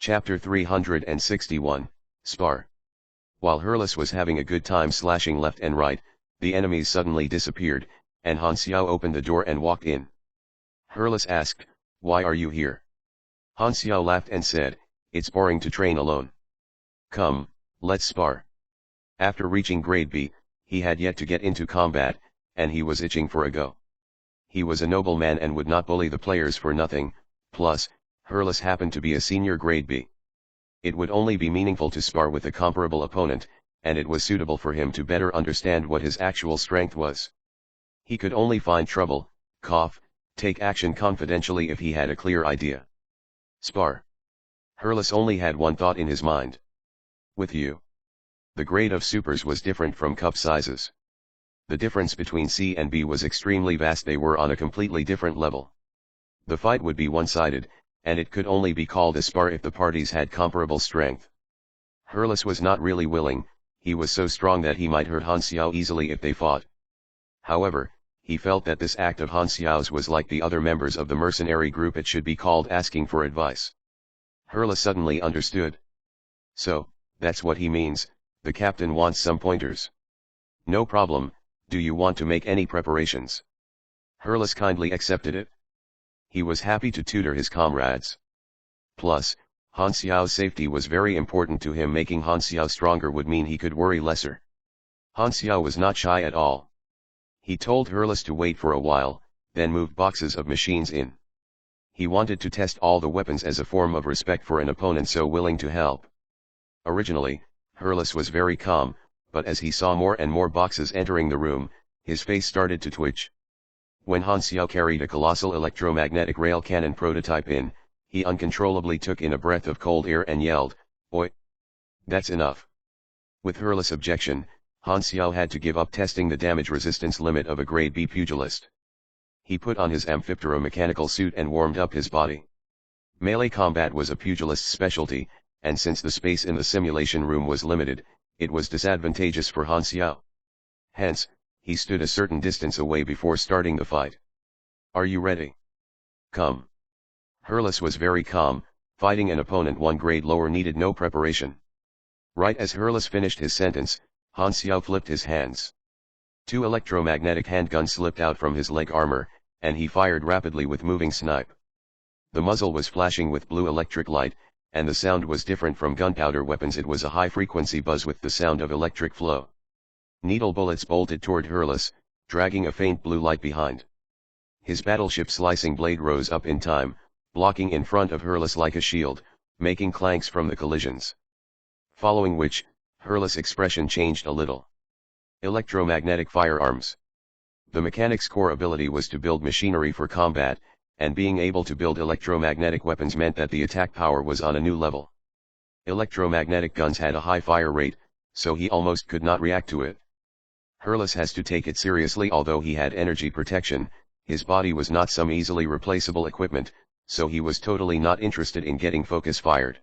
Chapter 361, Spar. While Hurlus was having a good time slashing left and right, the enemies suddenly disappeared, and Han Xiao opened the door and walked in. Hurlus asked, "Why are you here?" Han Xiao laughed and said, "It's boring to train alone. Come, let's spar." After reaching grade B, he had yet to get into combat, and he was itching for a go. He was a noble man and would not bully the players for nothing, plus, Hurlus happened to be a senior grade B. It would only be meaningful to spar with a comparable opponent, and it was suitable for him to better understand what his actual strength was. He could only find trouble, take action confidentially if he had a clear idea. Spar. Hurlus only had one thought in his mind. With you. The grade of supers was different from cup sizes. The difference between C and B was extremely vast. They were on a completely different level. The fight would be one-sided, and it could only be called a spar if the parties had comparable strength. Hurlus was not really willing, he was so strong that he might hurt Han Xiao easily if they fought. However, he felt that this act of Han Xiao's was like the other members of the mercenary group. It should be called asking for advice. Hurlus suddenly understood. So, that's what he means, the captain wants some pointers. No problem, do you want to make any preparations? Hurlus kindly accepted it. He was happy to tutor his comrades. Plus, Han Xiao's safety was very important to him. Making Han Xiao stronger would mean he could worry lesser. Han Xiao was not shy at all. He told Hurlus to wait for a while, then moved boxes of machines in. He wanted to test all the weapons as a form of respect for an opponent so willing to help. Originally, Hurlus was very calm, but as he saw more and more boxes entering the room, his face started to twitch. When Han Xiao carried a colossal electromagnetic rail cannon prototype in, he uncontrollably took in a breath of cold air and yelled, "Oi! That's enough." With Hurlus' objection, Han Xiao had to give up testing the damage resistance limit of a grade B pugilist. He put on his Amphiptera mechanical suit and warmed up his body. Melee combat was a pugilist's specialty, and since the space in the simulation room was limited, it was disadvantageous for Han Xiao. Hence, he stood a certain distance away before starting the fight. "Are you ready? Come." Hurlus was very calm, fighting an opponent one grade lower needed no preparation. Right as Hurlus finished his sentence, Han Xiao flipped his hands. Two electromagnetic handguns slipped out from his leg armor, and he fired rapidly with moving snipe. The muzzle was flashing with blue electric light, and the sound was different from gunpowder weapons. It was a high-frequency buzz with the sound of electric flow. Needle bullets bolted toward Hurlus, dragging a faint blue light behind. His battleship slicing blade rose up in time, blocking in front of Hurlus like a shield, making clanks from the collisions. Following which, Hurlus' expression changed a little. Electromagnetic firearms. The mechanic's core ability was to build machinery for combat, and being able to build electromagnetic weapons meant that the attack power was on a new level. Electromagnetic guns had a high fire rate, so he almost could not react to it. Hurlus has to take it seriously. Although he had energy protection, his body was not some easily replaceable equipment, so he was totally not interested in getting focus fired.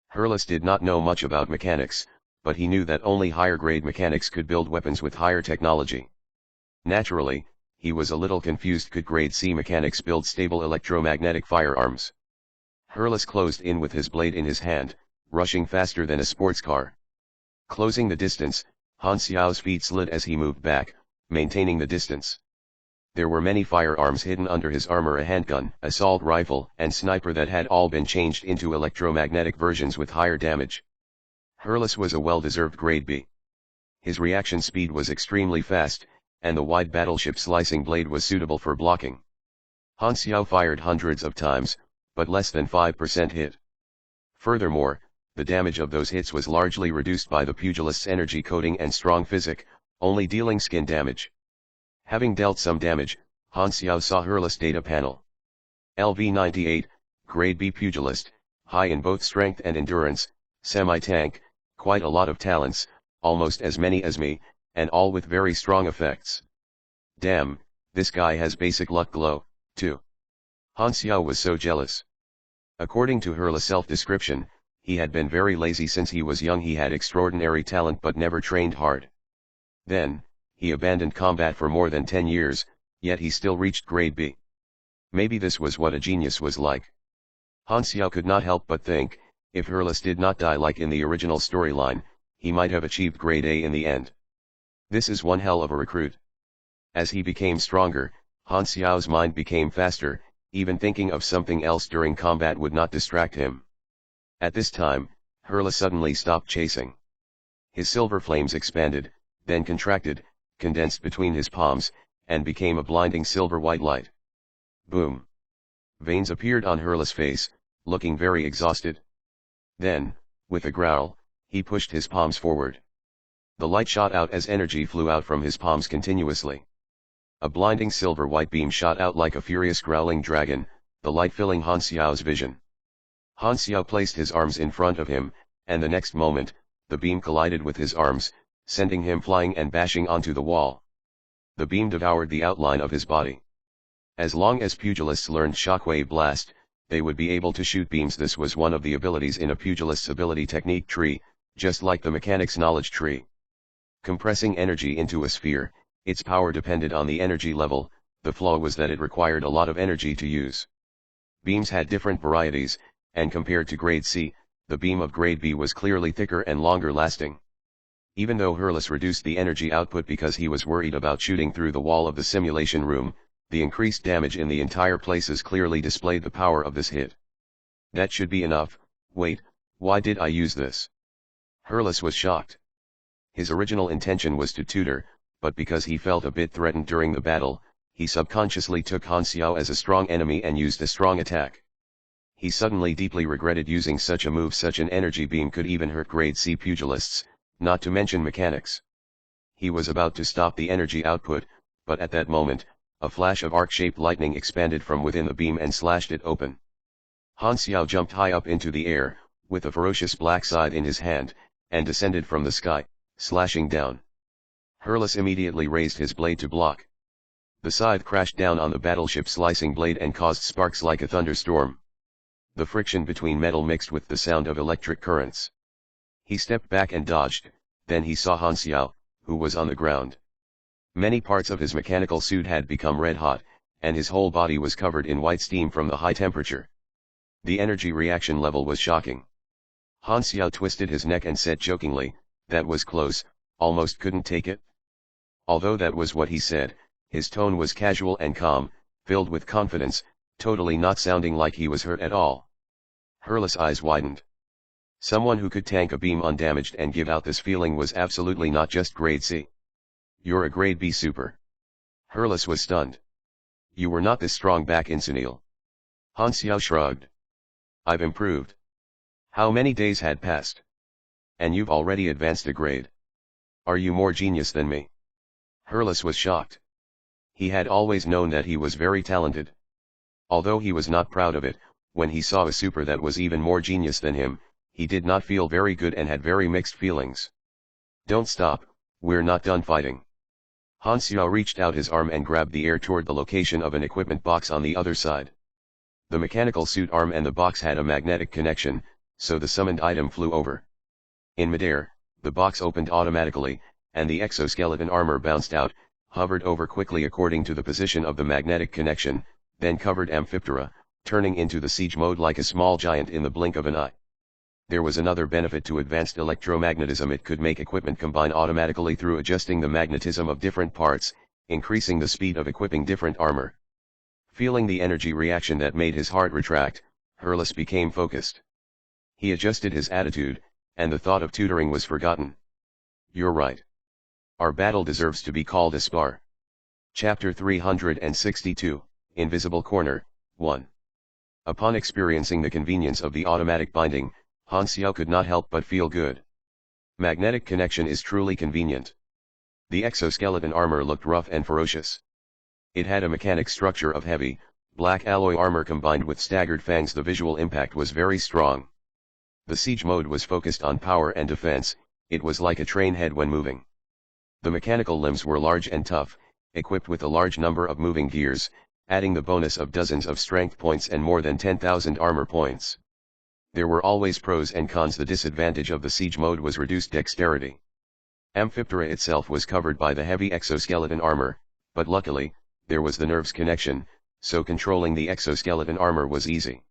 Hurlus did not know much about mechanics, but he knew that only higher grade mechanics could build weapons with higher technology. Naturally, he was a little confused. Could grade C mechanics build stable electromagnetic firearms? Hurlus closed in with his blade in his hand, rushing faster than a sports car. Closing the distance, Han Xiao's feet slid as he moved back, maintaining the distance. There were many firearms hidden under his armor: a handgun, assault rifle, and sniper that had all been changed into electromagnetic versions with higher damage. Hurlus was a well-deserved grade B. His reaction speed was extremely fast, and the wide battleship slicing blade was suitable for blocking. Han Xiao fired hundreds of times, but less than 5% hit. Furthermore, the damage of those hits was largely reduced by the pugilist's energy coating and strong physic, only dealing skin damage. Having dealt some damage, Han Xiao saw Hurlus' data panel. LV-98, grade B pugilist, high in both strength and endurance, semi-tank, quite a lot of talents, almost as many as me, and all with very strong effects. Damn, this guy has basic luck glow, too. Han Xiao was so jealous. According to Hurlus' self-description, he had been very lazy since he was young. He had extraordinary talent but never trained hard. Then, he abandoned combat for more than 10 years, yet he still reached grade B. Maybe this was what a genius was like. Han Xiao could not help but think, If Hurlus did not die like in the original storyline, he might have achieved grade A in the end. This is one hell of a recruit. As he became stronger, Han Xiao's mind became faster, even thinking of something else during combat would not distract him. At this time, Hurlus suddenly stopped chasing. His silver flames expanded, then contracted, condensed between his palms, and became a blinding silver-white light. Boom! Veins appeared on Hurlus' face, looking very exhausted. Then, with a growl, he pushed his palms forward. The light shot out as energy flew out from his palms continuously. A blinding silver-white beam shot out like a furious growling dragon, the light filling Han Xiao's vision. Han Xiao placed his arms in front of him, and the next moment, the beam collided with his arms, sending him flying and bashing onto the wall. The beam devoured the outline of his body. As long as pugilists learned shockwave blast, they would be able to shoot beams. This was one of the abilities in a pugilist's ability technique tree, just like the mechanic's knowledge tree. Compressing energy into a sphere, its power depended on the energy level. The flaw was that it required a lot of energy to use. Beams had different varieties, and compared to grade C, the beam of grade B was clearly thicker and longer lasting. Even though Hurlus reduced the energy output because he was worried about shooting through the wall of the simulation room, the increased damage in the entire places clearly displayed the power of this hit. That should be enough. Wait, why did I use this? Hurlus was shocked. His original intention was to tutor, but because he felt a bit threatened during the battle, he subconsciously took Han Xiao as a strong enemy and used a strong attack. He suddenly deeply regretted using such a move. Such an energy beam could even hurt grade C pugilists, not to mention mechanics. He was about to stop the energy output, but at that moment, a flash of arc-shaped lightning expanded from within the beam and slashed it open. Han Xiao jumped high up into the air, with a ferocious black scythe in his hand, and descended from the sky, slashing down. Hurlus immediately raised his blade to block. The scythe crashed down on the battleship's slicing blade and caused sparks like a thunderstorm. The friction between metal mixed with the sound of electric currents. He stepped back and dodged, then he saw Han Xiao, who was on the ground. Many parts of his mechanical suit had become red hot, and his whole body was covered in white steam from the high temperature. The energy reaction level was shocking. Han Xiao twisted his neck and said jokingly, "That was close, almost couldn't take it." Although that was what he said, his tone was casual and calm, filled with confidence, totally not sounding like he was hurt at all. Hurlus' eyes widened. Someone who could tank a beam undamaged and give out this feeling was absolutely not just grade C. "You're a grade B super." Hurlus was stunned. "You were not this strong back in Sunil." Han Xiao shrugged. "I've improved." "How many days had passed? And you've already advanced a grade. Are you more genius than me?" Hurlus was shocked. He had always known that he was very talented. Although he was not proud of it, when he saw a super that was even more genius than him, he did not feel very good and had very mixed feelings. "Don't stop, we're not done fighting." Han Xiao reached out his arm and grabbed the air toward the location of an equipment box on the other side. The mechanical suit arm and the box had a magnetic connection, so the summoned item flew over. In midair, the box opened automatically, and the exoskeleton armor bounced out, hovered over quickly according to the position of the magnetic connection, then covered Amphiptera, turning into the siege mode like a small giant in the blink of an eye. There was another benefit to advanced electromagnetism: it could make equipment combine automatically through adjusting the magnetism of different parts, increasing the speed of equipping different armor. Feeling the energy reaction that made his heart retract, Hurlus became focused. He adjusted his attitude, and the thought of tutoring was forgotten. "You're right. Our battle deserves to be called a spar." Chapter 362, Invisible Corner, 1. Upon experiencing the convenience of the automatic binding, Han Xiao could not help but feel good. Magnetic connection is truly convenient. The exoskeleton armor looked rough and ferocious. It had a mechanic structure of heavy, black alloy armor combined with staggered fangs. The visual impact was very strong. The siege mode was focused on power and defense. It was like a train head when moving. The mechanical limbs were large and tough, equipped with a large number of moving gears, adding the bonus of dozens of strength points and more than 10,000 armor points. There were always pros and cons. The disadvantage of the siege mode was reduced dexterity. Amphiptera itself was covered by the heavy exoskeleton armor, but luckily, there was the nerves connection, so controlling the exoskeleton armor was easy.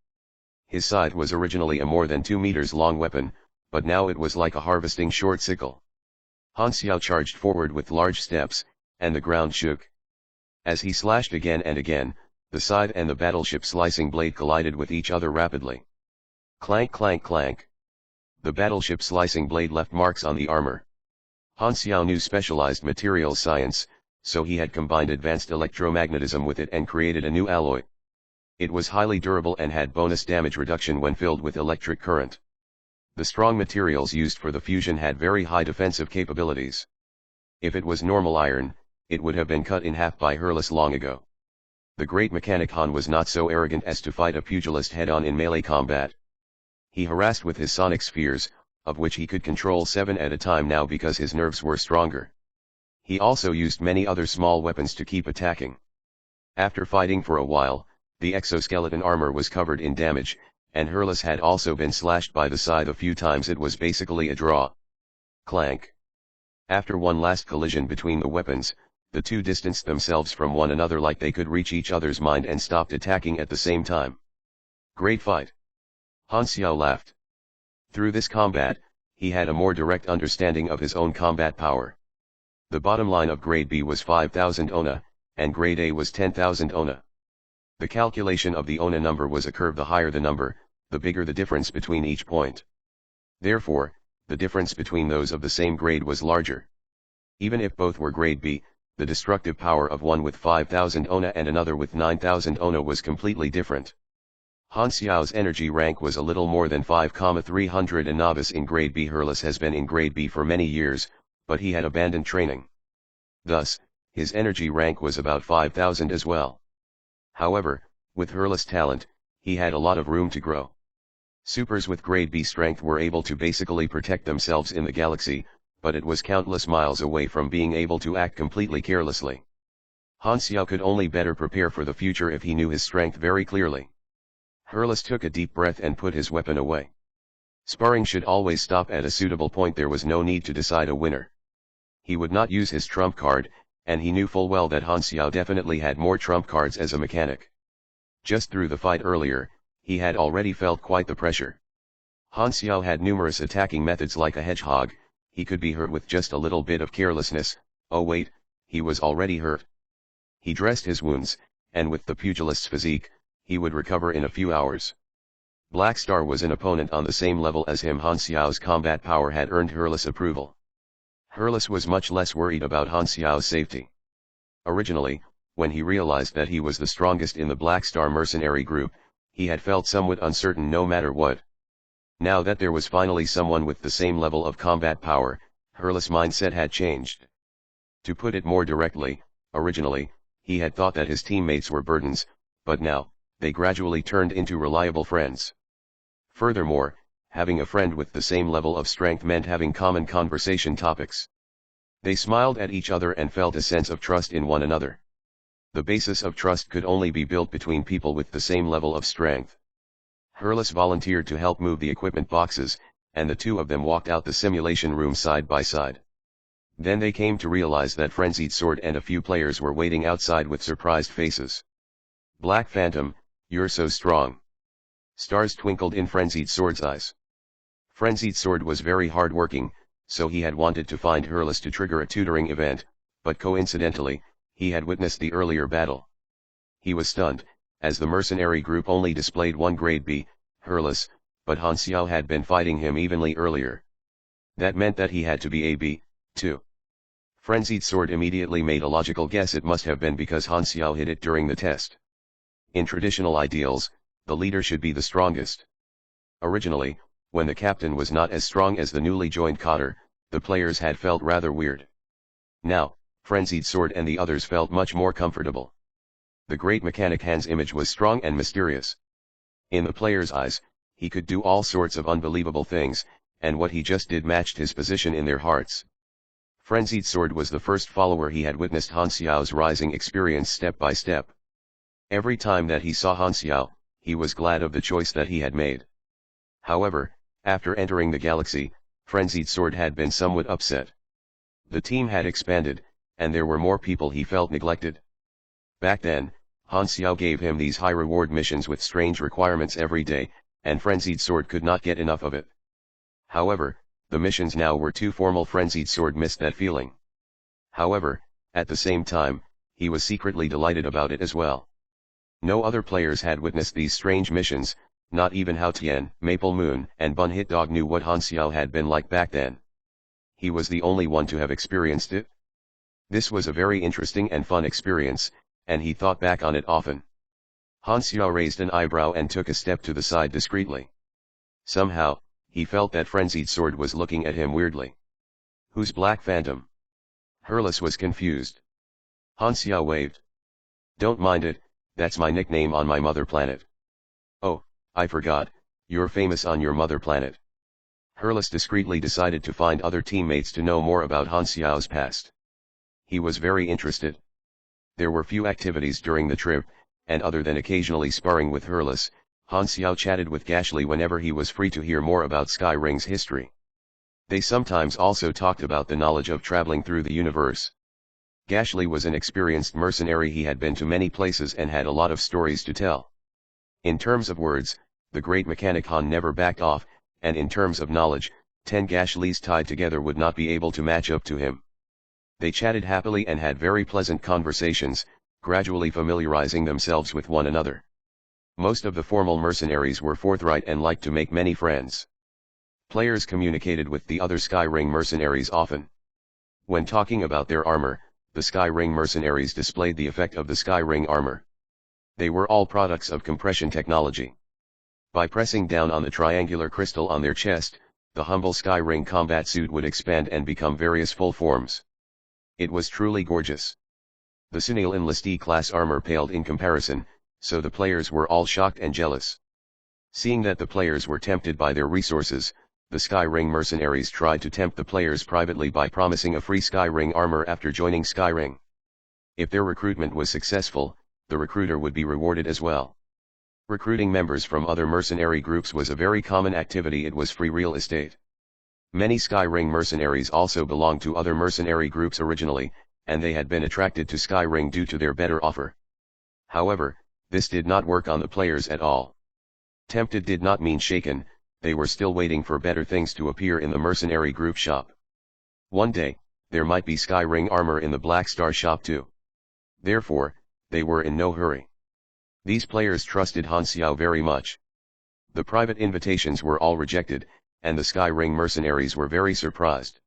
His scythe was originally a more than 2 meters long weapon, but now it was like a harvesting short sickle. Han Xiao charged forward with large steps, and the ground shook. As he slashed again and again, the scythe and the battleship slicing blade collided with each other rapidly. Clank clank clank. The battleship slicing blade left marks on the armor. Han Xiao knew specialized materials science, so he had combined advanced electromagnetism with it and created a new alloy. It was highly durable and had bonus damage reduction when filled with electric current. The strong materials used for the fusion had very high defensive capabilities. If it was normal iron, it would have been cut in half by Hurlus long ago. The great mechanic Han was not so arrogant as to fight a pugilist head-on in melee combat. He harassed with his sonic spheres, of which he could control 7 at a time now because his nerves were stronger. He also used many other small weapons to keep attacking. After fighting for a while, the exoskeleton armor was covered in damage, and Hurlus had also been slashed by the scythe a few times. It was basically a draw. Clank. After one last collision between the weapons, the two distanced themselves from one another like they could reach each other's mind and stopped attacking at the same time. Great fight. Han Xiao laughed. Through this combat, he had a more direct understanding of his own combat power. The bottom line of grade B was 5,000 ona, and grade A was 10,000 ona. The calculation of the ona number was a curve. The higher the number, the bigger the difference between each point. Therefore, the difference between those of the same grade was larger. Even if both were grade B, the destructive power of one with 5,000 ona and another with 9,000 ona was completely different. Han Xiao's energy rank was a little more than 5,300. A novice in grade B. Hurlus has been in grade B for many years, but he had abandoned training. Thus, his energy rank was about 5,000 as well. However, with Hurlus' talent, he had a lot of room to grow. Supers with grade B strength were able to basically protect themselves in the galaxy, but it was countless miles away from being able to act completely carelessly. Han Xiao could only better prepare for the future if he knew his strength very clearly. Hurlus took a deep breath and put his weapon away. Sparring should always stop at a suitable point. There was no need to decide a winner. He would not use his trump card, and he knew full well that Han Xiao definitely had more trump cards as a mechanic. Just through the fight earlier, he had already felt quite the pressure. Han Xiao had numerous attacking methods like a hedgehog. He could be hurt with just a little bit of carelessness. Oh wait, he was already hurt. He dressed his wounds, and with the pugilist's physique, he would recover in a few hours. Black Star was an opponent on the same level as him. Han Xiao's combat power had earned Hurlus approval. Hurlus was much less worried about Han Xiao's safety. Originally, when he realized that he was the strongest in the Black Star mercenary group, he had felt somewhat uncertain no matter what. Now that there was finally someone with the same level of combat power, Hurlus' mindset had changed. To put it more directly, originally, he had thought that his teammates were burdens, but now, they gradually turned into reliable friends. Furthermore, having a friend with the same level of strength meant having common conversation topics. They smiled at each other and felt a sense of trust in one another. The basis of trust could only be built between people with the same level of strength. Hurlus volunteered to help move the equipment boxes, and the two of them walked out the simulation room side by side. Then they came to realize that Frenzied Sword and a few players were waiting outside with surprised faces. Black Phantom, you're so strong. Stars twinkled in Frenzied Sword's eyes. Frenzied Sword was very hard-working, so he had wanted to find Hurlus to trigger a tutoring event, but coincidentally, he had witnessed the earlier battle. He was stunned, as the mercenary group only displayed one grade B, Hurlus, but Han Xiao had been fighting him evenly earlier. That meant that he had to be a B, too. Frenzied Sword immediately made a logical guess. It must have been because Han Xiao hit it during the test. In traditional ideals, the leader should be the strongest. Originally, when the captain was not as strong as the newly joined cadre, the players had felt rather weird. Now, Frenzied Sword and the others felt much more comfortable. The great mechanic Han's image was strong and mysterious. In the players' eyes, he could do all sorts of unbelievable things, and what he just did matched his position in their hearts. Frenzied Sword was the first follower. He had witnessed Han Xiao's rising experience step by step. Every time that he saw Han Xiao, he was glad of the choice that he had made. However, after entering the galaxy, Frenzied Sword had been somewhat upset. The team had expanded, and there were more people. He felt neglected. Back then, Han Xiao gave him these high-reward missions with strange requirements every day, and Frenzied Sword could not get enough of it. However, the missions now were too formal. Frenzied Sword missed that feeling. However, at the same time, he was secretly delighted about it as well. No other players had witnessed these strange missions, not even Hao Tian, Maple Moon, and Bun Hit Dog knew what Han Xiao had been like back then. He was the only one to have experienced it. This was a very interesting and fun experience, and he thought back on it often. Han Xiao raised an eyebrow and took a step to the side discreetly. Somehow, he felt that Frenzied Sword was looking at him weirdly. Who's Black Phantom? Hurlus was confused. Han Xiao waved. Don't mind it, that's my nickname on my mother planet. Oh, I forgot, you're famous on your mother planet. Hurlus discreetly decided to find other teammates to know more about Han Xiao's past. He was very interested. There were few activities during the trip, and other than occasionally sparring with Hurlus, Han Xiao chatted with Gashly whenever he was free to hear more about Skyring's history. They sometimes also talked about the knowledge of traveling through the universe. Gashly was an experienced mercenary. He had been to many places and had a lot of stories to tell. In terms of words, the great mechanic Han never backed off, and in terms of knowledge, 10 Gashlys tied together would not be able to match up to him. They chatted happily and had very pleasant conversations, gradually familiarizing themselves with one another. Most of the formal mercenaries were forthright and liked to make many friends. Players communicated with the other Skyring mercenaries often. When talking about their armor, the Skyring mercenaries displayed the effect of the Skyring armor. They were all products of compression technology. By pressing down on the triangular crystal on their chest, the humble Skyring combat suit would expand and become various full forms. It was truly gorgeous. The Sunil Enlistee class armor paled in comparison, so the players were all shocked and jealous. Seeing that the players were tempted by their resources, the Skyring mercenaries tried to tempt the players privately by promising a free Skyring armor after joining Skyring. If their recruitment was successful, the recruiter would be rewarded as well. Recruiting members from other mercenary groups was a very common activity. It was free real estate. Many Skyring mercenaries also belonged to other mercenary groups originally, and they had been attracted to Skyring due to their better offer. However, this did not work on the players at all. Tempted did not mean shaken, they were still waiting for better things to appear in the mercenary group shop. One day, there might be Skyring armor in the Black Star shop too. Therefore, they were in no hurry. These players trusted Han Xiao very much. The private invitations were all rejected, and the Skyring mercenaries were very surprised.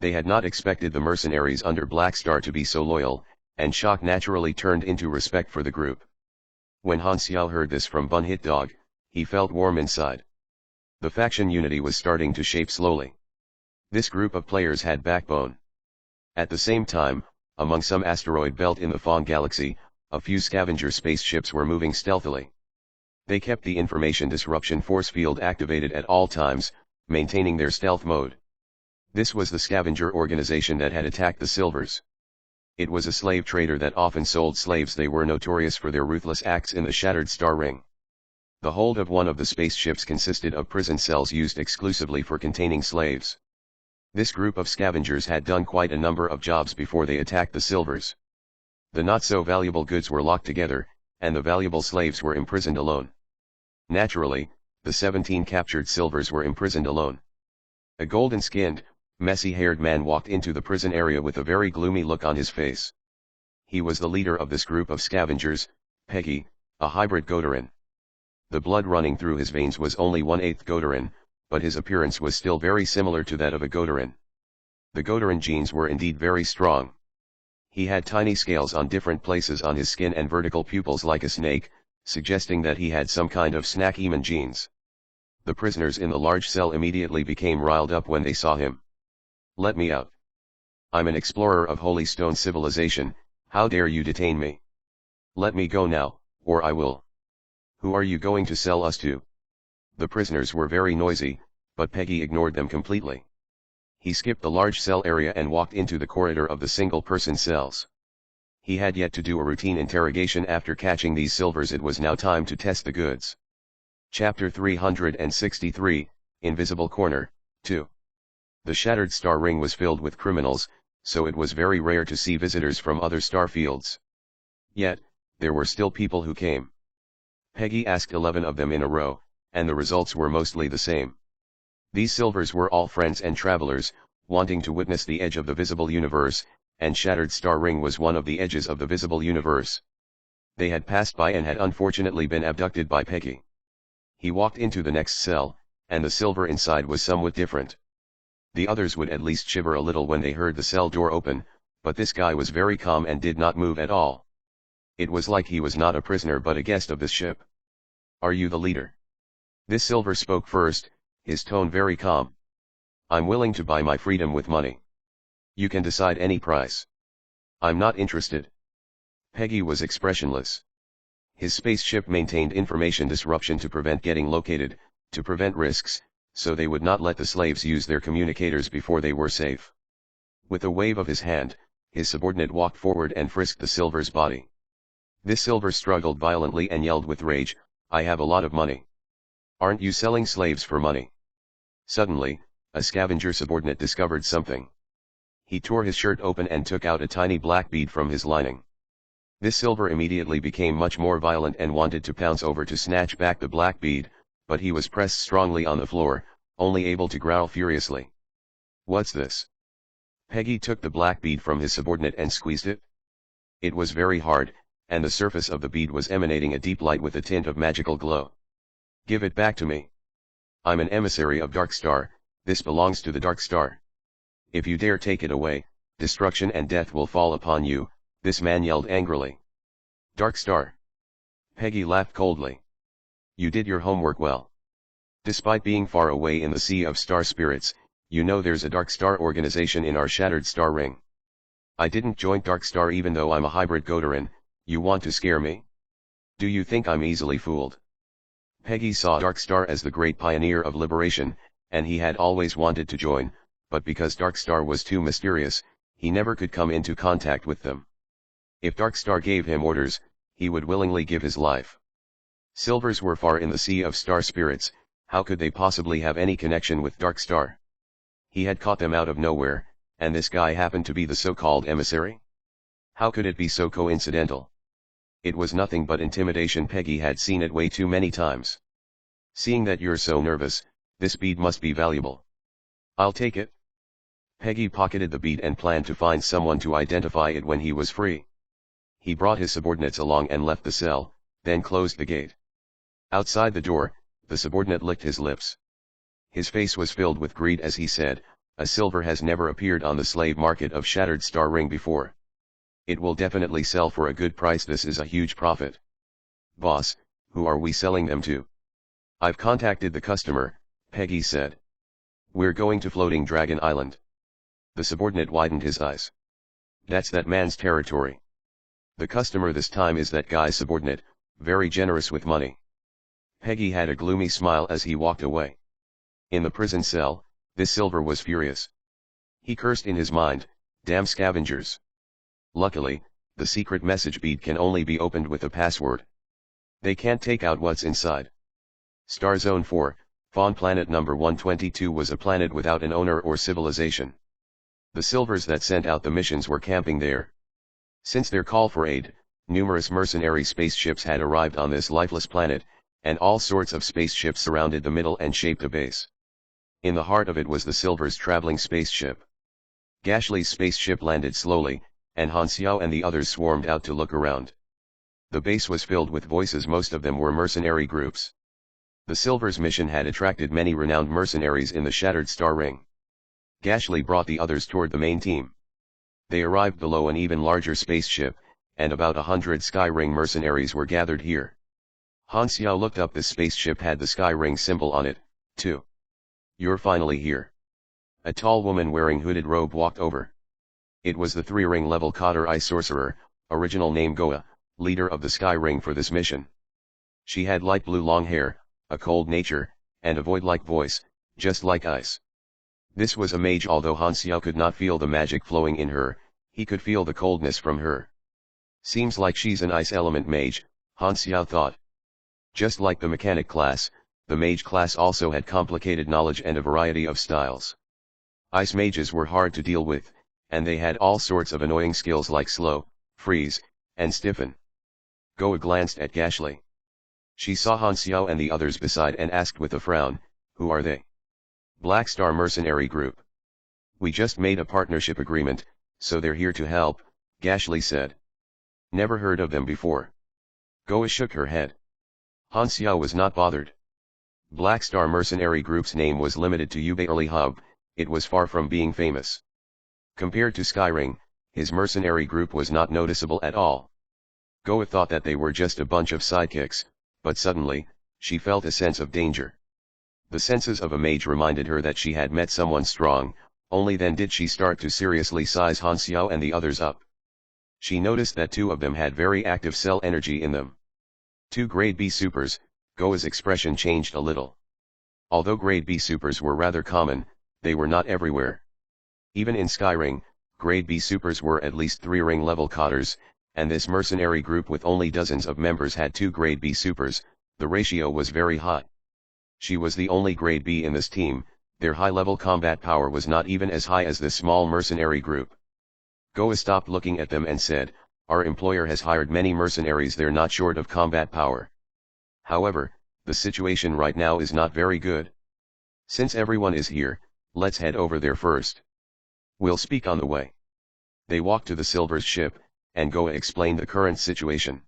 They had not expected the mercenaries under Black Star to be so loyal, and shock naturally turned into respect for the group. When Han Xiao heard this from Bun Hit Dog, he felt warm inside. The faction unity was starting to shape slowly. This group of players had backbone. At the same time, among some asteroid belt in the Fong Galaxy, a few scavenger spaceships were moving stealthily. They kept the information disruption force field activated at all times, maintaining their stealth mode. This was the scavenger organization that had attacked the Silvers. It was a slave trader that often sold slaves. They were notorious for their ruthless acts in the Shattered Star Ring. The hold of one of the spaceships consisted of prison cells used exclusively for containing slaves. This group of scavengers had done quite a number of jobs before they attacked the Silvers. The not-so-valuable goods were locked together, and the valuable slaves were imprisoned alone. Naturally, the 17 captured Silvers were imprisoned alone. A golden-skinned, messy-haired man walked into the prison area with a very gloomy look on his face. He was the leader of this group of scavengers, Peggy, a hybrid Godarin. The blood running through his veins was only 1/8 Godarin, but his appearance was still very similar to that of a Godarin. The Godarin genes were indeed very strong. He had tiny scales on different places on his skin and vertical pupils like a snake, suggesting that he had some kind of snack-eman genes. The prisoners in the large cell immediately became riled up when they saw him. "Let me out. I'm an explorer of Holy Stone civilization, how dare you detain me? Let me go now, or I will. Who are you going to sell us to?" The prisoners were very noisy, but Peggy ignored them completely. He skipped the large cell area and walked into the corridor of the single-person cells. He had yet to do a routine interrogation after catching these Silvers. It was now time to test the goods. Chapter 363, Invisible Corner, 2. The Shattered Star Ring was filled with criminals, so it was very rare to see visitors from other star fields. Yet, there were still people who came. Peggy asked 11 of them in a row, and the results were mostly the same. These silvers were all friends and travelers, wanting to witness the edge of the visible universe, and Shattered Star Ring was one of the edges of the visible universe. They had passed by and had unfortunately been abducted by Peggy. He walked into the next cell, and the silver inside was somewhat different. The others would at least shiver a little when they heard the cell door open, but this guy was very calm and did not move at all. It was like he was not a prisoner but a guest of this ship. "Are you the leader?" This silver spoke first, his tone very calm. "I'm willing to buy my freedom with money. You can decide any price." "I'm not interested." Peggy was expressionless. His spaceship maintained information disruption to prevent getting located, to prevent risks, so they would not let the slaves use their communicators before they were safe. With a wave of his hand, his subordinate walked forward and frisked the silver's body. This silver struggled violently and yelled with rage, "I have a lot of money. Aren't you selling slaves for money?" Suddenly, a scavenger subordinate discovered something. He tore his shirt open and took out a tiny black bead from his lining. This silver immediately became much more violent and wanted to pounce over to snatch back the black bead, but he was pressed strongly on the floor, only able to growl furiously. "What's this?" Peggy took the black bead from his subordinate and squeezed it. It was very hard, and the surface of the bead was emanating a deep light with a tint of magical glow. "Give it back to me. I'm an emissary of Dark Star, this belongs to the Dark Star. If you dare take it away, destruction and death will fall upon you," this man yelled angrily. "Dark Star?" Peggy laughed coldly. "You did your homework well. Despite being far away in the sea of star spirits, you know there's a Dark Star organization in our Shattered Star Ring. I didn't join Dark Star even though I'm a hybrid Godarin. You want to scare me? Do you think I'm easily fooled?" Peggy saw Dark Star as the great pioneer of liberation, and he had always wanted to join, but because Dark Star was too mysterious, he never could come into contact with them. If Dark Star gave him orders, he would willingly give his life. Silvers were far in the sea of star spirits, how could they possibly have any connection with Dark Star? He had caught them out of nowhere, and this guy happened to be the so-called emissary? How could it be so coincidental? It was nothing but intimidation. Peggy had seen it way too many times. "Seeing that you're so nervous, this bead must be valuable. I'll take it." Peggy pocketed the bead and planned to find someone to identify it when he was free. He brought his subordinates along and left the cell, then closed the gate. Outside the door, the subordinate licked his lips. His face was filled with greed as he said, "A silver has never appeared on the slave market of Shattered Star Ring before. It will definitely sell for a good price. This is a huge profit." "Boss, who are we selling them to?" "I've contacted the customer," Peggy said. "We're going to Floating Dragon Island." The subordinate widened his eyes. "That's that man's territory. The customer this time is that guy's subordinate, very generous with money." Peggy had a gloomy smile as he walked away. In the prison cell, this silver was furious. He cursed in his mind, "Damn scavengers. Luckily, the secret message bead can only be opened with a password. They can't take out what's inside." Star Zone 4, Fawn Planet number 122 was a planet without an owner or civilization. The silvers that sent out the missions were camping there. Since their call for aid, numerous mercenary spaceships had arrived on this lifeless planet, and all sorts of spaceships surrounded the middle and shaped a base. In the heart of it was the silver's traveling spaceship. Gashley's spaceship landed slowly, and Han Xiao and the others swarmed out to look around. The base was filled with voices, most of them were mercenary groups. The Silver's mission had attracted many renowned mercenaries in the Shattered Star Ring. Gashley brought the others toward the main team. They arrived below an even larger spaceship, and about 100 Sky Ring mercenaries were gathered here. Han Xiao looked up. This spaceship had the Sky Ring symbol on it, too. "You're finally here." A tall woman wearing hooded robe walked over. It was the 3-ring level Cotter Eye Sorcerer, original name Goa, leader of the Sky Ring for this mission. She had light blue long hair, a cold nature, and a void-like voice, just like ice. This was a mage. Although Han Xiao could not feel the magic flowing in her, he could feel the coldness from her. Seems like she's an ice element mage, Han Xiao thought. Just like the mechanic class, the mage class also had complicated knowledge and a variety of styles. Ice mages were hard to deal with, and they had all sorts of annoying skills like slow, freeze, and stiffen. Goa glanced at Gashley. She saw Han Xiao and the others beside and asked with a frown, "Who are they?" "Black Star Mercenary Group. We just made a partnership agreement, so they're here to help," Gashly said. "Never heard of them before." Goa shook her head. Han Xiao was not bothered. Black Star Mercenary Group's name was limited to Yubei Early Hub, it was far from being famous. Compared to Skyring, his mercenary group was not noticeable at all. Goa thought that they were just a bunch of sidekicks, but suddenly, she felt a sense of danger. The senses of a mage reminded her that she had met someone strong, only then did she start to seriously size Han Xiao and the others up. She noticed that two of them had very active cell energy in them. Two grade B supers. Goa's expression changed a little. Although grade B supers were rather common, they were not everywhere. Even in Skyring, grade B supers were at least 3 ring level cotters, and this mercenary group with only dozens of members had 2 grade B supers. The ratio was very high. She was the only grade B in this team. Their high-level combat power was not even as high as this small mercenary group. Goa stopped looking at them and said, "Our employer has hired many mercenaries, they're not short of combat power. However, the situation right now is not very good. Since everyone is here, let's head over there first. We'll speak on the way." They walked to the Silver's ship, and Goa explained the current situation.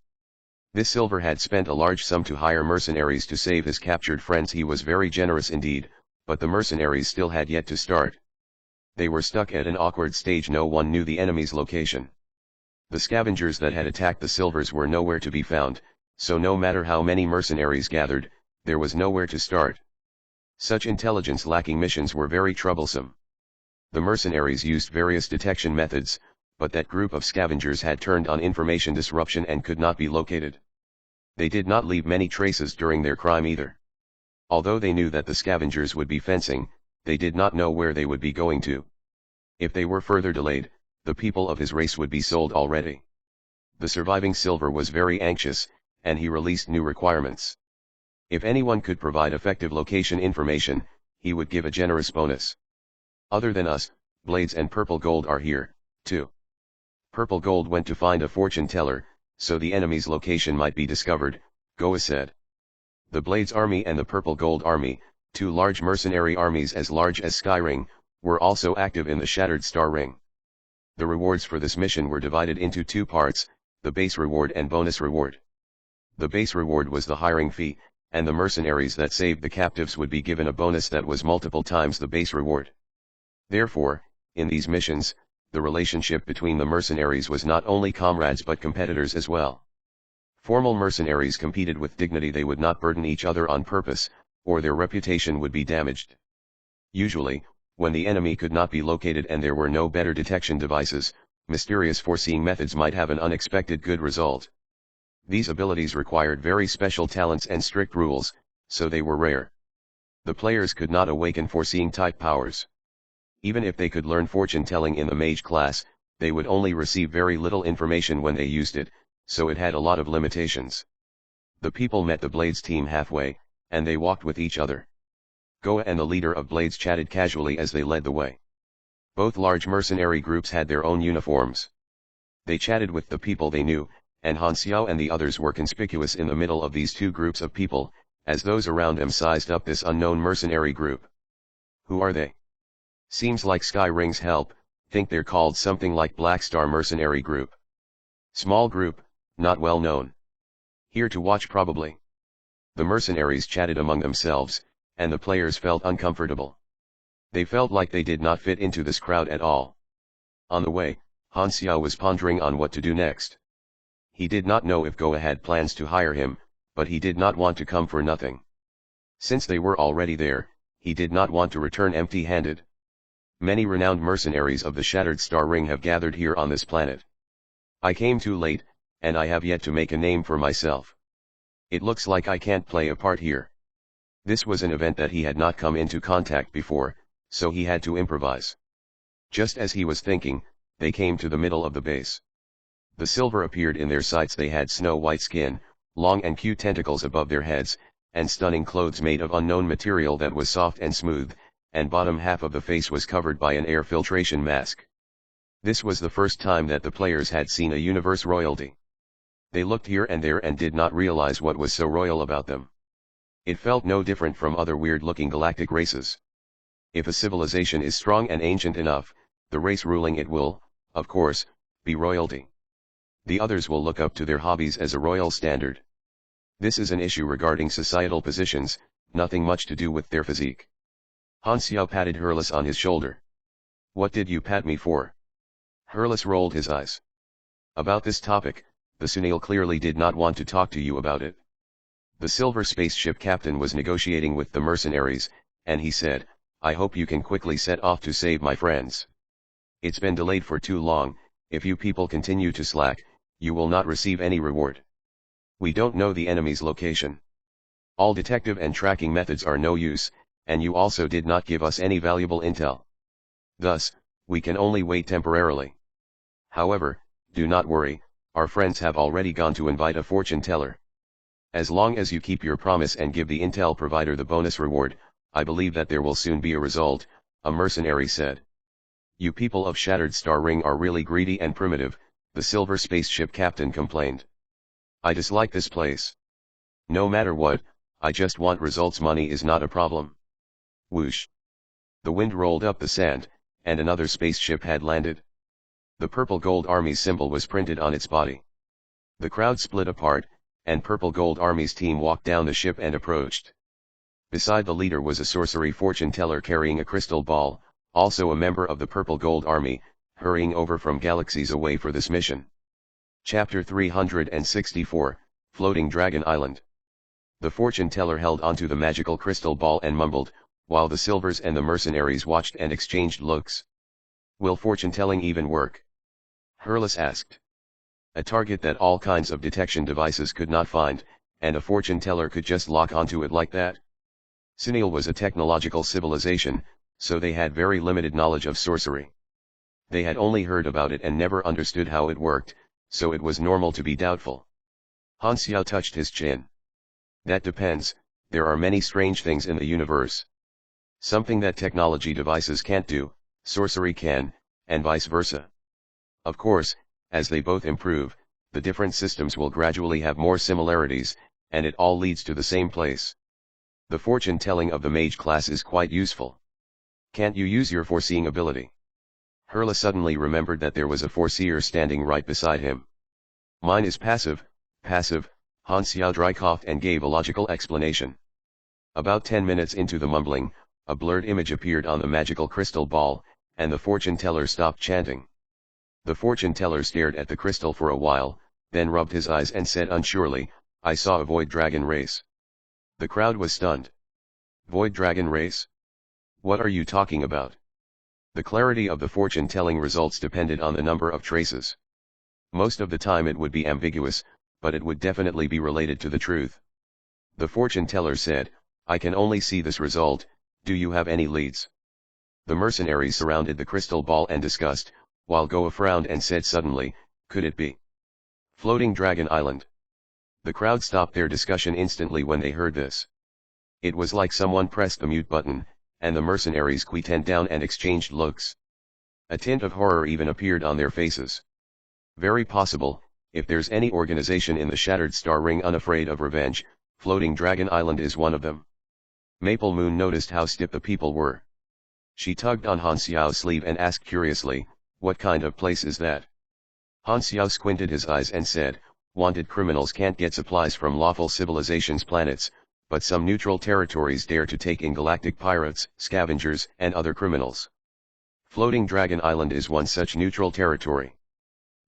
This Silver had spent a large sum to hire mercenaries to save his captured friends. He was very generous indeed, but the mercenaries still had yet to start. They were stuck at an awkward stage. No one knew the enemy's location. The scavengers that had attacked the Silvers were nowhere to be found, so no matter how many mercenaries gathered, there was nowhere to start. Such intelligence-lacking missions were very troublesome. The mercenaries used various detection methods, but that group of scavengers had turned on information disruption and could not be located. They did not leave many traces during their crime either. Although they knew that the scavengers would be fencing, they did not know where they would be going to. If they were further delayed, the people of his race would be sold already. The surviving Silver was very anxious, and he released new requirements. If anyone could provide effective location information, he would give a generous bonus. "Other than us, Blades and Purple Gold are here, too." Purple Gold went to find a fortune teller, so the enemy's location might be discovered, Goa said. The Blades Army and the Purple Gold Army, 2 large mercenary armies as large as Skyring, were also active in the Shattered Star Ring. The rewards for this mission were divided into 2 parts, the base reward and bonus reward. The base reward was the hiring fee, and the mercenaries that saved the captives would be given a bonus that was multiple times the base reward. Therefore, in these missions, the relationship between the mercenaries was not only comrades but competitors as well. Formal mercenaries competed with dignity. They would not burden each other on purpose, or their reputation would be damaged. Usually, when the enemy could not be located and there were no better detection devices, mysterious foreseeing methods might have an unexpected good result. These abilities required very special talents and strict rules, so they were rare. The players could not awaken foreseeing type powers. Even if they could learn fortune telling in the mage class, they would only receive very little information when they used it, so it had a lot of limitations. The people met the Blades team halfway, and they walked with each other. Goa and the leader of Blades chatted casually as they led the way. Both large mercenary groups had their own uniforms. They chatted with the people they knew, and Han Xiao and the others were conspicuous in the middle of these 2 groups of people, as those around them sized up this unknown mercenary group. "Who are they? Seems like Skyring's help, think they're called something like Black Star Mercenary Group. Small group, not well known. Here to watch probably." The mercenaries chatted among themselves, and the players felt uncomfortable. They felt like they did not fit into this crowd at all. On the way, Han Xiao was pondering on what to do next. He did not know if Goa had plans to hire him, but he did not want to come for nothing. Since they were already there, he did not want to return empty-handed. Many renowned mercenaries of the Shattered Star Ring have gathered here on this planet. I came too late, and I have yet to make a name for myself. It looks like I can't play a part here. This was an event that he had not come into contact before, so he had to improvise. Just as he was thinking, they came to the middle of the base. The Silver appeared in their sights. They had snow-white skin, long and cute tentacles above their heads, and stunning clothes made of unknown material that was soft and smooth, and bottom half of the face was covered by an air filtration mask. This was the first time that the players had seen a universe royalty. They looked here and there and did not realize what was so royal about them. It felt no different from other weird-looking galactic races. If a civilization is strong and ancient enough, the race ruling it will, of course, be royalty. The others will look up to their hobbies as a royal standard. This is an issue regarding societal positions, nothing much to do with their physique. Han Xiao patted Hurles on his shoulder. What did you pat me for? Hurles rolled his eyes. About this topic, the Sunil clearly did not want to talk to you about it. The silver spaceship captain was negotiating with the mercenaries, and he said, I hope you can quickly set off to save my friends. It's been delayed for too long. If you people continue to slack, you will not receive any reward. We don't know the enemy's location. All detective and tracking methods are no use, and you also did not give us any valuable intel. Thus, we can only wait temporarily. However, do not worry, our friends have already gone to invite a fortune teller. As long as you keep your promise and give the intel provider the bonus reward, I believe that there will soon be a result, a mercenary said. You people of Shattered Star Ring are really greedy and primitive, the silver spaceship captain complained. I dislike this place. No matter what, I just want results. Money is not a problem. Whoosh. The wind rolled up the sand, and another spaceship had landed. The Purple Gold Army's symbol was printed on its body. The crowd split apart, and Purple Gold Army's team walked down the ship and approached. Beside the leader was a sorcery fortune teller carrying a crystal ball, also a member of the Purple Gold Army, hurrying over from galaxies away for this mission. Chapter 364, Floating Dragon Island. The fortune teller held onto the magical crystal ball and mumbled, while the Silvers and the mercenaries watched and exchanged looks. Will fortune-telling even work? Hurles asked. A target that all kinds of detection devices could not find, and a fortune teller could just lock onto it like that? Sunil was a technological civilization, so they had very limited knowledge of sorcery. They had only heard about it and never understood how it worked, so it was normal to be doubtful. Han Xiao touched his chin. That depends, there are many strange things in the universe. Something that technology devices can't do, sorcery can, and vice versa. Of course, as they both improve, the different systems will gradually have more similarities, and it all leads to the same place. The fortune-telling of the mage class is quite useful. Can't you use your foreseeing ability? Hurles suddenly remembered that there was a foreseer standing right beside him. Mine is passive, passive, Han Xiao dry coughed and gave a logical explanation. About 10 minutes into the mumbling, a blurred image appeared on the magical crystal ball, and the fortune teller stopped chanting. The fortune teller stared at the crystal for a while, then rubbed his eyes and said unsurely, I saw a void dragon race. The crowd was stunned. Void dragon race? What are you talking about? The clarity of the fortune-telling results depended on the number of traces. Most of the time it would be ambiguous, but it would definitely be related to the truth. The fortune teller said, I can only see this result, do you have any leads? The mercenaries surrounded the crystal ball and discussed, while Goa frowned and said suddenly, could it be Floating Dragon Island? The crowd stopped their discussion instantly when they heard this. It was like someone pressed the mute button, and the mercenaries quietened down and exchanged looks. A tint of horror even appeared on their faces. Very possible, if there's any organization in the Shattered Star Ring unafraid of revenge, Floating Dragon Island is one of them. Maple Moon noticed how stiff the people were. She tugged on Han Xiao's sleeve and asked curiously, what kind of place is that? Han Xiao squinted his eyes and said, wanted criminals can't get supplies from lawful civilizations' planets, but some neutral territories dare to take in galactic pirates, scavengers, and other criminals. Floating Dragon Island is one such neutral territory.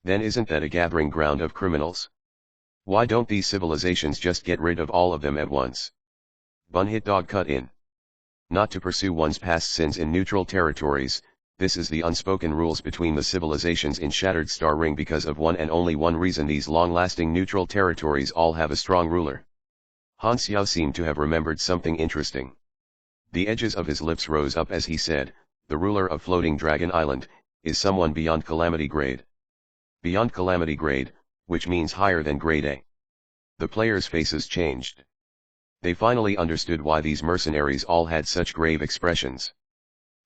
Then isn't that a gathering ground of criminals? Why don't these civilizations just get rid of all of them at once? Bun Hit Dog cut in. Not to pursue one's past sins in neutral territories, this is the unspoken rules between the civilizations in Shattered Star Ring because of one and only one reason these long-lasting neutral territories all have a strong ruler. Han Xiao seemed to have remembered something interesting. The edges of his lips rose up as he said, the ruler of Floating Dragon Island, is someone beyond Calamity Grade. Beyond Calamity Grade, which means higher than Grade A. The players' faces changed. They finally understood why these mercenaries all had such grave expressions.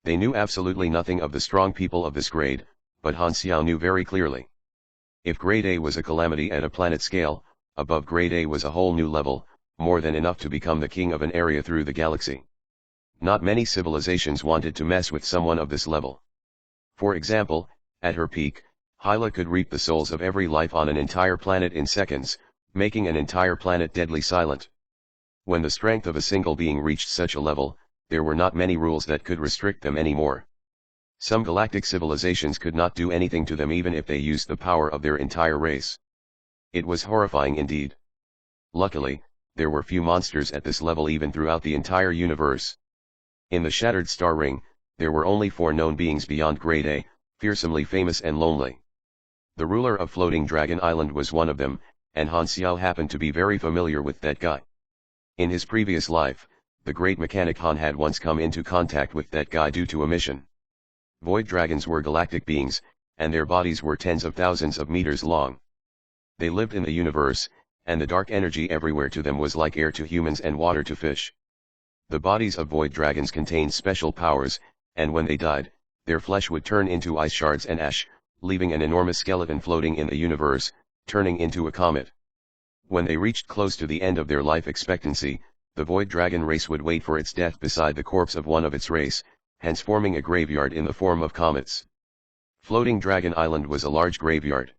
They knew absolutely nothing of the strong people of this grade, but Han Xiao knew very clearly. If grade A was a calamity at a planet scale, above grade A was a whole new level, more than enough to become the king of an area through the galaxy. Not many civilizations wanted to mess with someone of this level. For example, at her peak, Hyla could reap the souls of every life on an entire planet in seconds, making an entire planet deadly silent. When the strength of a single being reached such a level, there were not many rules that could restrict them anymore. Some galactic civilizations could not do anything to them even if they used the power of their entire race. It was horrifying indeed. Luckily, there were few monsters at this level even throughout the entire universe. In the Shattered Star Ring, there were only 4 known beings beyond grade A, fearsomely famous and lonely. The ruler of Floating Dragon Island was one of them, and Han Xiao happened to be very familiar with that guy. In his previous life, the great mechanic Han had once come into contact with that guy due to a mission. Void dragons were galactic beings, and their bodies were tens of thousands of meters long. They lived in the universe, and the dark energy everywhere to them was like air to humans and water to fish. The bodies of void dragons contained special powers, and when they died, their flesh would turn into ice shards and ash, leaving an enormous skeleton floating in the universe, turning into a comet. When they reached close to the end of their life expectancy, the void dragon race would wait for its death beside the corpse of one of its race, hence forming a graveyard in the form of comets. Floating Dragon Island was a large graveyard.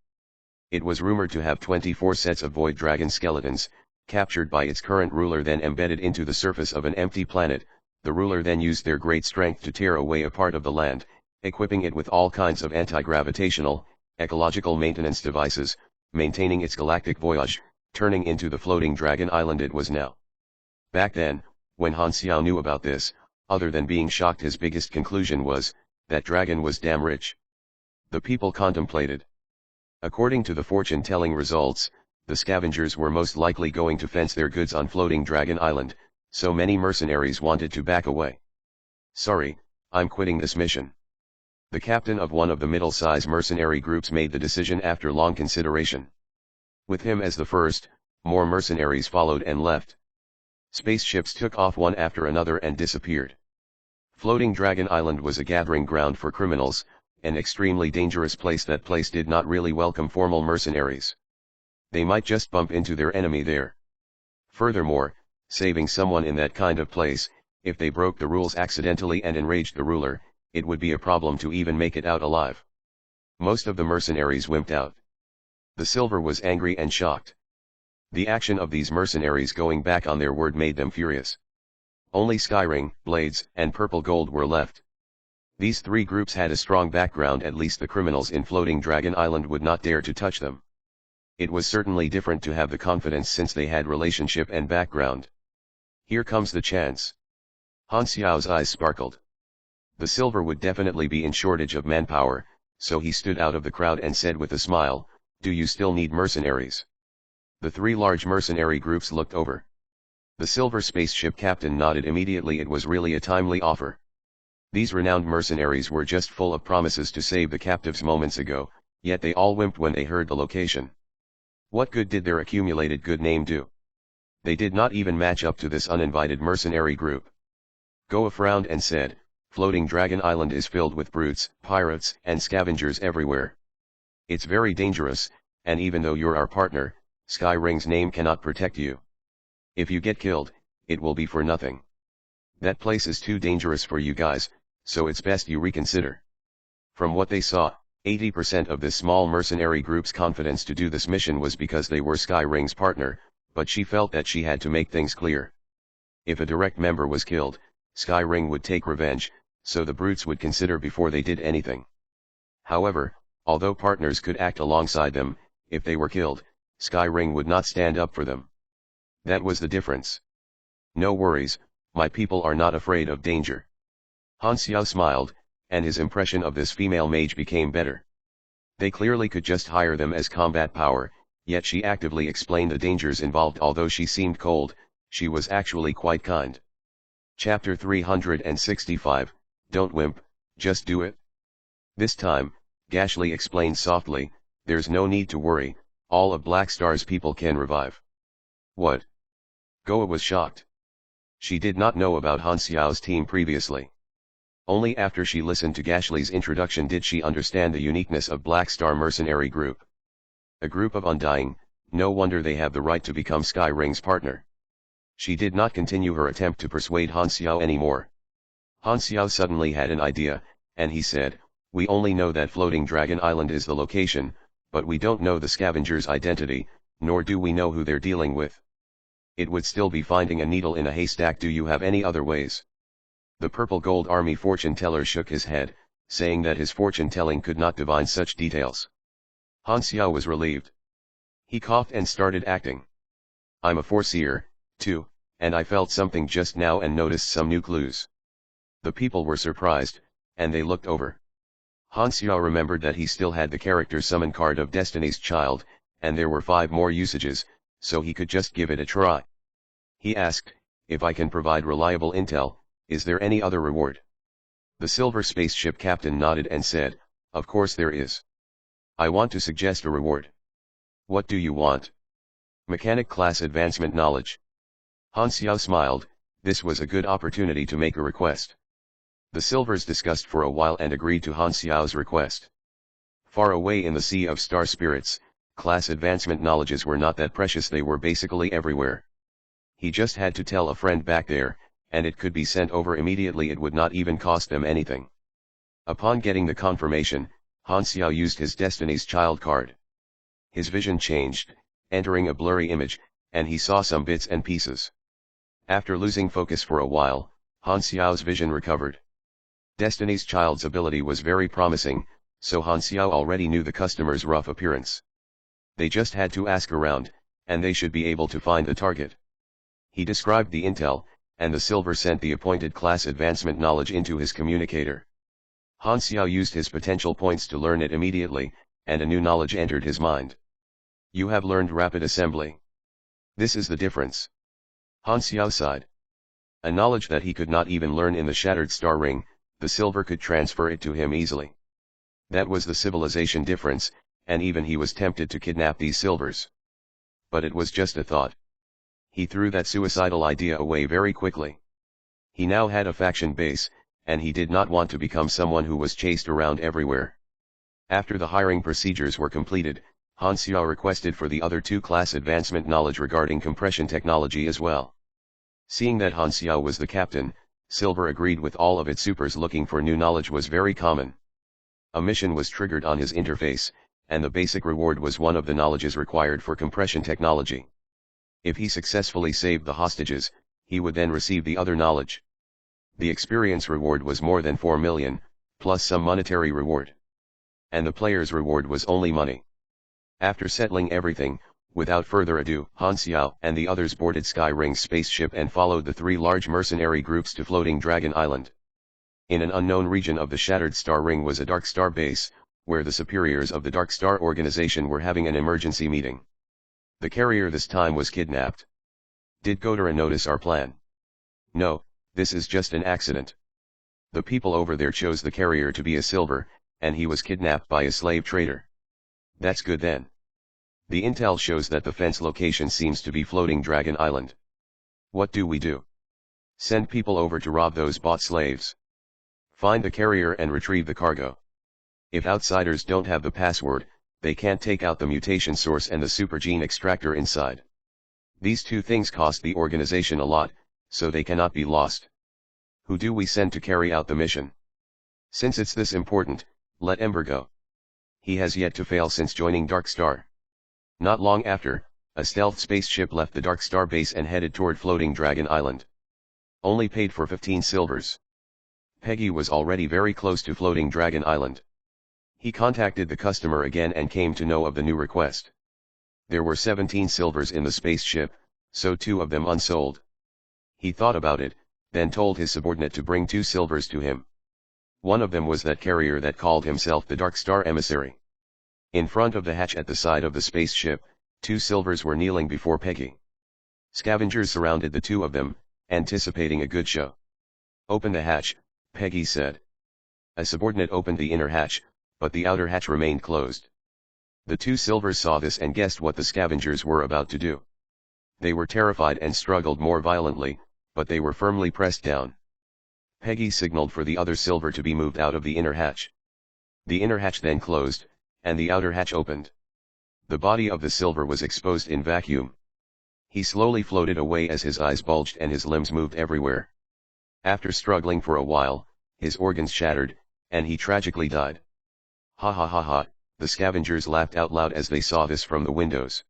It was rumored to have 24 sets of void dragon skeletons, captured by its current ruler then embedded into the surface of an empty planet. The ruler then used their great strength to tear away a part of the land, equipping it with all kinds of anti-gravitational, ecological maintenance devices, maintaining its galactic voyage, turning into the floating dragon island it was now. Back then, when Han Xiao knew about this, other than being shocked, his biggest conclusion was, that dragon was damn rich. The people contemplated. According to the fortune-telling results, the scavengers were most likely going to fence their goods on floating dragon island, so many mercenaries wanted to back away. Sorry, I'm quitting this mission. The captain of one of the middle-size mercenary groups made the decision after long consideration. With him as the first, more mercenaries followed and left. Spaceships took off one after another and disappeared. Floating Dragon Island was a gathering ground for criminals, an extremely dangerous place. That place did not really welcome formal mercenaries. They might just bump into their enemy there. Furthermore, saving someone in that kind of place, if they broke the rules accidentally and enraged the ruler, it would be a problem to even make it out alive. Most of the mercenaries wimped out. The Silver was angry and shocked. The action of these mercenaries going back on their word made them furious. Only Skyring, Blades, and Purple Gold were left. These 3 groups had a strong background. At least the criminals in Floating Dragon Island would not dare to touch them. It was certainly different to have the confidence since they had relationship and background. Here comes the chance. Han Xiao's eyes sparkled. The Silver would definitely be in shortage of manpower, so he stood out of the crowd and said with a smile, "Do you still need mercenaries?" The 3 large mercenary groups looked over. The Silver spaceship captain nodded immediately. It was really a timely offer. These renowned mercenaries were just full of promises to save the captives moments ago, yet they all wimped when they heard the location. What good did their accumulated good name do? They did not even match up to this uninvited mercenary group. Goa frowned and said, "Floating Dragon Island is filled with brutes, pirates, and scavengers everywhere. It's very dangerous, and even though you're our partner, Skyring's name cannot protect you. If you get killed, it will be for nothing. That place is too dangerous for you guys, so it's best you reconsider." From what they saw, 80% of this small mercenary group's confidence to do this mission was because they were Skyring's partner, but she felt that she had to make things clear. If a direct member was killed, Skyring would take revenge, so the brutes would consider before they did anything. However, although partners could act alongside them, if they were killed, Skyring would not stand up for them. That was the difference. "No worries, my people are not afraid of danger." Han Xiao smiled, and his impression of this female mage became better. They clearly could just hire them as combat power, yet she actively explained the dangers involved. Although she seemed cold, she was actually quite kind. Chapter 365, Don't Wimp, Just Do It. This time, Gashly explained softly, "There's no need to worry, all of Black Star's people can revive." What? Goa was shocked. She did not know about Han Xiao's team previously. Only after she listened to Gashly's introduction did she understand the uniqueness of Black Star Mercenary Group. A group of undying, no wonder they have the right to become Skyring's partner. She did not continue her attempt to persuade Han Xiao anymore. Han Xiao suddenly had an idea, and he said, "We only know that Floating Dragon Island is the location, but we don't know the scavenger's identity, nor do we know who they're dealing with. It would still be finding a needle in a haystack. Do you have any other ways?" The Purple Gold Army fortune teller shook his head, saying that his fortune telling could not divine such details. Han Xiao was relieved. He coughed and started acting. "I'm a foreseer, too, and I felt something just now and noticed some new clues." The people were surprised, and they looked over. Han Xiao remembered that he still had the character summon card of Destiny's Child, and there were 5 more usages, so he could just give it a try. He asked, "If I can provide reliable intel, is there any other reward?" The silver spaceship captain nodded and said, "Of course there is. I want to suggest a reward." "What do you want?" "Mechanic class advancement knowledge." Han Xiao smiled. This was a good opportunity to make a request. The silvers discussed for a while and agreed to Han Xiao's request. Far away in the sea of star spirits, class advancement knowledges were not that precious. They were basically everywhere. He just had to tell a friend back there, and it could be sent over immediately. It would not even cost them anything. Upon getting the confirmation, Han Xiao used his Destiny's Child card. His vision changed, entering a blurry image, and he saw some bits and pieces. After losing focus for a while, Han Xiao's vision recovered. Destiny's Child's ability was very promising, so Han Xiao already knew the customer's rough appearance. They just had to ask around, and they should be able to find the target. He described the intel, and the silver sent the appointed class advancement knowledge into his communicator. Han Xiao used his potential points to learn it immediately, and a new knowledge entered his mind. "You have learned rapid assembly. This is the difference." Han Xiao sighed. A knowledge that he could not even learn in the Shattered Star Ring, the silver could transfer it to him easily. That was the civilization difference, and even he was tempted to kidnap these silvers. But it was just a thought. He threw that suicidal idea away very quickly. He now had a faction base, and he did not want to become someone who was chased around everywhere. After the hiring procedures were completed, Han Xiao requested for the other 2 class advancement knowledge regarding compression technology as well. Seeing that Han Xiao was the captain, Silver agreed with all of its supers. Looking for new knowledge was very common. A mission was triggered on his interface, and the basic reward was one of the knowledges required for compression technology. If he successfully saved the hostages, he would then receive the other knowledge. The experience reward was more than 4 million, plus some monetary reward. And the player's reward was only money. After settling everything, without further ado, Han Xiao and the others boarded Skyring's spaceship and followed the 3 large mercenary groups to Floating Dragon Island. In an unknown region of the Shattered Star Ring was a Dark Star base, where the superiors of the Dark Star organization were having an emergency meeting. The carrier this time was kidnapped. "Did Godara notice our plan?" "No, this is just an accident. The people over there chose the carrier to be a silver, and he was kidnapped by a slave trader." "That's good then. The intel shows that the fence location seems to be Floating Dragon Island. What do we do?" "Send people over to rob those bought slaves. Find the carrier and retrieve the cargo. If outsiders don't have the password, they can't take out the mutation source and the super gene extractor inside. These 2 things cost the organization a lot, so they cannot be lost." "Who do we send to carry out the mission?" "Since it's this important, let Ember go. He has yet to fail since joining Dark Star." Not long after, a stealth spaceship left the Dark Star base and headed toward Floating Dragon Island. Only paid for 15 silvers. Peggy was already very close to Floating Dragon Island. He contacted the customer again and came to know of the new request. There were 17 silvers in the spaceship, so 2 of them unsold. He thought about it, then told his subordinate to bring 2 silvers to him. One of them was that carrier that called himself the Dark Star Emissary. In front of the hatch at the side of the spaceship, 2 silvers were kneeling before Peggy. Scavengers surrounded the 2 of them, anticipating a good show. "Open the hatch," Peggy said. A subordinate opened the inner hatch, but the outer hatch remained closed. The 2 silvers saw this and guessed what the scavengers were about to do. They were terrified and struggled more violently, but they were firmly pressed down. Peggy signaled for the other silver to be moved out of the inner hatch. The inner hatch then closed, and the outer hatch opened. The body of the silver was exposed in vacuum. He slowly floated away as his eyes bulged and his limbs moved everywhere. After struggling for a while, his organs shattered, and he tragically died. Ha ha ha ha, the scavengers laughed out loud as they saw this from the windows.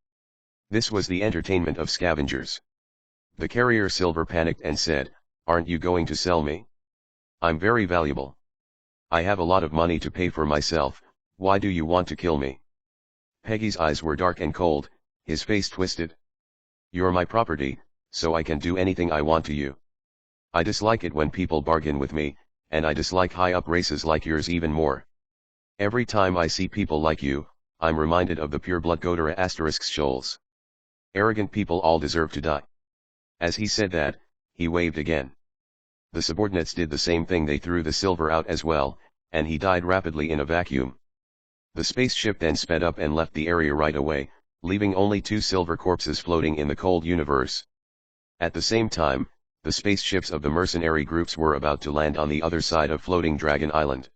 This was the entertainment of scavengers. The carrier silver panicked and said, "Aren't you going to sell me? I'm very valuable. I have a lot of money to pay for myself, why do you want to kill me?" Peggy's eyes were dark and cold, his face twisted. "You're my property, so I can do anything I want to you. I dislike it when people bargain with me, and I dislike high-up races like yours even more. Every time I see people like you, I'm reminded of the pure-blood Godara *Shoals. Arrogant people all deserve to die." As he said that, he waved again. The subordinates did the same thing, they threw the silver out as well, and he died rapidly in a vacuum. The spaceship then sped up and left the area right away, leaving only 2 silver corpses floating in the cold universe. At the same time, the spaceships of the mercenary groups were about to land on the other side of floating Dragon Island.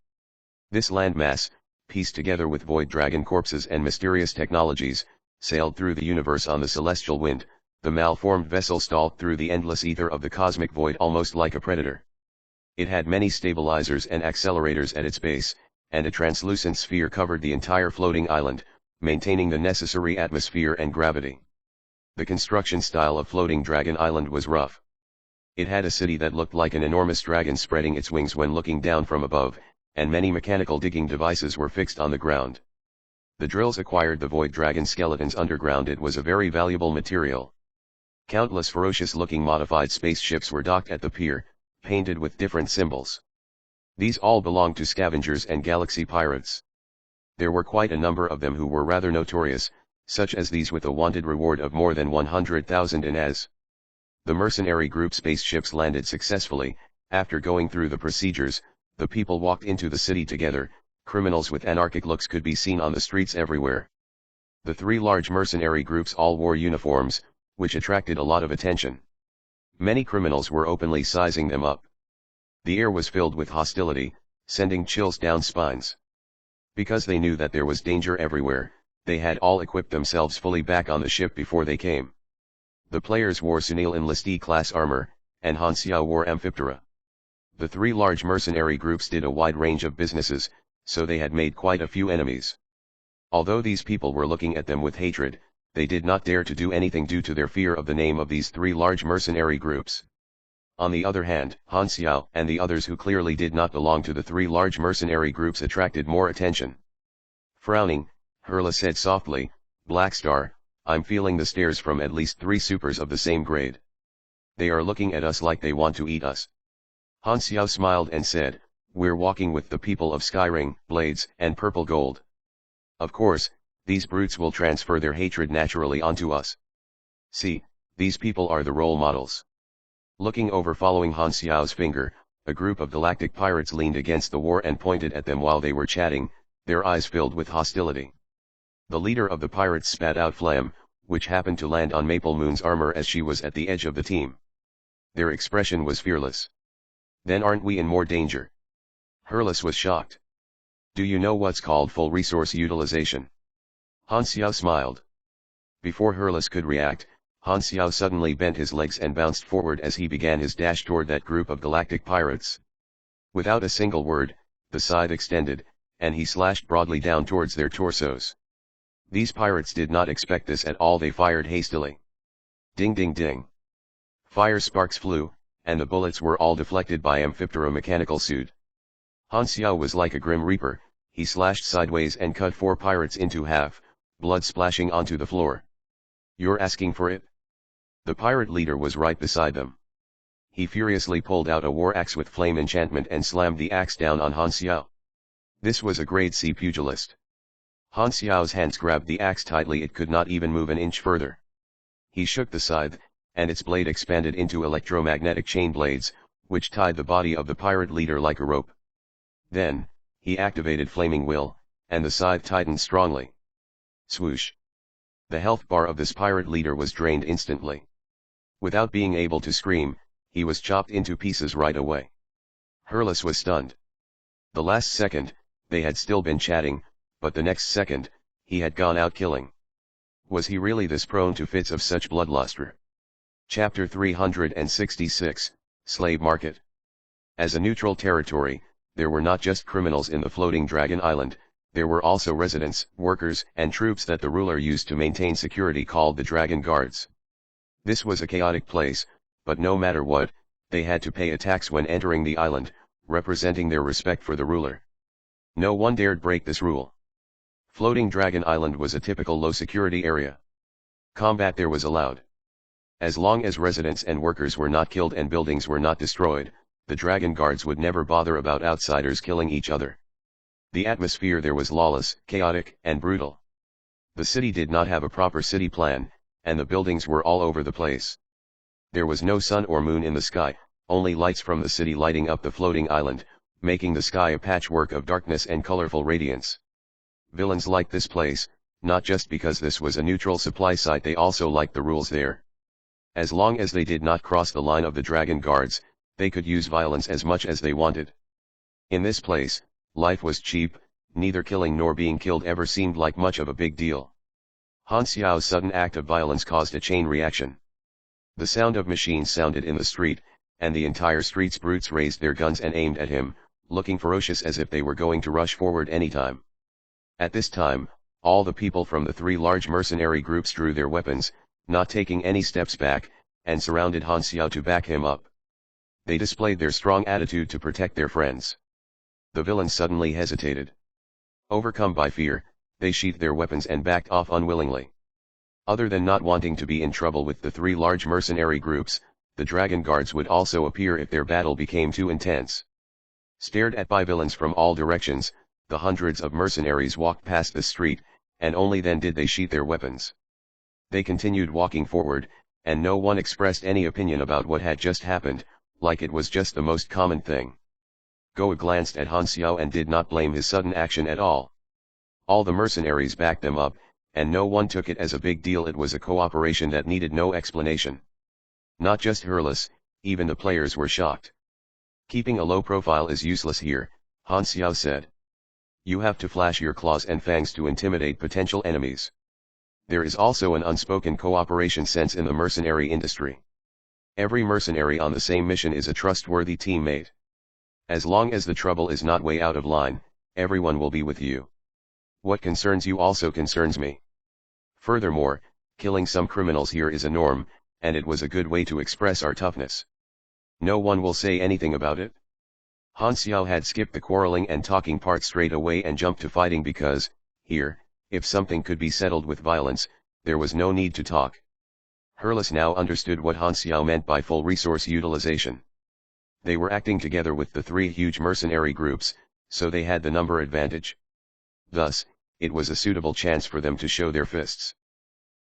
This landmass, pieced together with void dragon corpses and mysterious technologies, sailed through the universe on the celestial wind. The malformed vessel stalked through the endless ether of the cosmic void almost like a predator. It had many stabilizers and accelerators at its base, and a translucent sphere covered the entire floating island, maintaining the necessary atmosphere and gravity. The construction style of floating Dragon Island was rough. It had a city that looked like an enormous dragon spreading its wings when looking down from above, and many mechanical digging devices were fixed on the ground. The drills acquired the void dragon skeletons underground. It was a very valuable material. Countless ferocious-looking modified spaceships were docked at the pier, painted with different symbols. These all belonged to scavengers and galaxy pirates. There were quite a number of them who were rather notorious, such as these with a wanted reward of more than 100,000 INAS. The mercenary group spaceships landed successfully. After going through the procedures, the people walked into the city together. Criminals with anarchic looks could be seen on the streets everywhere. The 3 large mercenary groups all wore uniforms, which attracted a lot of attention. Many criminals were openly sizing them up. The air was filled with hostility, sending chills down spines. Because they knew that there was danger everywhere, they had all equipped themselves fully back on the ship before they came. The players wore Sunil Enlistee class armor, and Han Xiao wore Amphiptera. The 3 large mercenary groups did a wide range of businesses, so they had made quite a few enemies. Although these people were looking at them with hatred, they did not dare to do anything due to their fear of the name of these 3 large mercenary groups. On the other hand, Han Xiao and the others who clearly did not belong to the 3 large mercenary groups attracted more attention. Frowning, Hurla said softly, "Black Star, I'm feeling the stares from at least 3 supers of the same grade. They are looking at us like they want to eat us." Han Xiao smiled and said, "We're walking with the people of Skyring, Blades, and Purple Gold. Of course, these brutes will transfer their hatred naturally onto us. See, these people are the role models." Looking over following Han Xiao's finger, a group of galactic pirates leaned against the war and pointed at them while they were chatting, their eyes filled with hostility. The leader of the pirates spat out phlegm, which happened to land on Maple Moon's armor as she was at the edge of the team. Their expression was fearless. "Then aren't we in more danger?" Hurlis was shocked. "Do you know what's called full resource utilization?" Han Xiao smiled. Before Hurlis could react, Han Xiao suddenly bent his legs and bounced forward as he began his dash toward that group of galactic pirates. Without a single word, the scythe extended, and he slashed broadly down towards their torsos. These pirates did not expect this at all. They fired hastily. Ding ding ding. Fire sparks flew, and the bullets were all deflected by Amphiptera mechanical suit. Han Xiao was like a grim reaper. He slashed sideways and cut 4 pirates into half, blood splashing onto the floor. "You're asking for it?" The pirate leader was right beside them. He furiously pulled out a war axe with flame enchantment and slammed the axe down on Han Xiao. This was a grade C pugilist. Han Xiao's hands grabbed the axe tightly. It could not even move an inch further. He shook the scythe, and its blade expanded into electromagnetic chain blades, which tied the body of the pirate leader like a rope. Then, he activated Flaming Will, and the scythe tightened strongly. Swoosh! The health bar of this pirate leader was drained instantly. Without being able to scream, he was chopped into pieces right away. Hurlis was stunned. The last second, they had still been chatting, but the next second, he had gone out killing. Was he really this prone to fits of such bloodlustre? Chapter 366, Slave Market. As a neutral territory, there were not just criminals in the floating dragon island, there were also residents, workers, and troops that the ruler used to maintain security called the Dragon Guards. This was a chaotic place, but no matter what, they had to pay a tax when entering the island, representing their respect for the ruler. No one dared break this rule. Floating Dragon Island was a typical low-security area. Combat there was allowed. As long as residents and workers were not killed and buildings were not destroyed, the Dragon Guards would never bother about outsiders killing each other. The atmosphere there was lawless, chaotic, and brutal. The city did not have a proper city plan, and the buildings were all over the place. There was no sun or moon in the sky, only lights from the city lighting up the floating island, making the sky a patchwork of darkness and colorful radiance. Villains liked this place, not just because this was a neutral supply site, they also liked the rules there. As long as they did not cross the line of the Dragon Guards, they could use violence as much as they wanted. In this place, life was cheap, neither killing nor being killed ever seemed like much of a big deal. Han Xiao's sudden act of violence caused a chain reaction. The sound of machines sounded in the street, and the entire street's brutes raised their guns and aimed at him, looking ferocious as if they were going to rush forward anytime. At this time, all the people from the three large mercenary groups drew their weapons, not taking any steps back, and surrounded Han Xiao to back him up. They displayed their strong attitude to protect their friends. The villains suddenly hesitated. Overcome by fear, they sheathed their weapons and backed off unwillingly. Other than not wanting to be in trouble with the three large mercenary groups, the Dragon Guards would also appear if their battle became too intense. Stared at by villains from all directions, the hundreds of mercenaries walked past the street, and only then did they sheath their weapons. They continued walking forward, and no one expressed any opinion about what had just happened, like it was just the most common thing. Goa glanced at Han Xiao and did not blame his sudden action at all. All the mercenaries backed them up, and no one took it as a big deal. It was a cooperation that needed no explanation. Not just Hurlus, even the players were shocked. Keeping a low profile is useless here, Han Xiao said. You have to flash your claws and fangs to intimidate potential enemies. There is also an unspoken cooperation sense in the mercenary industry. Every mercenary on the same mission is a trustworthy teammate. As long as the trouble is not way out of line, everyone will be with you. What concerns you also concerns me. Furthermore, killing some criminals here is a norm, and it was a good way to express our toughness. No one will say anything about it. Han Xiao had skipped the quarreling and talking part straight away and jumped to fighting because, here, if something could be settled with violence, there was no need to talk. Hurlus now understood what Han Xiao meant by full resource utilization. They were acting together with the three huge mercenary groups, so they had the number advantage. Thus, it was a suitable chance for them to show their fists.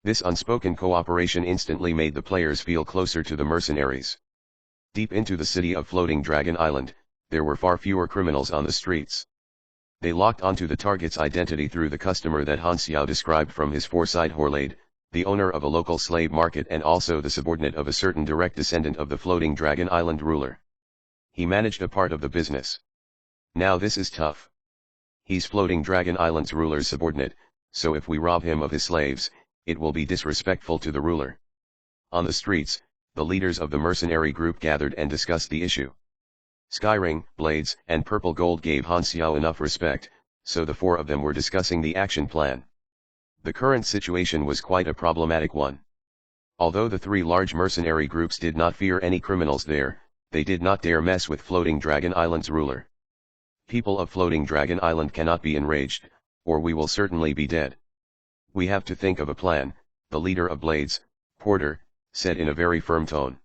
This unspoken cooperation instantly made the players feel closer to the mercenaries. Deep into the city of Floating Dragon Island, there were far fewer criminals on the streets. They locked onto the target's identity through the customer that Han Xiao described from his foresight. Horlade, the owner of a local slave market and also the subordinate of a certain direct descendant of the Floating Dragon Island ruler. He managed a part of the business. Now this is tough. He's Floating Dragon Island's ruler's subordinate, so if we rob him of his slaves, it will be disrespectful to the ruler. On the streets, the leaders of the mercenary group gathered and discussed the issue. Skyring, Blades, and Purple Gold gave Han Xiao enough respect, so the four of them were discussing the action plan. The current situation was quite a problematic one. Although the three large mercenary groups did not fear any criminals there, they did not dare mess with Floating Dragon Island's ruler. People of Floating Dragon Island cannot be enraged, or we will certainly be dead. We have to think of a plan, the leader of Blades, Porter, said in a very firm tone.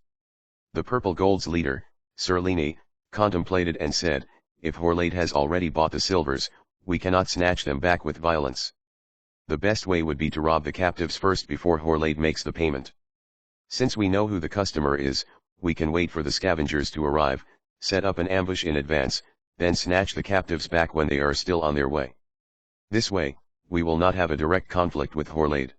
The Purple Gold's leader, Sir Lini, contemplated and said, if Horlade has already bought the silvers, we cannot snatch them back with violence. The best way would be to rob the captives first before Horlade makes the payment. Since we know who the customer is, we can wait for the scavengers to arrive, set up an ambush in advance, then snatch the captives back when they are still on their way. This way, we will not have a direct conflict with Horlade.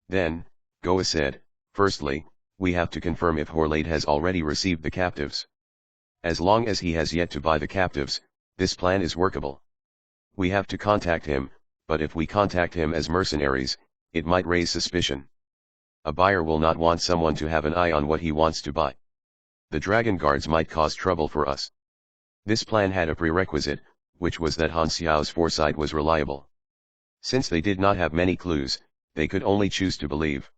Then, Goa said, firstly, we have to confirm if Horlade has already received the captives. As long as he has yet to buy the captives, this plan is workable. We have to contact him, but if we contact him as mercenaries, It might raise suspicion. A buyer will not want someone to have an eye on what he wants to buy. The dragon guards might cause trouble for us. This plan had a prerequisite, which was that Han Xiao's foresight was reliable. Since they did not have many clues, they could only choose to believe.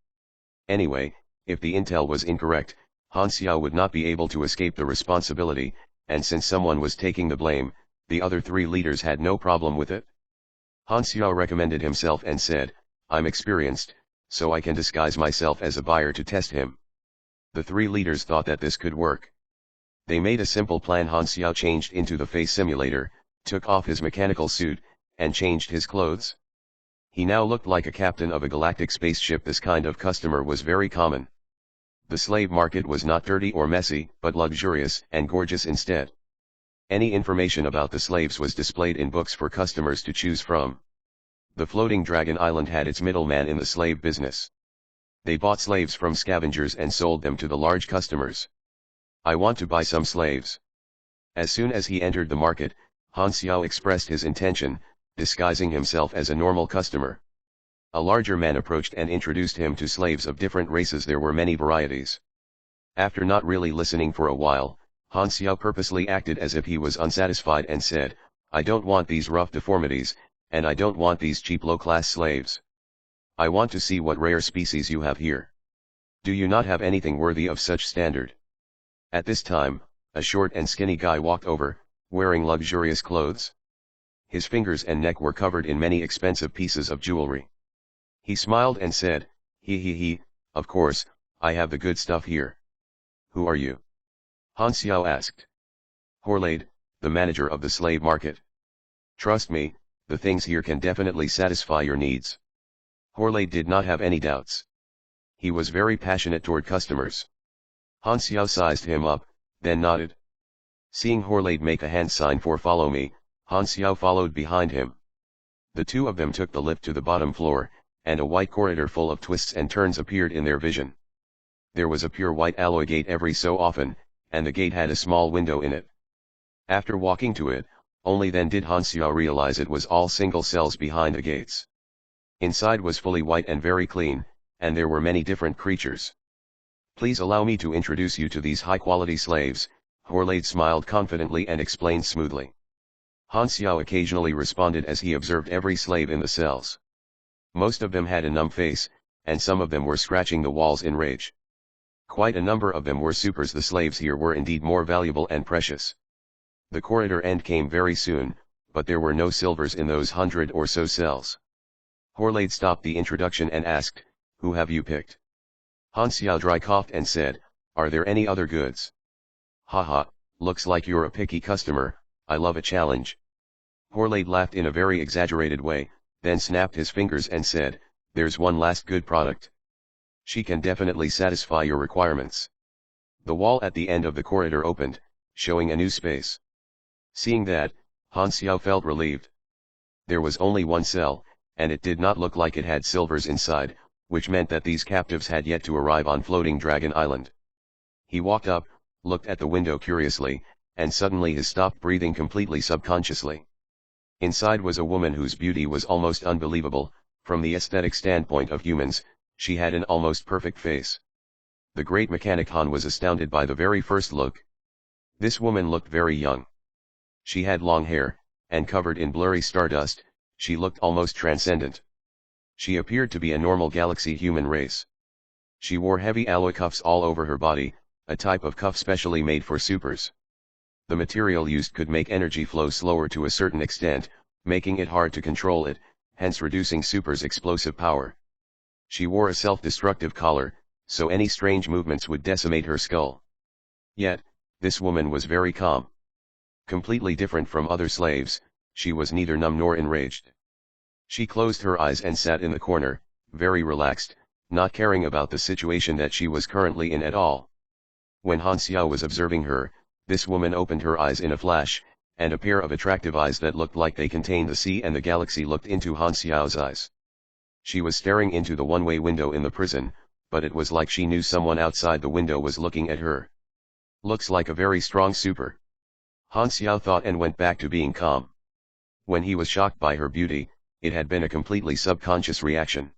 Anyway, if the intel was incorrect, Han Xiao would not be able to escape the responsibility, and since someone was taking the blame, the other three leaders had no problem with it. Han Xiao recommended himself and said, "I'm experienced, so I can disguise myself as a buyer to test him." The three leaders thought that this could work. They made a simple plan. Han Xiao changed into the face simulator, took off his mechanical suit, and changed his clothes. He now looked like a captain of a galactic spaceship. This kind of customer was very common. The slave market was not dirty or messy, but luxurious and gorgeous instead. Any information about the slaves was displayed in books for customers to choose from. The floating dragon island had its middleman in the slave business. They bought slaves from scavengers and sold them to the large customers. "I want to buy some slaves." As soon as he entered the market, Han Xiao expressed his intention, disguising himself as a normal customer. A larger man approached and introduced him to slaves of different races. There were many varieties. After not really listening for a while, Han Xiao purposely acted as if he was unsatisfied and said, "I don't want these rough deformities, and I don't want these cheap low-class slaves. I want to see what rare species you have here. Do you not have anything worthy of such standard?" At this time, a short and skinny guy walked over, wearing luxurious clothes. His fingers and neck were covered in many expensive pieces of jewelry. He smiled and said, He, of course, I have the good stuff here." "Who are you?" Han Xiao asked. "Horlade, the manager of the slave market. Trust me, the things here can definitely satisfy your needs." Horlade did not have any doubts. He was very passionate toward customers. Han Xiao sized him up, then nodded. Seeing Horlade make a hand sign for "follow me," Han Xiao followed behind him. The two of them took the lift to the bottom floor, and a white corridor full of twists and turns appeared in their vision. There was a pure white alloy gate every so often, and the gate had a small window in it. After walking to it, only then did Han Xiao realize it was all single cells behind the gates. Inside was fully white and very clean, and there were many different creatures. "Please allow me to introduce you to these high-quality slaves," Horlade smiled confidently and explained smoothly. Han Xiao occasionally responded as he observed every slave in the cells. Most of them had a numb face, and some of them were scratching the walls in rage. Quite a number of them were supers. The slaves here were indeed more valuable and precious. The corridor end came very soon, but there were no silvers in those 100 or so cells. Horlade stopped the introduction and asked, "Who have you picked?" Han Xiao dry coughed and said, "Are there any other goods?" "Haha, looks like you're a picky customer. I love a challenge." Horlade laughed in a very exaggerated way, then snapped his fingers and said, "There's one last good product. She can definitely satisfy your requirements." The wall at the end of the corridor opened, showing a new space. Seeing that, Han Xiao felt relieved. There was only one cell, and it did not look like it had silvers inside, which meant that these captives had yet to arrive on Floating Dragon Island. He walked up, looked at the window curiously, and suddenly he stopped breathing completely subconsciously. Inside was a woman whose beauty was almost unbelievable. From the aesthetic standpoint of humans, she had an almost perfect face. The great mechanic Han was astounded by the very first look. This woman looked very young. She had long hair, and covered in blurry stardust, she looked almost transcendent. She appeared to be a normal galaxy human race. She wore heavy alloy cuffs all over her body, a type of cuff specially made for supers. The material used could make energy flow slower to a certain extent, making it hard to control it, hence reducing supers' explosive power. She wore a self-destructive collar, so any strange movements would decimate her skull. Yet, this woman was very calm. Completely different from other slaves, she was neither numb nor enraged. She closed her eyes and sat in the corner, very relaxed, not caring about the situation that she was currently in at all. When Han Xiao was observing her, this woman opened her eyes in a flash, and a pair of attractive eyes that looked like they contained the sea and the galaxy looked into Han Xiao's eyes. She was staring into the one-way window in the prison, but it was like she knew someone outside the window was looking at her. Looks like a very strong super. Han Xiao thought and went back to being calm. When he was shocked by her beauty, it had been a completely subconscious reaction.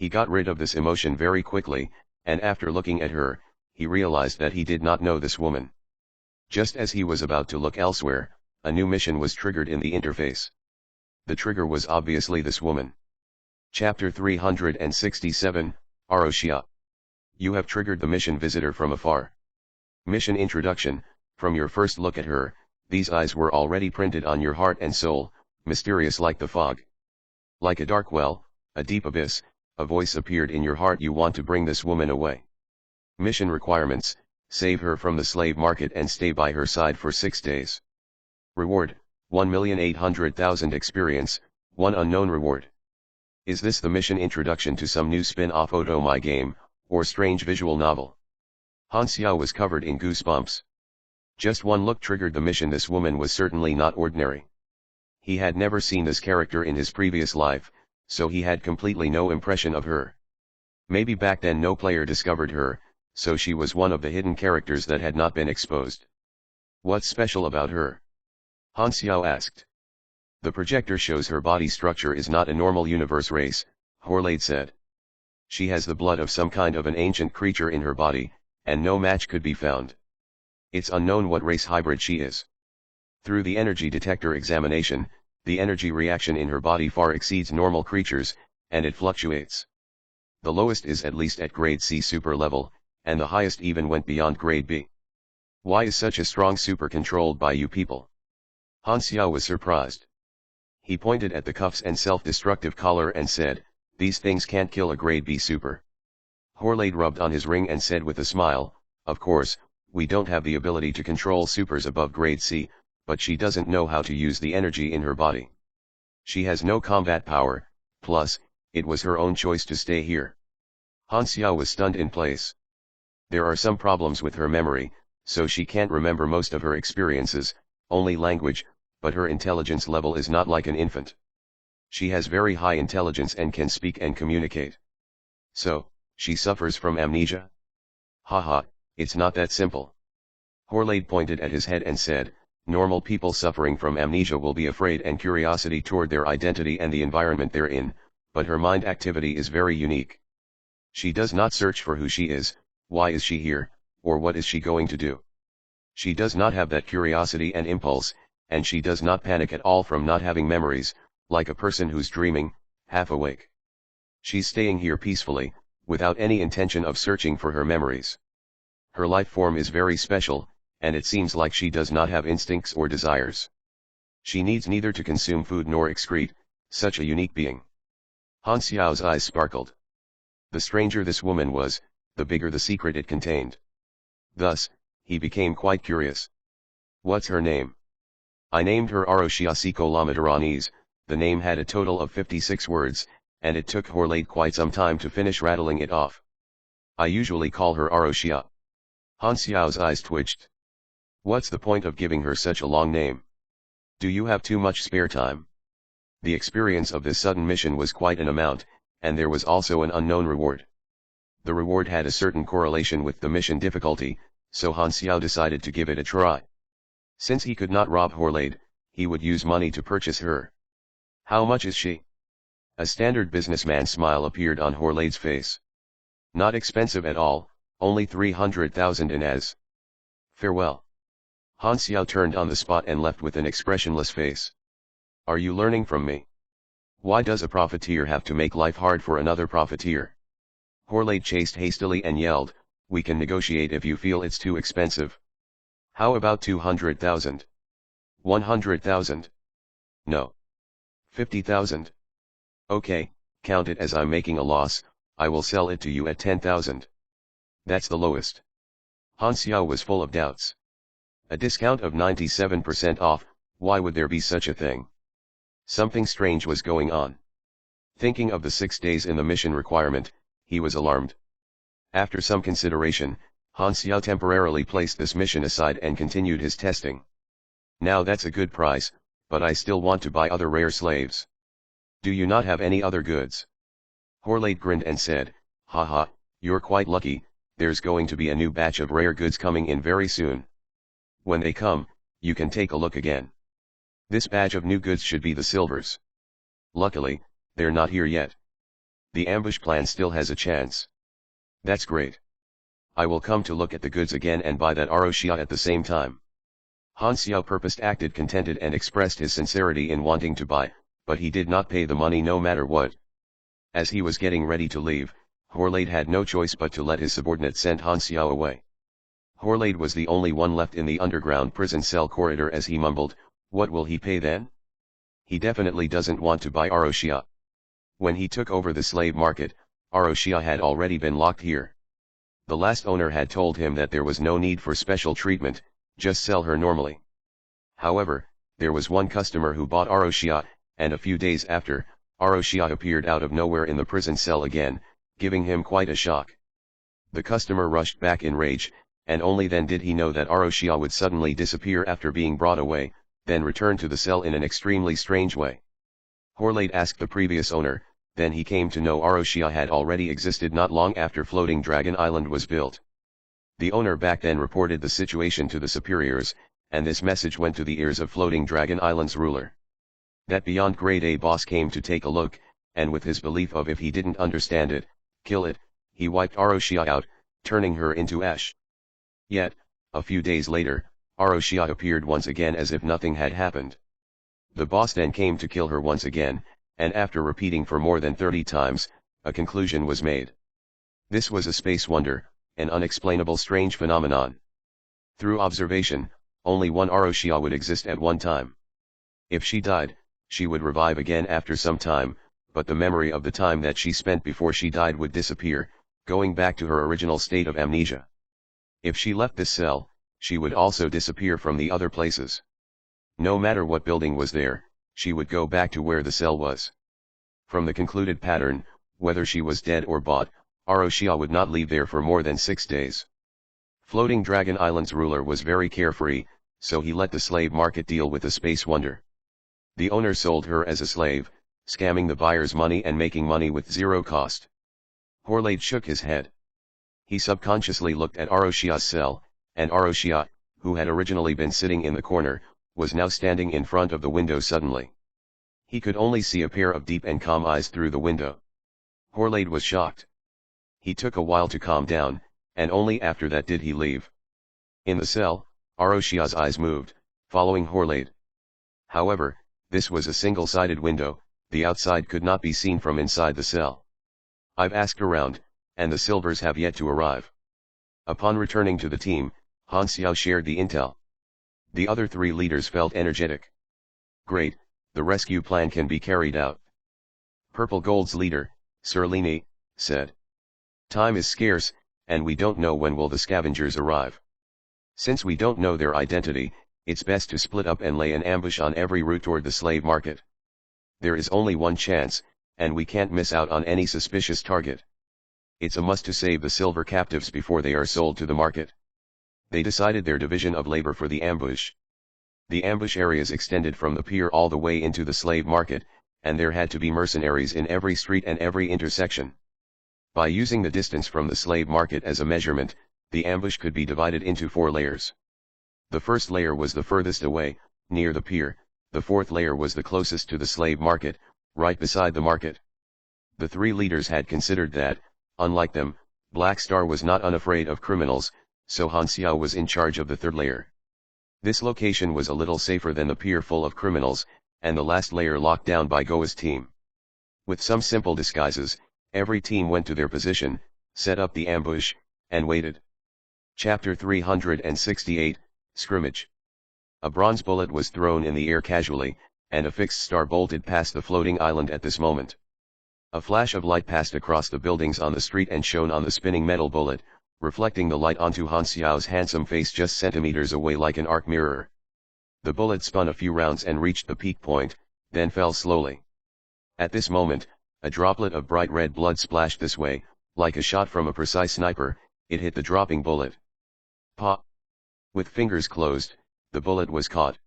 He got rid of this emotion very quickly, and after looking at her, he realized that he did not know this woman. Just as he was about to look elsewhere, a new mission was triggered in the interface. The trigger was obviously this woman. Chapter 367, Aroshia. You have triggered the mission visitor from afar. Mission introduction. From your first look at her, these eyes were already printed on your heart and soul, mysterious like the fog. Like a dark well, a deep abyss, a voice appeared in your heart. You want to bring this woman away. Mission requirements: save her from the slave market and stay by her side for 6 days. Reward: 1,800,000 experience, 1 unknown reward. Is this the mission introduction to some new spin-off Otomi game, or strange visual novel? Han Xiao was covered in goosebumps. Just one look triggered the mission. This woman was certainly not ordinary. He had never seen this character in his previous life, so he had completely no impression of her. Maybe back then no player discovered her, so she was one of the hidden characters that had not been exposed. What's special about her? Han Xiao asked. The projector shows her body structure is not a normal universe race, Horlade said. She has the blood of some kind of an ancient creature in her body, and no match could be found. It's unknown what race hybrid she is. Through the energy detector examination, the energy reaction in her body far exceeds normal creatures, and it fluctuates. The lowest is at least at grade C super level, and the highest even went beyond grade B. Why is such a strong super controlled by you people? Han Xiao was surprised. He pointed at the cuffs and self-destructive collar and said, these things can't kill a grade B super. Horlade rubbed on his ring and said with a smile, of course, we don't have the ability to control supers above grade C, but she doesn't know how to use the energy in her body. She has no combat power, plus, it was her own choice to stay here. Han Xiao was stunned in place. There are some problems with her memory, so she can't remember most of her experiences, only language, but her intelligence level is not like an infant. She has very high intelligence and can speak and communicate. So, she suffers from amnesia? Haha, it's not that simple. Horlade pointed at his head and said, normal people suffering from amnesia will be afraid and curiosity toward their identity and the environment they're in, but her mind activity is very unique. She does not search for who she is, why is she here, or what is she going to do. She does not have that curiosity and impulse, and she does not panic at all from not having memories, like a person who's dreaming, half awake. She's staying here peacefully, without any intention of searching for her memories. Her life form is very special, and it seems like she does not have instincts or desires. She needs neither to consume food nor excrete, such a unique being. Han Xiao's eyes sparkled. The stranger this woman was, the bigger the secret it contained. Thus, he became quite curious. What's her name? I named her Aroshia Sikolamadaranis. The name had a total of 56 words, and it took Horlade quite some time to finish rattling it off. I usually call her Aroshia. Han Xiao's eyes twitched. What's the point of giving her such a long name? Do you have too much spare time? The experience of this sudden mission was quite an amount, and there was also an unknown reward. The reward had a certain correlation with the mission difficulty, so Han Xiao decided to give it a try. Since he could not rob Horlade, he would use money to purchase her. How much is she? A standard businessman's smile appeared on Horlade's face. Not expensive at all, only 300,000 INAs. Farewell. Han Xiao turned on the spot and left with an expressionless face. Are you learning from me? Why does a profiteer have to make life hard for another profiteer? Horlade chased hastily and yelled, we can negotiate if you feel it's too expensive. How about 200,000? 100,000? No. 50,000? Okay, count it as I'm making a loss, I will sell it to you at 10,000. That's the lowest. Han Xiao was full of doubts. A discount of 97% off, why would there be such a thing? Something strange was going on. Thinking of the 6 days in the mission requirement, he was alarmed. After some consideration, Han Xiao temporarily placed this mission aside and continued his testing. Now that's a good price, but I still want to buy other rare slaves. Do you not have any other goods? Horlade grinned and said, haha, you're quite lucky, there's going to be a new batch of rare goods coming in very soon. When they come, you can take a look again. This batch of new goods should be the silvers. Luckily, they're not here yet. The ambush plan still has a chance. That's great. I will come to look at the goods again and buy that Aroshia at the same time. Han Xiao purposed acted contented and expressed his sincerity in wanting to buy, but he did not pay the money no matter what. As he was getting ready to leave, Horlade had no choice but to let his subordinate send Han Xiao away. Horlade was the only one left in the underground prison cell corridor as he mumbled, "What will he pay then? He definitely doesn't want to buy Aroshia." When he took over the slave market, Aroshia had already been locked here. The last owner had told him that there was no need for special treatment, just sell her normally. However, there was one customer who bought Aroshia, and a few days after, Aroshia appeared out of nowhere in the prison cell again, giving him quite a shock. The customer rushed back in rage, and only then did he know that Aroshia would suddenly disappear after being brought away, then return to the cell in an extremely strange way. Horlade asked the previous owner, then he came to know Aroshia had already existed not long after Floating Dragon Island was built. The owner back then reported the situation to the superiors, and this message went to the ears of Floating Dragon Island's ruler. That Beyond Grade A boss came to take a look, and with his belief of if he didn't understand it, kill it, he wiped Aroshia out, turning her into ash. Yet, a few days later, Aroshia appeared once again as if nothing had happened. The boss then came to kill her once again, and after repeating for more than 30 times, a conclusion was made. This was a space wonder, an unexplainable strange phenomenon. Through observation, only one Aroshia would exist at one time. If she died, she would revive again after some time, but the memory of the time that she spent before she died would disappear, going back to her original state of amnesia. If she left this cell, she would also disappear from the other places. No matter what building was there, she would go back to where the cell was. From the concluded pattern, whether she was dead or bought, Aroshia would not leave there for more than 6 days. Floating Dragon Island's ruler was very carefree, so he let the slave market deal with the space wonder. The owner sold her as a slave, scamming the buyer's money and making money with zero cost. Horlade shook his head. He subconsciously looked at Aroshia's cell, and Aroshia, who had originally been sitting in the corner, was now standing in front of the window suddenly. He could only see a pair of deep and calm eyes through the window. Horlade was shocked. He took a while to calm down, and only after that did he leave. In the cell, Aroshia's eyes moved, following Horlade. However, this was a single-sided window, the outside could not be seen from inside the cell. I've asked around, and the silvers have yet to arrive. Upon returning to the team, Han Xiao shared the intel. The other 3 leaders felt energetic. Great, the rescue plan can be carried out. Purple Gold's leader, Sir Lini, said. Time is scarce, and we don't know when will the scavengers arrive. Since we don't know their identity, it's best to split up and lay an ambush on every route toward the slave market. There is only one chance, and we can't miss out on any suspicious target. It's a must to save the silver captives before they are sold to the market. They decided their division of labor for the ambush. The ambush areas extended from the pier all the way into the slave market, and there had to be mercenaries in every street and every intersection. By using the distance from the slave market as a measurement, the ambush could be divided into 4 layers. The first layer was the furthest away, near the pier, the 4th layer was the closest to the slave market, right beside the market. The 3 leaders had considered that, unlike them, Black Star was not unafraid of criminals, so Han Xiao was in charge of the 3rd layer. This location was a little safer than the pier full of criminals, and the last layer locked down by Goa's team. With some simple disguises, every team went to their position, set up the ambush, and waited. Chapter 368, Scrimmage. A bronze bullet was thrown in the air casually, and a fixed star bolted past the floating island at this moment. A flash of light passed across the buildings on the street and shone on the spinning metal bullet, reflecting the light onto Han Xiao's handsome face just centimeters away like an arc mirror. The bullet spun a few rounds and reached the peak point, then fell slowly. At this moment, a droplet of bright red blood splashed this way, like a shot from a precise sniper. It hit the dropping bullet. Pop! With fingers closed, the bullet was caught.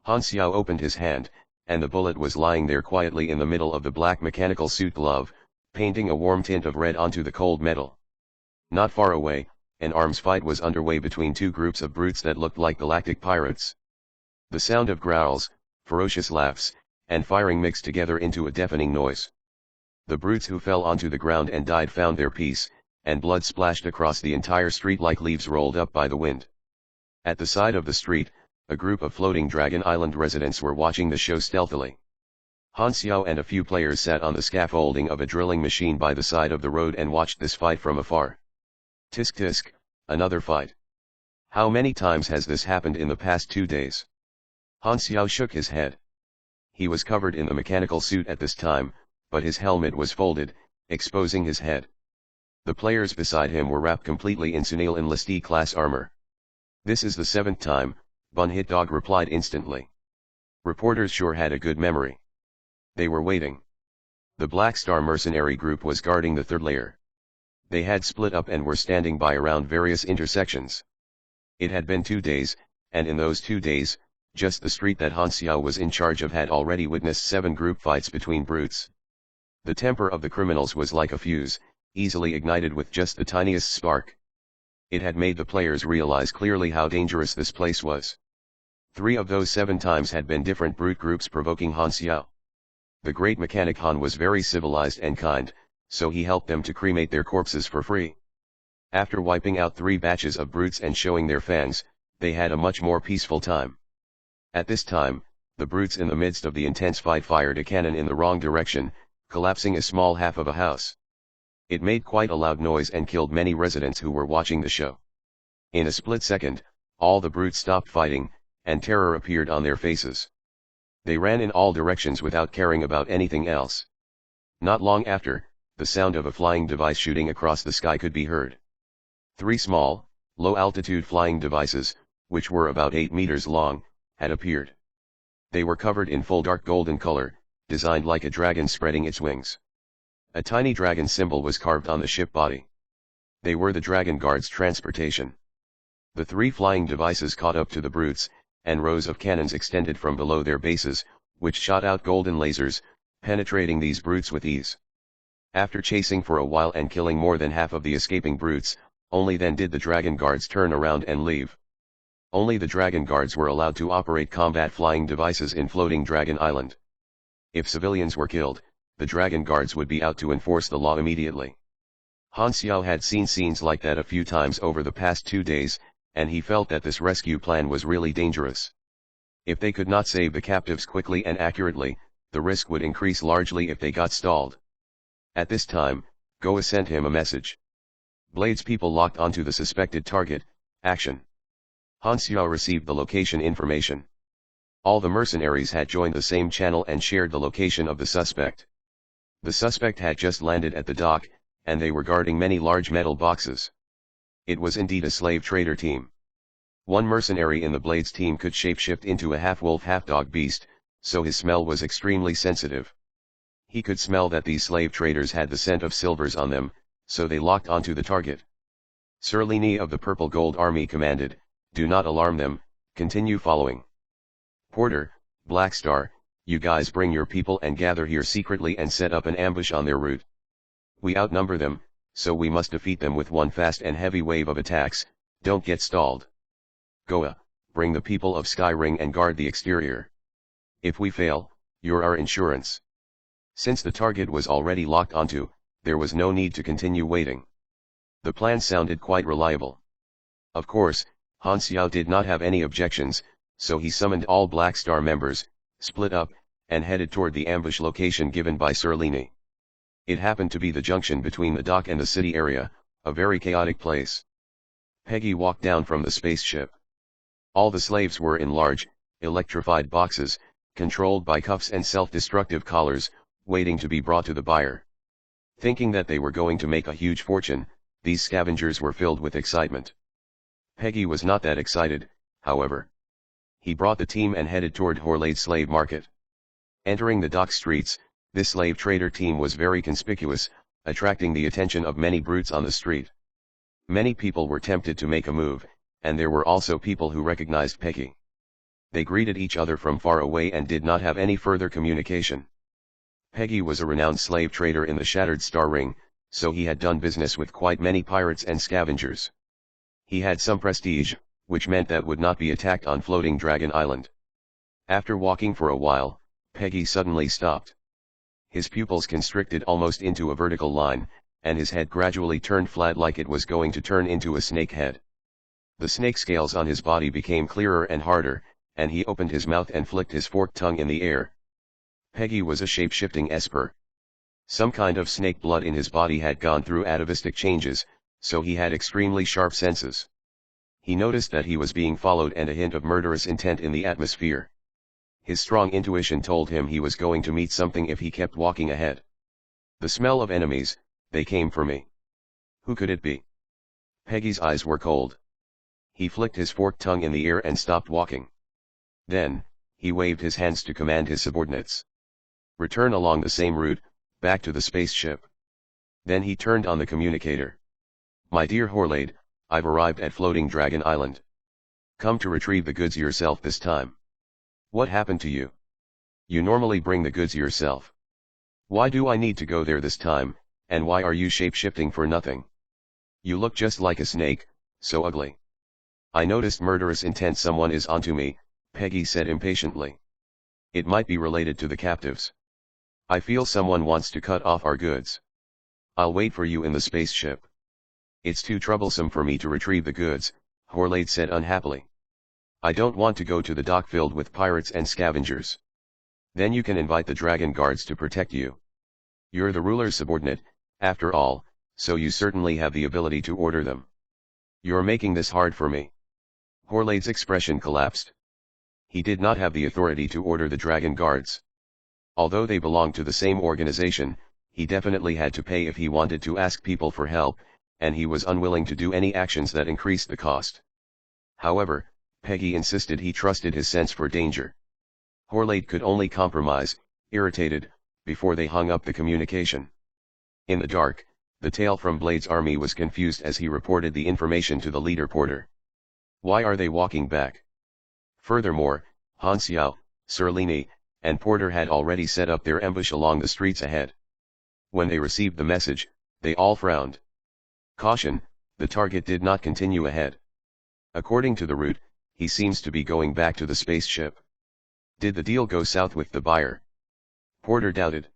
Han Xiao opened his hand, and the bullet was lying there quietly in the middle of the black mechanical suit glove, painting a warm tint of red onto the cold metal. Not far away, an arms fight was underway between 2 groups of brutes that looked like galactic pirates. The sound of growls, ferocious laughs, and firing mixed together into a deafening noise. The brutes who fell onto the ground and died found their peace, and blood splashed across the entire street like leaves rolled up by the wind. At the side of the street, a group of floating Dragon Island residents were watching the show stealthily. Han Xiao and a few players sat on the scaffolding of a drilling machine by the side of the road and watched this fight from afar. Tisk tisk, another fight. How many times has this happened in the past 2 days? Han Xiao shook his head. He was covered in the mechanical suit at this time, but his helmet was folded, exposing his head. The players beside him were wrapped completely in Sunil Enlistee class armor. This is the 7th time, Bun Hit Dog replied instantly. Reporters sure had a good memory. They were waiting. The Black Star mercenary group was guarding the 3rd layer. They had split up and were standing by around various intersections. It had been 2 days, and in those 2 days, just the street that Han Xiao was in charge of had already witnessed 7 group fights between brutes. The temper of the criminals was like a fuse, easily ignited with just the tiniest spark. It had made the players realize clearly how dangerous this place was. 3 of those 7 times had been different brute groups provoking Han Xiao. The great mechanic Han was very civilized and kind, so he helped them to cremate their corpses for free. After wiping out 3 batches of brutes and showing their fangs, they had a much more peaceful time. At this time, the brutes in the midst of the intense fight fired a cannon in the wrong direction, collapsing a small half of a house. It made quite a loud noise and killed many residents who were watching the show. In a split second, all the brutes stopped fighting, and terror appeared on their faces. They ran in all directions without caring about anything else. Not long after, the sound of a flying device shooting across the sky could be heard. 3 small, low-altitude flying devices, which were about 8 meters long, had appeared. They were covered in full dark golden color, designed like a dragon spreading its wings. A tiny dragon symbol was carved on the ship body. They were the Dragon Guard's transportation. The 3 flying devices caught up to the brutes, and rows of cannons extended from below their bases, which shot out golden lasers, penetrating these brutes with ease. After chasing for a while and killing more than half of the escaping brutes, only then did the Dragon Guards turn around and leave. Only the Dragon Guards were allowed to operate combat flying devices in floating Dragon Island. If civilians were killed, the Dragon Guards would be out to enforce the law immediately. Han Xiao had seen scenes like that a few times over the past 2 days, and he felt that this rescue plan was really dangerous. If they could not save the captives quickly and accurately, the risk would increase largely if they got stalled. At this time, Goa sent him a message. Blade's people locked onto the suspected target, action. Han Xiao received the location information. All the mercenaries had joined the same channel and shared the location of the suspect. The suspect had just landed at the dock, and they were guarding many large metal boxes. It was indeed a slave trader team. One mercenary in the Blades team could shapeshift into a half-wolf half-dog beast, so his smell was extremely sensitive. He could smell that these slave traders had the scent of silvers on them, so they locked onto the target. Serlini of the Purple Gold Army commanded, "Do not alarm them, continue following. Porter, Black Star, you guys bring your people and gather here secretly and set up an ambush on their route. We outnumber them, so we must defeat them with one fast and heavy wave of attacks, don't get stalled. Goa, bring the people of Sky Ring and guard the exterior. If we fail, you're our insurance." Since the target was already locked onto, there was no need to continue waiting. The plan sounded quite reliable. Of course, Han Xiao did not have any objections, so he summoned all Black Star members, split up, and headed toward the ambush location given by Serlini. It happened to be the junction between the dock and the city area, a very chaotic place. Peggy walked down from the spaceship. All the slaves were in large, electrified boxes, controlled by cuffs and self-destructive collars, waiting to be brought to the buyer. Thinking that they were going to make a huge fortune, these scavengers were filled with excitement. Peggy was not that excited, however. He brought the team and headed toward Horlade's slave market. Entering the dock streets, this slave trader team was very conspicuous, attracting the attention of many brutes on the street. Many people were tempted to make a move, and there were also people who recognized Peggy. They greeted each other from far away and did not have any further communication. Peggy was a renowned slave trader in the Shattered Star Ring, so he had done business with quite many pirates and scavengers. He had some prestige, which meant that would not be attacked on floating Dragon Island. After walking for a while, Peggy suddenly stopped. His pupils constricted almost into a vertical line, and his head gradually turned flat like it was going to turn into a snake head. The snake scales on his body became clearer and harder, and he opened his mouth and flicked his forked tongue in the air. Peggy was a shape-shifting esper. Some kind of snake blood in his body had gone through atavistic changes, so he had extremely sharp senses. He noticed that he was being followed and a hint of murderous intent in the atmosphere. His strong intuition told him he was going to meet something if he kept walking ahead. The smell of enemies, they came for me. Who could it be? Peggy's eyes were cold. He flicked his forked tongue in the air and stopped walking. Then, he waved his hands to command his subordinates. Return along the same route, back to the spaceship. Then he turned on the communicator. My dear Horlade, I've arrived at Floating Dragon Island. Come to retrieve the goods yourself this time. What happened to you? You normally bring the goods yourself. Why do I need to go there this time, and why are you shape-shifting for nothing? You look just like a snake, so ugly. I noticed murderous intent. Someone is onto me, Peggy said impatiently. It might be related to the captives. I feel someone wants to cut off our goods. I'll wait for you in the spaceship. It's too troublesome for me to retrieve the goods, Horlade said unhappily. I don't want to go to the dock filled with pirates and scavengers. Then you can invite the dragon guards to protect you. You're the ruler's subordinate, after all, so you certainly have the ability to order them. You're making this hard for me. Horlade's expression collapsed. He did not have the authority to order the dragon guards. Although they belonged to the same organization, he definitely had to pay if he wanted to ask people for help, and he was unwilling to do any actions that increased the cost. However, Peggy insisted he trusted his sense for danger. Horlade could only compromise, irritated, before they hung up the communication. In the dark, the tail from Blade's army was confused as he reported the information to the leader Porter. Why are they walking back? Furthermore, Han Xiao, Serlini, and Porter had already set up their ambush along the streets ahead. When they received the message, they all frowned. Caution, the target did not continue ahead. According to the route, he seems to be going back to the spaceship. Did the deal go south with the buyer? Porter doubted.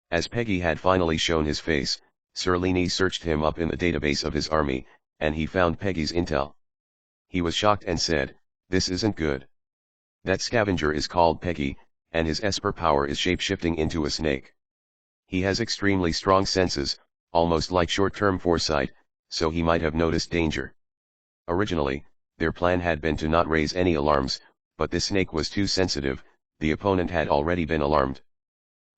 As Peggy had finally shown his face, Serlini searched him up in the database of his army, and he found Peggy's intel. He was shocked and said, "This isn't good. That scavenger is called Peggy, and his esper power is shape-shifting into a snake. He has extremely strong senses, almost like short-term foresight, so he might have noticed danger." Originally, their plan had been to not raise any alarms, but this snake was too sensitive. The opponent had already been alarmed.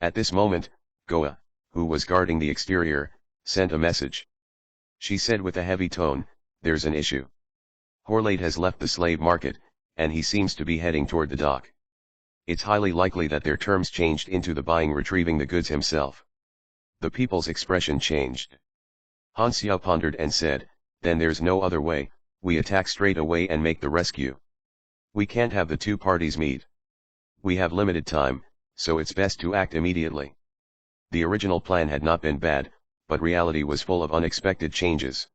At this moment, Goa, who was guarding the exterior, sent a message. She said with a heavy tone, "There's an issue. Horlade has left the slave market, and he seems to be heading toward the dock. It's highly likely that their terms changed into the buying retrieving the goods himself." The people's expression changed. Han Xiao pondered and said, "Then there's no other way, we attack straight away and make the rescue. We can't have the two parties meet. We have limited time, so it's best to act immediately." The original plan had not been bad, but reality was full of unexpected changes.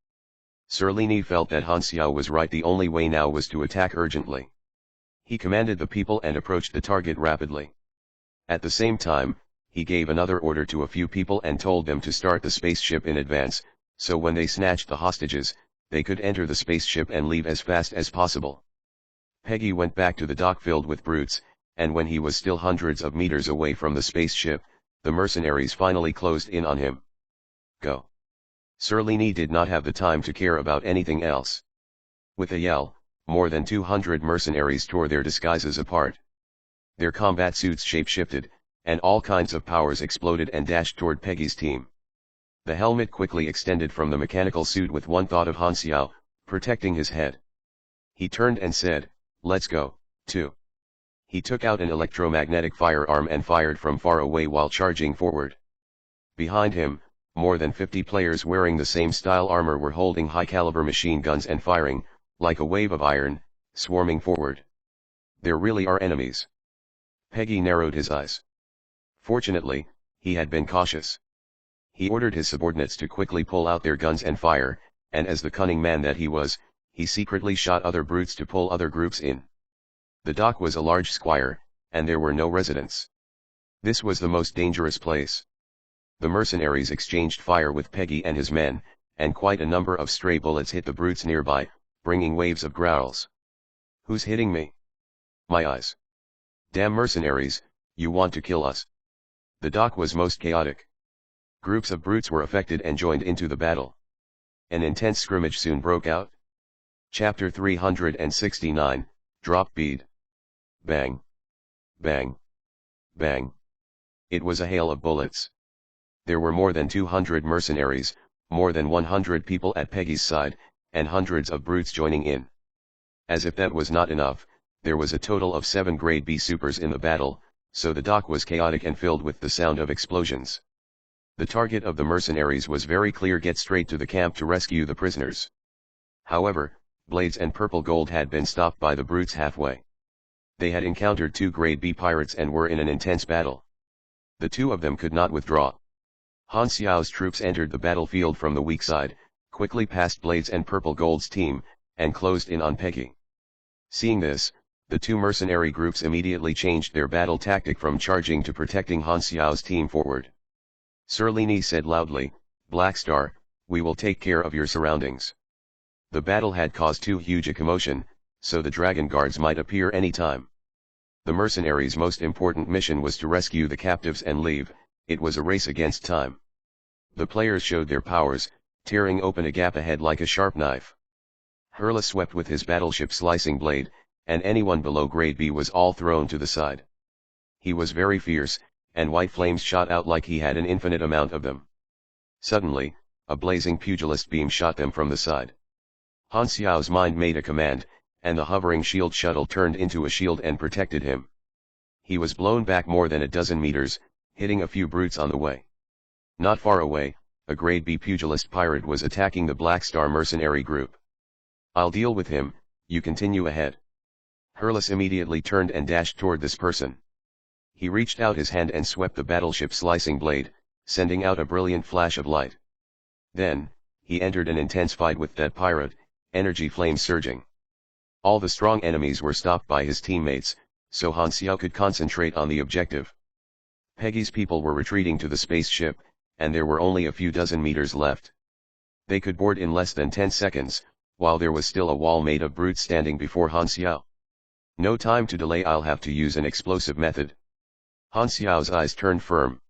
Serlini felt that Han Xiao was right. The only way now was to attack urgently. He commanded the people and approached the target rapidly. At the same time, he gave another order to a few people and told them to start the spaceship in advance, so when they snatched the hostages, they could enter the spaceship and leave as fast as possible. Peggy went back to the dock filled with brutes, and when he was still hundreds of meters away from the spaceship, the mercenaries finally closed in on him. Go. Serlini did not have the time to care about anything else. With a yell, more than 200 mercenaries tore their disguises apart. Their combat suits shape-shifted, and all kinds of powers exploded and dashed toward Peggy's team. The helmet quickly extended from the mechanical suit with one thought of Han Xiao, protecting his head. He turned and said, "Let's go, too." He took out an electromagnetic firearm and fired from far away while charging forward. Behind him, more than 50 players wearing the same style armor were holding high-caliber machine guns and firing, like a wave of iron, swarming forward. There really are enemies. Peggy narrowed his eyes. Fortunately, he had been cautious. He ordered his subordinates to quickly pull out their guns and fire, and as the cunning man that he was, he secretly shot other brutes to pull other groups in. The dock was a large square, and there were no residents. This was the most dangerous place. The mercenaries exchanged fire with Peggy and his men, and quite a number of stray bullets hit the brutes nearby, bringing waves of growls. "Who's hitting me? My eyes. Damn mercenaries, you want to kill us." The dock was most chaotic. Groups of brutes were affected and joined into the battle. An intense scrimmage soon broke out. Chapter 369, Drop Bead. Bang. Bang. Bang. It was a hail of bullets. There were more than 200 mercenaries, more than 100 people at Peggy's side, and hundreds of brutes joining in. As if that was not enough, there was a total of 7 grade B supers in the battle, so the dock was chaotic and filled with the sound of explosions. The target of the mercenaries was very clear: get straight to the camp to rescue the prisoners. However, Blades and Purple Gold had been stopped by the brutes halfway. They had encountered 2 grade B pirates and were in an intense battle. The 2 of them could not withdraw. Han Xiao's troops entered the battlefield from the weak side, quickly passed Blades and Purple Gold's team, and closed in on Peggy. Seeing this, the 2 mercenary groups immediately changed their battle tactic from charging to protecting Han Xiao's team forward. Sir Lini said loudly, "Black Star, we will take care of your surroundings." The battle had caused too huge a commotion, so the dragon guards might appear any time. The mercenaries' most important mission was to rescue the captives and leave. It was a race against time. The players showed their powers, tearing open a gap ahead like a sharp knife. Hurla swept with his battleship slicing blade, and anyone below grade B was all thrown to the side. He was very fierce, and white flames shot out like he had an infinite amount of them. Suddenly, a blazing pugilist beam shot them from the side. Han Xiao's mind made a command, and the hovering shield shuttle turned into a shield and protected him. He was blown back more than a dozen meters, hitting a few brutes on the way. Not far away, a grade B pugilist pirate was attacking the Black Star mercenary group. "I'll deal with him, you continue ahead." Hurlus immediately turned and dashed toward this person. He reached out his hand and swept the battleship slicing blade, sending out a brilliant flash of light. Then, he entered an intense fight with that pirate, energy flames surging. All the strong enemies were stopped by his teammates, so Han Xiao could concentrate on the objective. Peggy's people were retreating to the spaceship, and there were only a few dozen meters left. They could board in less than 10 seconds, while there was still a wall made of brutes standing before Han Xiao. "No time to delay, I'll have to use an explosive method." Han Xiao's eyes turned firm.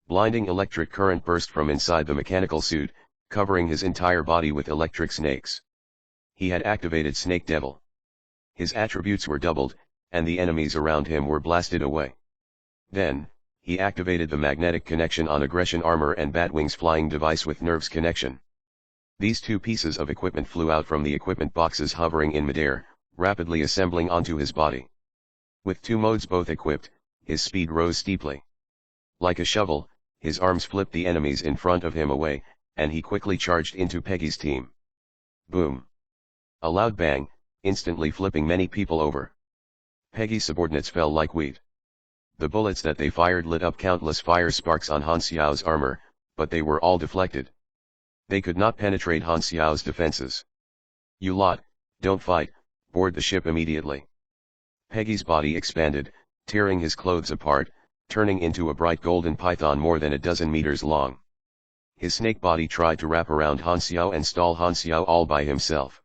Blinding electric current burst from inside the mechanical suit, covering his entire body with electric snakes. He had activated Snake Devil. His attributes were doubled, and the enemies around him were blasted away. Then, he activated the magnetic connection on aggression armor and Batwing's flying device with nerves connection. These 2 pieces of equipment flew out from the equipment boxes hovering in midair, rapidly assembling onto his body. With 2 modes both equipped, his speed rose steeply. Like a shovel, his arms flipped the enemies in front of him away, and he quickly charged into Peggy's team. Boom! A loud bang, instantly flipping many people over. Peggy's subordinates fell like wheat. The bullets that they fired lit up countless fire sparks on Han Xiao's armor, but they were all deflected. They could not penetrate Han Xiao's defenses. "You lot, don't fight, board the ship immediately." Peggy's body expanded, tearing his clothes apart, turning into a bright golden python more than a dozen meters long. His snake body tried to wrap around Han Xiao and stall Han Xiao all by himself.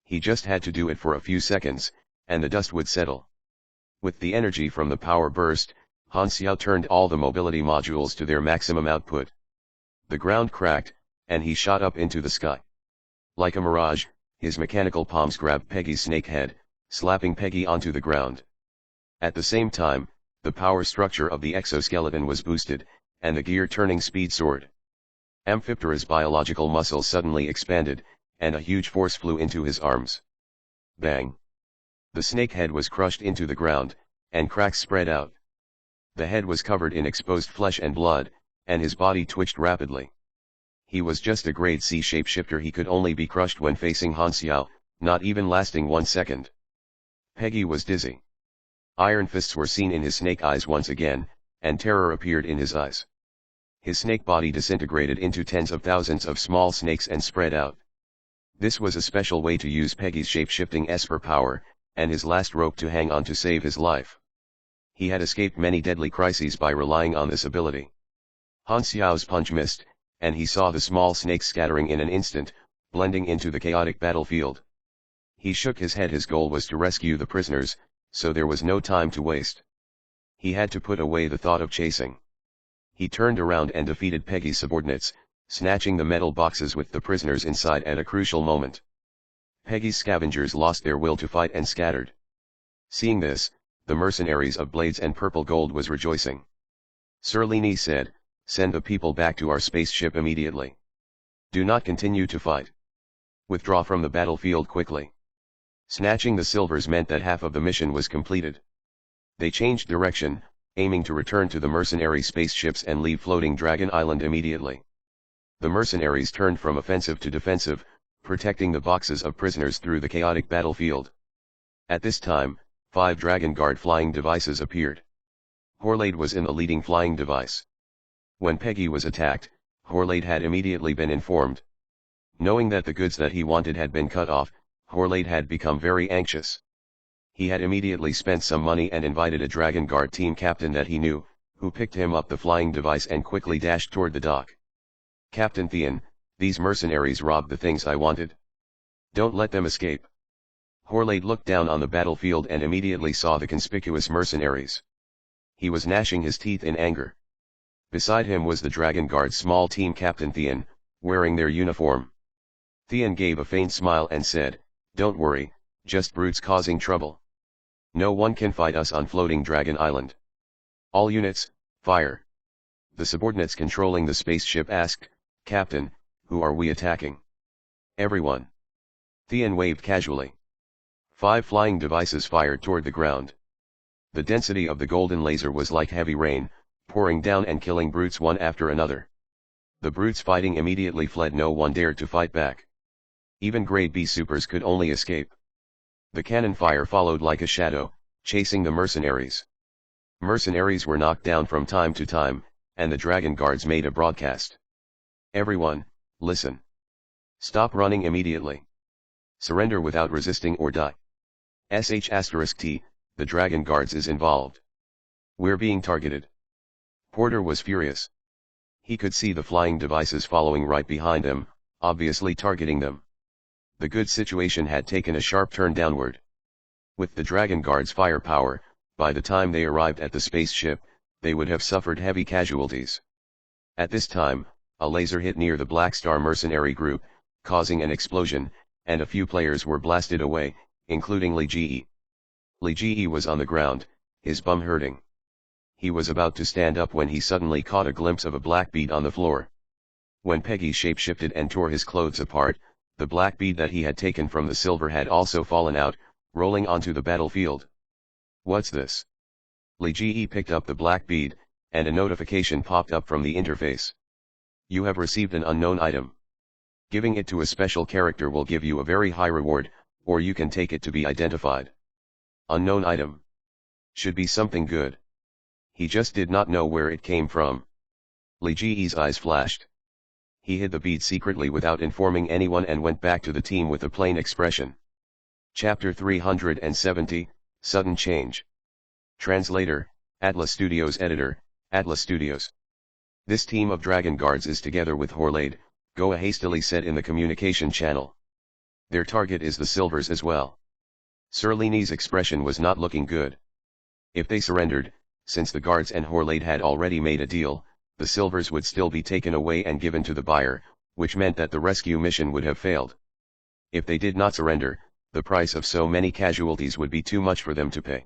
He just had to do it for a few seconds, and the dust would settle. With the energy from the power burst, Han Xiao turned all the mobility modules to their maximum output. The ground cracked, and he shot up into the sky. Like a mirage, his mechanical palms grabbed Peggy's snake head, slapping Peggy onto the ground. At the same time, the power structure of the exoskeleton was boosted, and the gear-turning speed soared. Amphiptera's biological muscles suddenly expanded, and a huge force flew into his arms. Bang! The snake head was crushed into the ground, and cracks spread out. The head was covered in exposed flesh and blood, and his body twitched rapidly. He was just a grade C shapeshifter. He could only be crushed when facing Han Xiao, not even lasting 1 second. Peggy was dizzy. Iron fists were seen in his snake eyes once again, and terror appeared in his eyes. His snake body disintegrated into tens of thousands of small snakes and spread out. This was a special way to use Peggy's shape-shifting Esper power, and his last rope to hang on to save his life. He had escaped many deadly crises by relying on this ability. Han Xiao's punch missed, and he saw the small snakes scattering in an instant, blending into the chaotic battlefield. He shook his head. His goal was to rescue the prisoners, so there was no time to waste. He had to put away the thought of chasing. He turned around and defeated Peggy's subordinates, snatching the metal boxes with the prisoners inside at a crucial moment. Peggy's scavengers lost their will to fight and scattered. Seeing this, the mercenaries of Blades and Purple Gold was rejoicing. Sir Lini said, "Send the people back to our spaceship immediately. Do not continue to fight. Withdraw from the battlefield quickly." Snatching the silvers meant that half of the mission was completed. They changed direction, aiming to return to the mercenary spaceships and leave floating Dragon Island immediately. The mercenaries turned from offensive to defensive, protecting the boxes of prisoners through the chaotic battlefield. At this time, 5 Dragon Guard flying devices appeared. Horlade was in the leading flying device. When Peggy was attacked, Horlade had immediately been informed. Knowing that the goods that he wanted had been cut off, Horlade had become very anxious. He had immediately spent some money and invited a Dragon Guard team captain that he knew, who picked him up the flying device and quickly dashed toward the dock. "Captain Thean, these mercenaries robbed the things I wanted. Don't let them escape." Horlade looked down on the battlefield and immediately saw the conspicuous mercenaries. He was gnashing his teeth in anger. Beside him was the Dragon Guard's small team captain Thean, wearing their uniform. Thean gave a faint smile and said, "Don't worry, just brutes causing trouble. No one can fight us on floating Dragon Island. All units, fire." The subordinates controlling the spaceship asked, "Captain, who are we attacking?" "Everyone." Thean waved casually. 5 flying devices fired toward the ground. The density of the golden laser was like heavy rain, pouring down and killing brutes one after another. The brutes fighting immediately fled. No one dared to fight back. Even grade B supers could only escape. The cannon fire followed like a shadow, chasing the mercenaries. Mercenaries were knocked down from time to time, and the Dragon Guards made a broadcast. "Everyone, listen. Stop running immediately. Surrender without resisting or die. *T, the Dragon Guards is involved. We're being targeted." Porter was furious. He could see the flying devices following right behind him, obviously targeting them. The good situation had taken a sharp turn downward. With the Dragon Guard's firepower, by the time they arrived at the spaceship, they would have suffered heavy casualties. At this time, a laser hit near the Black Star mercenary group, causing an explosion, and a few players were blasted away, including Li Ji. Li Ji was on the ground, his bum hurting. He was about to stand up when he suddenly caught a glimpse of a black bead on the floor. When Peggy shapeshifted and tore his clothes apart, the black bead that he had taken from the silver had also fallen out, rolling onto the battlefield. "What's this?" Li Ji picked up the black bead, and a notification popped up from the interface. "You have received an unknown item. Giving it to a special character will give you a very high reward, or you can take it to be identified." Unknown item. Should be something good. He just did not know where it came from. Li Ji's eyes flashed. He hid the bead secretly without informing anyone and went back to the team with a plain expression. Chapter 370, Sudden Change. Translator, Atlas Studios. Editor, Atlas Studios. "This team of Dragon Guards is together with Horlade," Goa hastily said in the communication channel. "Their target is the silvers as well." Sir Lini's expression was not looking good. If they surrendered, since the guards and Horlade had already made a deal, the silvers would still be taken away and given to the buyer, which meant that the rescue mission would have failed. If they did not surrender, the price of so many casualties would be too much for them to pay.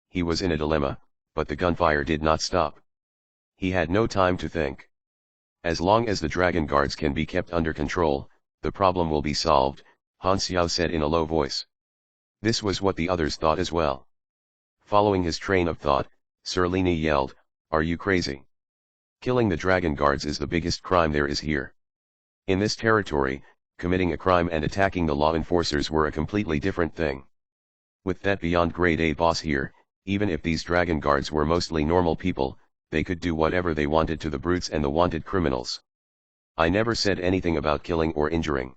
He was in a dilemma, but the gunfire did not stop. He had no time to think. As long as the Dragon Guards can be kept under control, the problem will be solved, Han Xiao said in a low voice. This was what the others thought as well. Following his train of thought, Sir Lini yelled, "Are you crazy? Killing the Dragon Guards is the biggest crime there is here. In this territory, committing a crime and attacking the law enforcers were a completely different thing. With that beyond grade A boss here, even if these Dragon Guards were mostly normal people, they could do whatever they wanted to the brutes and the wanted criminals. I never said anything about killing or injuring.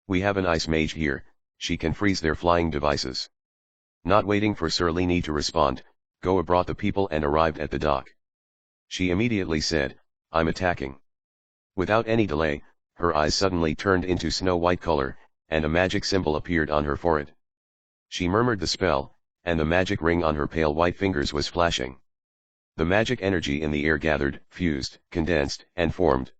We have an ice mage here, she can freeze their flying devices." Not waiting for Sir Lini to respond, Goa brought the people and arrived at the dock. She immediately said, "I'm attacking." Without any delay, her eyes suddenly turned into snow-white color, and a magic symbol appeared on her forehead. She murmured the spell, and the magic ring on her pale white fingers was flashing. The magic energy in the air gathered, fused, condensed, and formed.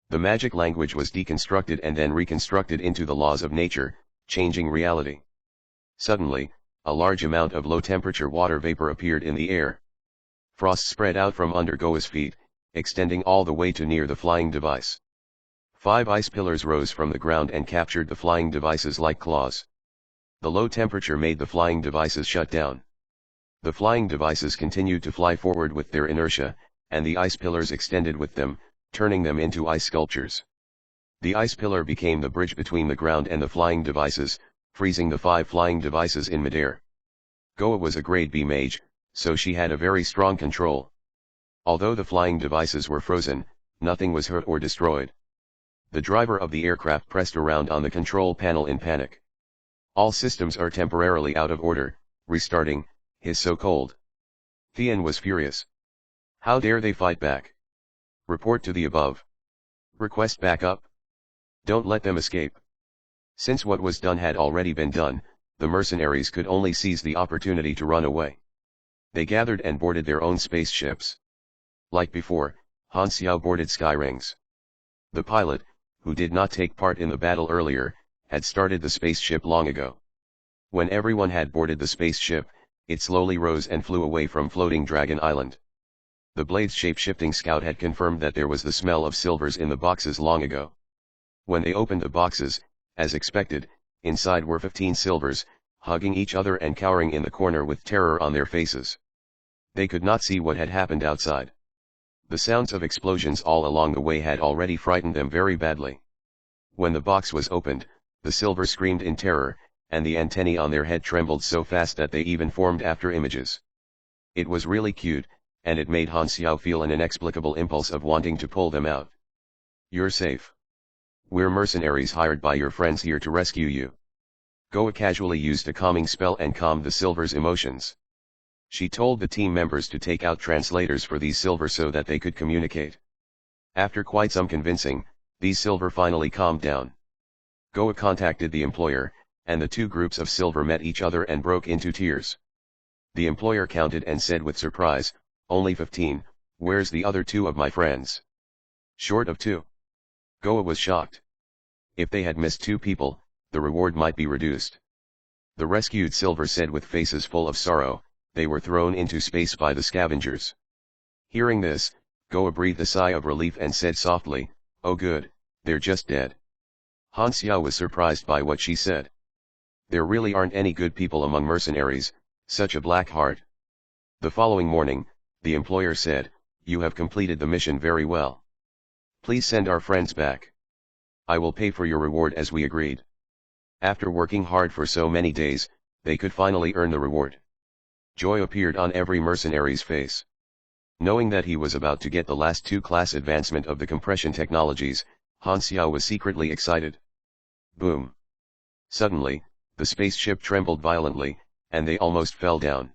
The magic language was deconstructed and then reconstructed into the laws of nature, changing reality. Suddenly, a large amount of low-temperature water vapor appeared in the air. Frost spread out from under Goa's feet, extending all the way to near the flying device. 5 ice pillars rose from the ground and captured the flying devices like claws. The low temperature made the flying devices shut down. The flying devices continued to fly forward with their inertia, and the ice pillars extended with them, turning them into ice sculptures. The ice pillar became the bridge between the ground and the flying devices, freezing the 5 flying devices in midair. Goa was a grade B mage, so she had a very strong control. Although the flying devices were frozen, nothing was hurt or destroyed. The driver of the aircraft pressed around on the control panel in panic. "All systems are temporarily out of order, restarting," his so-called. Thean was furious. "How dare they fight back? Report to the above. Request backup. Don't let them escape." Since what was done had already been done, the mercenaries could only seize the opportunity to run away. They gathered and boarded their own spaceships. Like before, Han Xiao boarded Skyrings. The pilot, who did not take part in the battle earlier, had started the spaceship long ago. When everyone had boarded the spaceship, it slowly rose and flew away from Floating Dragon Island. The Blade's shape-shifting scout had confirmed that there was the smell of silvers in the boxes long ago. When they opened the boxes, as expected, inside were 15 silvers, hugging each other and cowering in the corner with terror on their faces. They could not see what had happened outside. The sounds of explosions all along the way had already frightened them very badly. When the box was opened, the silver screamed in terror, and the antennae on their head trembled so fast that they even formed after images. It was really cute, and it made Han Xiao feel an inexplicable impulse of wanting to pull them out. "You're safe. We're mercenaries hired by your friends here to rescue you." Goa casually used a calming spell and calmed the silver's emotions. She told the team members to take out translators for these silver so that they could communicate. After quite some convincing, these silver finally calmed down. Goa contacted the employer, and the 2 groups of silver met each other and broke into tears. The employer counted and said with surprise, "Only 15, where's the other 2 of my friends?" "Short of 2. Goa was shocked. If they had missed 2 people, the reward might be reduced. The rescued silver said with faces full of sorrow, "They were thrown into space by the scavengers." Hearing this, Goa breathed a sigh of relief and said softly, "Oh good, they're just dead." Han Xiao was surprised by what she said. There really aren't any good people among mercenaries, such a black heart. The following morning, the employer said, "You have completed the mission very well. Please send our friends back. I will pay for your reward as we agreed." After working hard for so many days, they could finally earn the reward. Joy appeared on every mercenary's face. Knowing that he was about to get the last 2-class advancement of the compression technologies, Han Xiao was secretly excited. Boom! Suddenly, the spaceship trembled violently, and they almost fell down.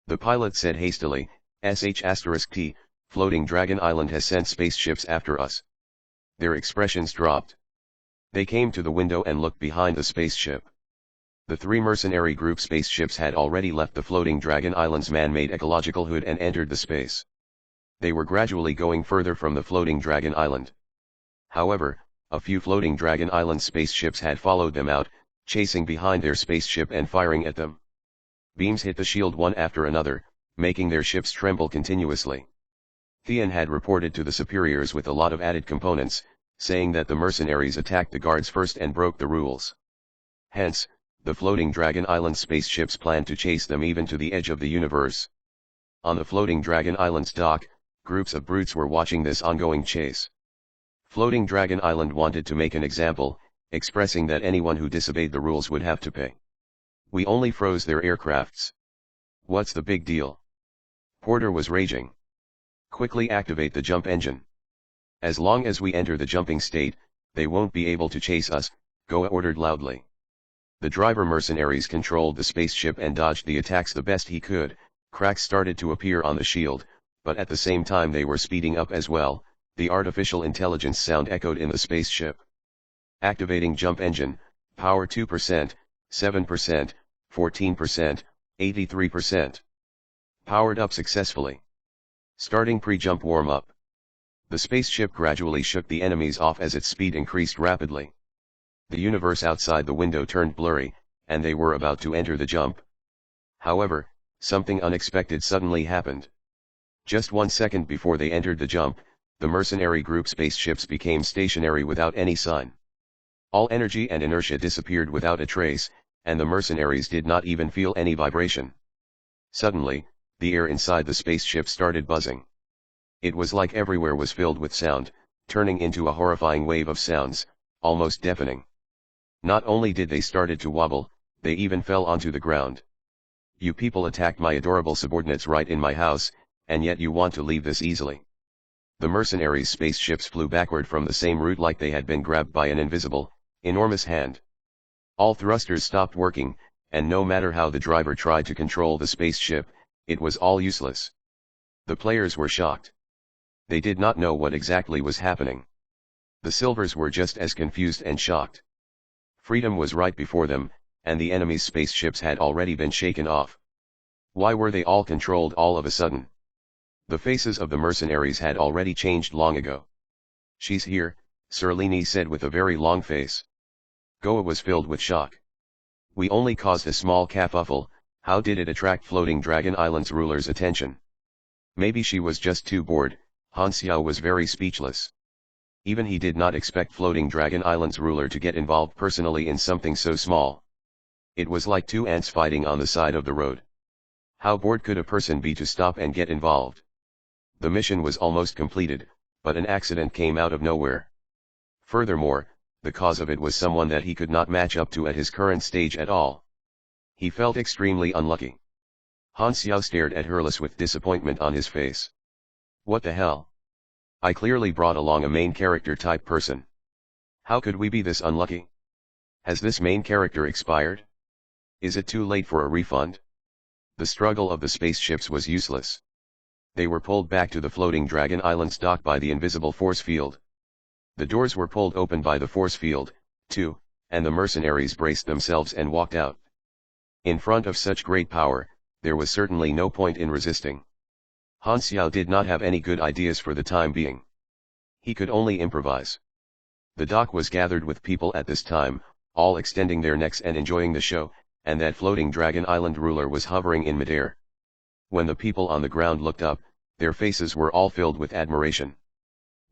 The pilot said hastily, "SH*T, Floating Dragon Island has sent spaceships after us." Their expressions dropped. They came to the window and looked behind the spaceship. The 3 mercenary group spaceships had already left the Floating Dragon Island's man-made ecological hood and entered the space. They were gradually going further from the Floating Dragon Island. However, a few Floating Dragon Island spaceships had followed them out, chasing behind their spaceship and firing at them. Beams hit the shield one after another, making their ships tremble continuously. Thean had reported to the superiors with a lot of added components, saying that the mercenaries attacked the guards first and broke the rules. Hence, the Floating Dragon Island spaceships planned to chase them even to the edge of the universe. On the Floating Dragon Island's dock, groups of brutes were watching this ongoing chase. Floating Dragon Island wanted to make an example, expressing that anyone who disobeyed the rules would have to pay. "We only froze their aircrafts. What's the big deal?" Porter was raging. "Quickly activate the jump engine. As long as we enter the jumping state, they won't be able to chase us," Goa ordered loudly. The driver mercenaries controlled the spaceship and dodged the attacks the best he could, Cracks started to appear on the shield, but at the same time they were speeding up as well. The artificial intelligence sound echoed in the spaceship. Activating jump engine, power 2%, 7%, 14%, 83%. Powered up successfully. Starting pre-jump warm-up. The spaceship gradually shook the enemies off as its speed increased rapidly. The universe outside the window turned blurry, and they were about to enter the jump. However, something unexpected suddenly happened. Just 1 second before they entered the jump, the mercenary group spaceships became stationary without any sign. All energy and inertia disappeared without a trace, and the mercenaries did not even feel any vibration. Suddenly, the air inside the spaceship started buzzing. It was like everywhere was filled with sound, turning into a horrifying wave of sounds, almost deafening. Not only did they started to wobble, they even fell onto the ground. You people attacked my adorable subordinates right in my house, and yet you want to leave this easily. The mercenaries' spaceships flew backward from the same route like they had been grabbed by an invisible, enormous hand. All thrusters stopped working, and no matter how the driver tried to control the spaceship, it was all useless. The players were shocked. They did not know what exactly was happening. The Silvers were just as confused and shocked. Freedom was right before them, and the enemy's spaceships had already been shaken off. Why were they all controlled all of a sudden? The faces of the mercenaries had already changed long ago. "She's here," Serlini said with a very long face. Goa was filled with shock. "We only caused a small kerfuffle, how did it attract Floating Dragon Island's ruler's attention?" Maybe she was just too bored. Han Xiao was very speechless. Even he did not expect Floating Dragon Island's ruler to get involved personally in something so small. It was like two ants fighting on the side of the road. How bored could a person be to stop and get involved? The mission was almost completed, but an accident came out of nowhere. Furthermore, the cause of it was someone that he could not match up to at his current stage at all. He felt extremely unlucky. Han Xiao stared at Hurles with disappointment on his face. What the hell? I clearly brought along a main character type person. How could we be this unlucky? Has this main character expired? Is it too late for a refund? The struggle of the spaceships was useless. They were pulled back to the Floating Dragon Island's dock by the invisible force field. The doors were pulled open by the force field, too, and the mercenaries braced themselves and walked out. In front of such great power, there was certainly no point in resisting. Han Xiao did not have any good ideas for the time being. He could only improvise. The dock was gathered with people at this time, all extending their necks and enjoying the show, and that Floating Dragon Island ruler was hovering in midair. When the people on the ground looked up, their faces were all filled with admiration.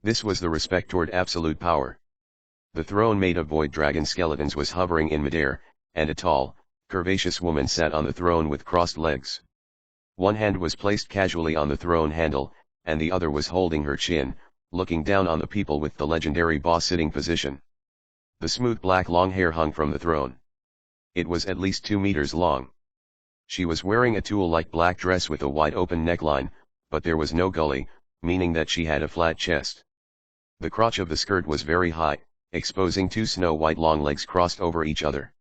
This was the respect toward absolute power. The throne made of void dragon skeletons was hovering in midair, and a tall, curvaceous woman sat on the throne with crossed legs. One hand was placed casually on the throne handle, and the other was holding her chin, looking down on the people with the legendary boss sitting position. The smooth black long hair hung from the throne. It was at least 2 meters long. She was wearing a tulle-like black dress with a wide open neckline, but there was no gully, meaning that she had a flat chest. The crotch of the skirt was very high, exposing 2 snow-white long legs crossed over each other.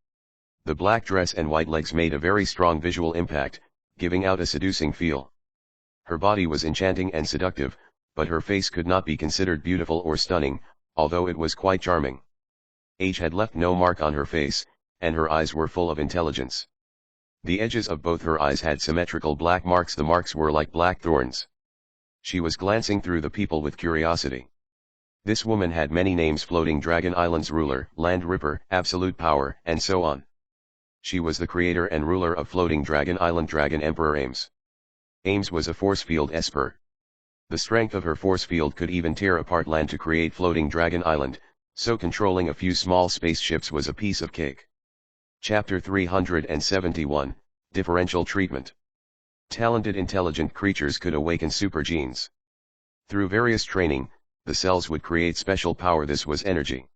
The black dress and white legs made a very strong visual impact, giving out a seducing feel. Her body was enchanting and seductive, but her face could not be considered beautiful or stunning, although it was quite charming. Age had left no mark on her face, and her eyes were full of intelligence. The edges of both her eyes had symmetrical black marks. The marks were like black thorns. She was glancing through the people with curiosity. This woman had many names: Floating Dragon Island's ruler, Land Ripper, Absolute Power, and so on. She was the creator and ruler of Floating Dragon Island. Dragon Emperor Ames. Ames was a force field esper. The strength of her force field could even tear apart land to create Floating Dragon Island, so controlling a few small spaceships was a piece of cake. Chapter 371, Differential Treatment. Talented intelligent creatures could awaken super genes. Through various training, the cells would create special power. This was energy.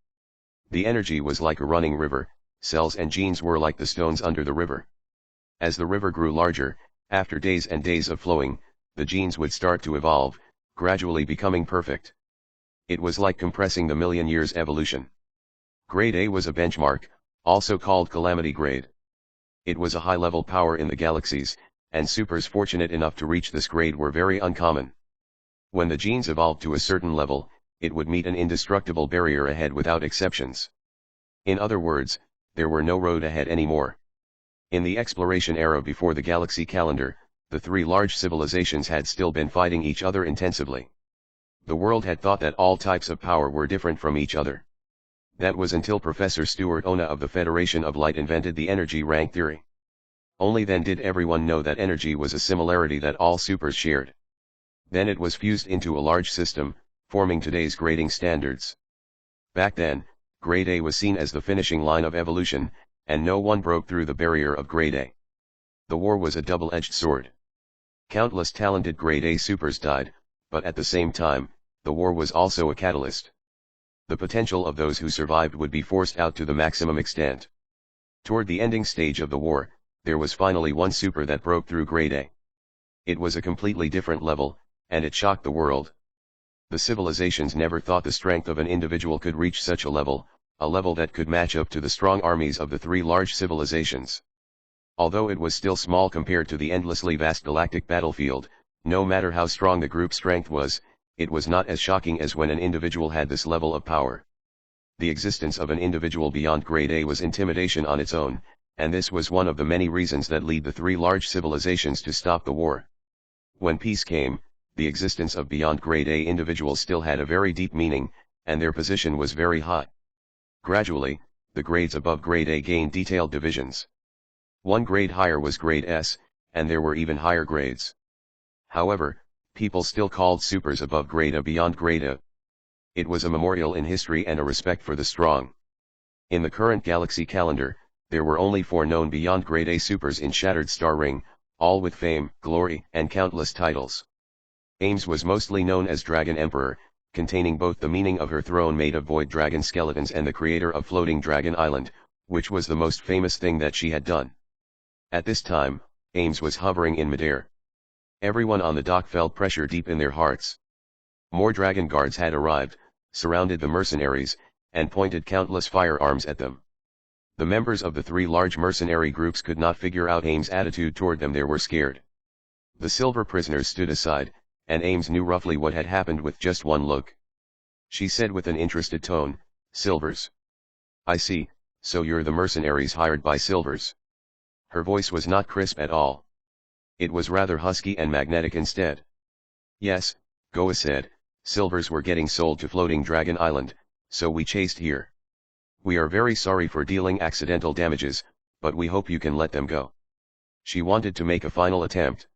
The energy was like a running river. Cells and genes were like the stones under the river. As the river grew larger, after days and days of flowing, the genes would start to evolve, gradually becoming perfect. It was like compressing the million years evolution. Grade A was a benchmark, also called calamity grade. It was a high-level power in the galaxies, and supers fortunate enough to reach this grade were very uncommon. When the genes evolved to a certain level, it would meet an indestructible barrier ahead without exceptions. In other words, there were no road ahead anymore. In the exploration era before the galaxy calendar, the three large civilizations had still been fighting each other intensively. The world had thought that all types of power were different from each other. That was until Professor Stuart Ona of the Federation of Light invented the energy rank theory. Only then did everyone know that energy was a similarity that all supers shared. Then it was fused into a large system, forming today's grading standards. Back then, Grade A was seen as the finishing line of evolution, and no one broke through the barrier of Grade A. The war was a double-edged sword. Countless talented Grade A supers died, but at the same time, the war was also a catalyst. The potential of those who survived would be forced out to the maximum extent. Toward the ending stage of the war, there was finally one super that broke through Grade A. It was a completely different level, and it shocked the world. The civilizations never thought the strength of an individual could reach such a level that could match up to the strong armies of the three large civilizations. Although it was still small compared to the endlessly vast galactic battlefield, no matter how strong the group strength was, it was not as shocking as when an individual had this level of power. The existence of an individual beyond Grade A was intimidation on its own, and this was one of the many reasons that lead the three large civilizations to stop the war. When peace came, the existence of beyond Grade A individuals still had a very deep meaning, and their position was very high. Gradually, the grades above Grade A gained detailed divisions. One grade higher was Grade S, and there were even higher grades. However, people still called supers above Grade A beyond Grade A. It was a memorial in history and a respect for the strong. In the current galaxy calendar, there were only 4 known beyond Grade A supers in Shattered Star Ring, all with fame, glory, and countless titles. Ames was mostly known as Dragon Emperor, containing both the meaning of her throne made of void dragon skeletons and the creator of Floating Dragon Island, which was the most famous thing that she had done. At this time, Ames was hovering in midair. Everyone on the dock felt pressure deep in their hearts. More dragon guards had arrived, surrounded the mercenaries, and pointed countless firearms at them. The members of the 3 large mercenary groups could not figure out Ames' attitude toward them. They were scared. The silver prisoners stood aside, and Ames knew roughly what had happened with just one look. She said with an interested tone, "Silvers. I see, so you're the mercenaries hired by Silvers." Her voice was not crisp at all. It was rather husky and magnetic instead. "Yes," Goa said, "Silvers were getting sold to Floating Dragon Island, so we chased here. We are very sorry for dealing accidental damages, but we hope you can let them go." She wanted to make a final attempt.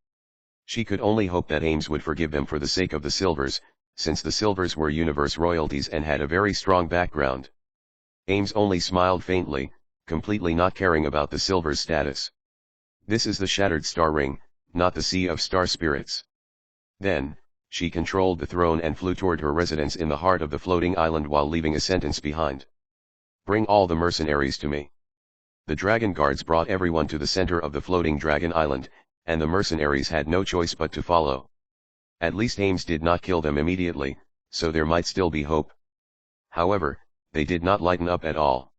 She could only hope that Ames would forgive them for the sake of the Silvers, since the Silvers were universe royalties and had a very strong background. Ames only smiled faintly, completely not caring about the Silvers' status. This is the Shattered Star Ring, not the Sea of Star Spirits. Then, she controlled the throne and flew toward her residence in the heart of the floating island while leaving a sentence behind. "Bring all the mercenaries to me." The dragon guards brought everyone to the center of the floating dragon island, and the mercenaries had no choice but to follow. At least Ames did not kill them immediately, so there might still be hope. However, they did not lighten up at all.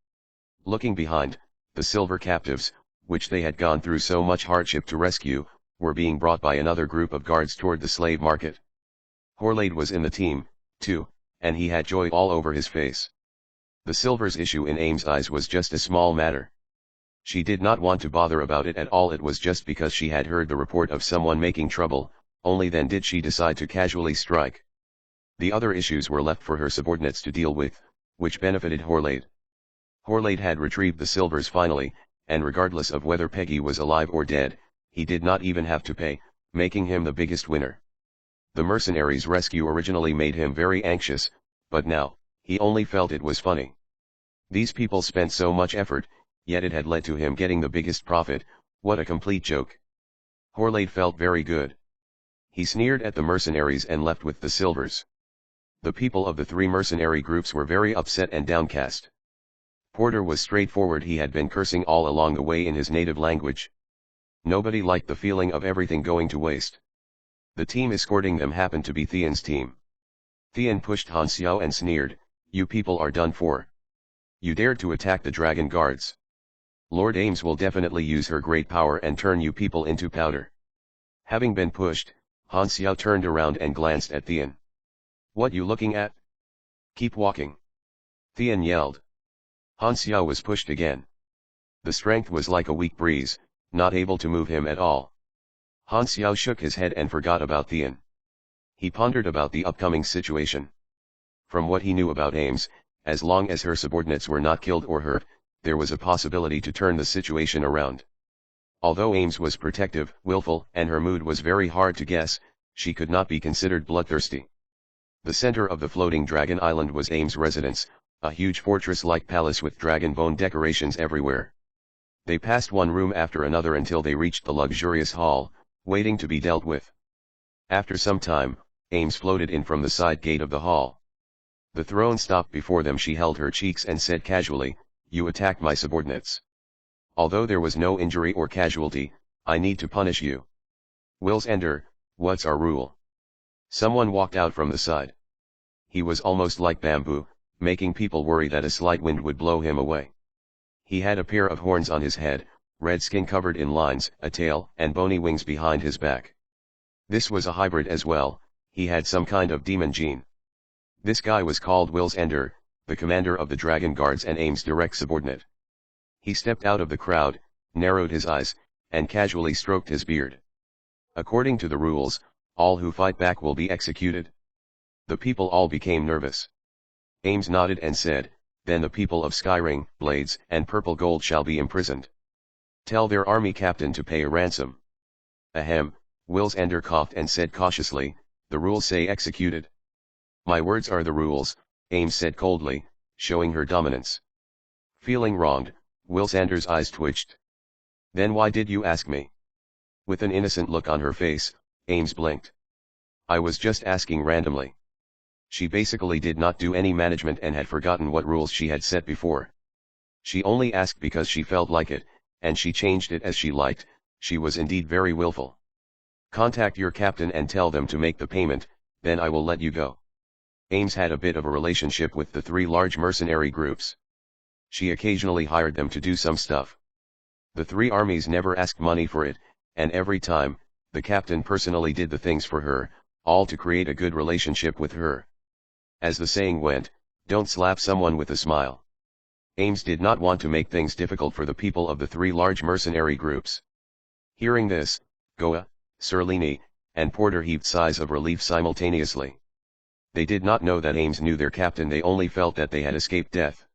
Looking behind, the silver captives, which they had gone through so much hardship to rescue, were being brought by another group of guards toward the slave market. Horlade was in the team, too, and he had joy all over his face. The Silver's issue in Ames' eyes was just a small matter. She did not want to bother about it at all. It was just because she had heard the report of someone making trouble, only then did she decide to casually strike. The other issues were left for her subordinates to deal with, which benefited Horlade. Horlade had retrieved the Silvers finally, and regardless of whether Peggy was alive or dead, he did not even have to pay, making him the biggest winner. The mercenaries' rescue originally made him very anxious, but now, he only felt it was funny. These people spent so much effort, yet it had led to him getting the biggest profit. What a complete joke. Horlade felt very good. He sneered at the mercenaries and left with the Silvers. The people of the 3 mercenary groups were very upset and downcast. Porter was straightforward. He had been cursing all along the way in his native language. Nobody liked the feeling of everything going to waste. The team escorting them happened to be Theon's team. Theon pushed Han Xiao and sneered, "You people are done for. You dared to attack the dragon guards. Lord Ames will definitely use her great power and turn you people into powder." Having been pushed, Han Xiao turned around and glanced at Thean. "What you looking at? Keep walking," Thean yelled. Han Xiao was pushed again. The strength was like a weak breeze, not able to move him at all. Han Xiao shook his head and forgot about Thean. He pondered about the upcoming situation. From what he knew about Ames, as long as her subordinates were not killed or hurt, there was a possibility to turn the situation around. Although Ames was protective, willful, and her mood was very hard to guess, she could not be considered bloodthirsty. The center of the floating dragon island was Ames' residence, a huge fortress-like palace with dragon bone decorations everywhere. They passed one room after another until they reached the luxurious hall, waiting to be dealt with. After some time, Ames floated in from the side gate of the hall. The throne stopped before them. She held her cheeks and said casually, "You attacked my subordinates. Although there was no injury or casualty, I need to punish you. Will's Ender, what's our rule?" Someone walked out from the side. He was almost like bamboo, making people worry that a slight wind would blow him away. He had a pair of horns on his head, red skin covered in lines, a tail, and bony wings behind his back. This was a hybrid as well, he had some kind of demon gene. This guy was called Will's Ender, the commander of the Dragon Guards and Ames' direct subordinate. He stepped out of the crowd, narrowed his eyes, and casually stroked his beard. "According to the rules, all who fight back will be executed." The people all became nervous. Ames nodded and said, "Then the people of Skyring, Blades, and Purple Gold shall be imprisoned. Tell their army captain to pay a ransom." "Ahem," Will's Ender coughed and said cautiously, "the rules say executed." "My words are the rules," Ames said coldly, showing her dominance. Feeling wronged, Will's Ender's eyes twitched. "Then why did you ask me?" With an innocent look on her face, Ames blinked. "I was just asking randomly." She basically did not do any management and had forgotten what rules she had set before. She only asked because she felt like it, and she changed it as she liked. She was indeed very willful. "Contact your captain and tell them to make the payment, then I will let you go." Ames had a bit of a relationship with the 3 large mercenary groups. She occasionally hired them to do some stuff. The 3 armies never asked money for it, and every time, the captain personally did the things for her, all to create a good relationship with her. As the saying went, don't slap someone with a smile. Ames did not want to make things difficult for the people of the 3 large mercenary groups. Hearing this, Goa, Serlini, and Porter heaved sighs of relief simultaneously. They did not know that Ames knew their captain, they only felt that they had escaped death.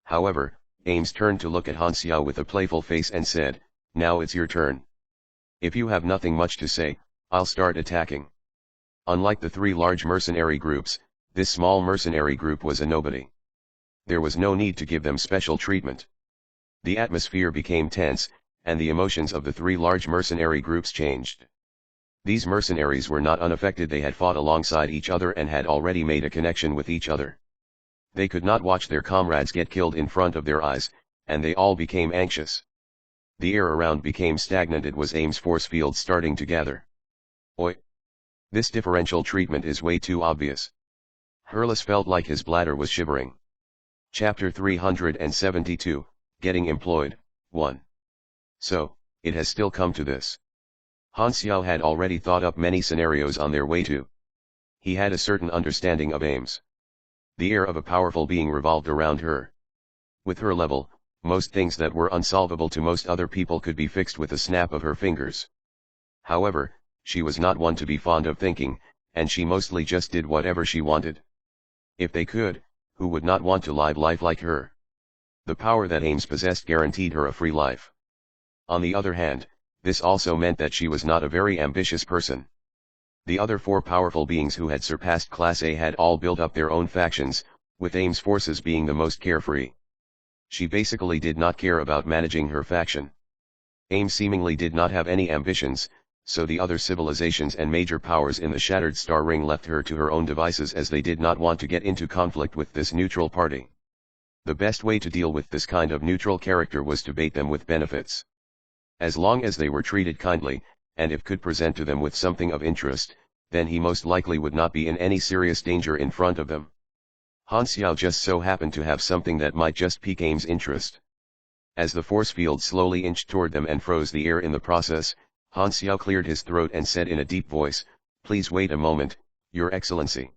However, Ames turned to look at Han Xiao with a playful face and said, "Now it's your turn. If you have nothing much to say, I'll start attacking." Unlike the 3 large mercenary groups, this small mercenary group was a nobody. There was no need to give them special treatment. The atmosphere became tense, and the emotions of the 3 large mercenary groups changed. These mercenaries were not unaffected, they had fought alongside each other and had already made a connection with each other. They could not watch their comrades get killed in front of their eyes, and they all became anxious. The air around became stagnant, it was Ames' force field starting to gather. Oi! This differential treatment is way too obvious. Hurles felt like his bladder was shivering. Chapter 372, Getting Employed, 1. So, it has still come to this. Han Xiao had already thought up many scenarios on their way to. He had a certain understanding of Ames. The air of a powerful being revolved around her. With her level, most things that were unsolvable to most other people could be fixed with a snap of her fingers. However, she was not one to be fond of thinking, and she mostly just did whatever she wanted. If they could, who would not want to live life like her? The power that Ames possessed guaranteed her a free life. On the other hand, this also meant that she was not a very ambitious person. The other 4 powerful beings who had surpassed Class A had all built up their own factions, with Ames' forces being the most carefree. She basically did not care about managing her faction. Ames seemingly did not have any ambitions, so the other civilizations and major powers in the Shattered Star Ring left her to her own devices, as they did not want to get into conflict with this neutral party. The best way to deal with this kind of neutral character was to bait them with benefits. As long as they were treated kindly, and if could present to them with something of interest, then he most likely would not be in any serious danger in front of them. Han Xiao just so happened to have something that might just pique Ames' interest. As the force field slowly inched toward them and froze the air in the process, Han Xiao cleared his throat and said in a deep voice, "Please wait a moment, Your Excellency.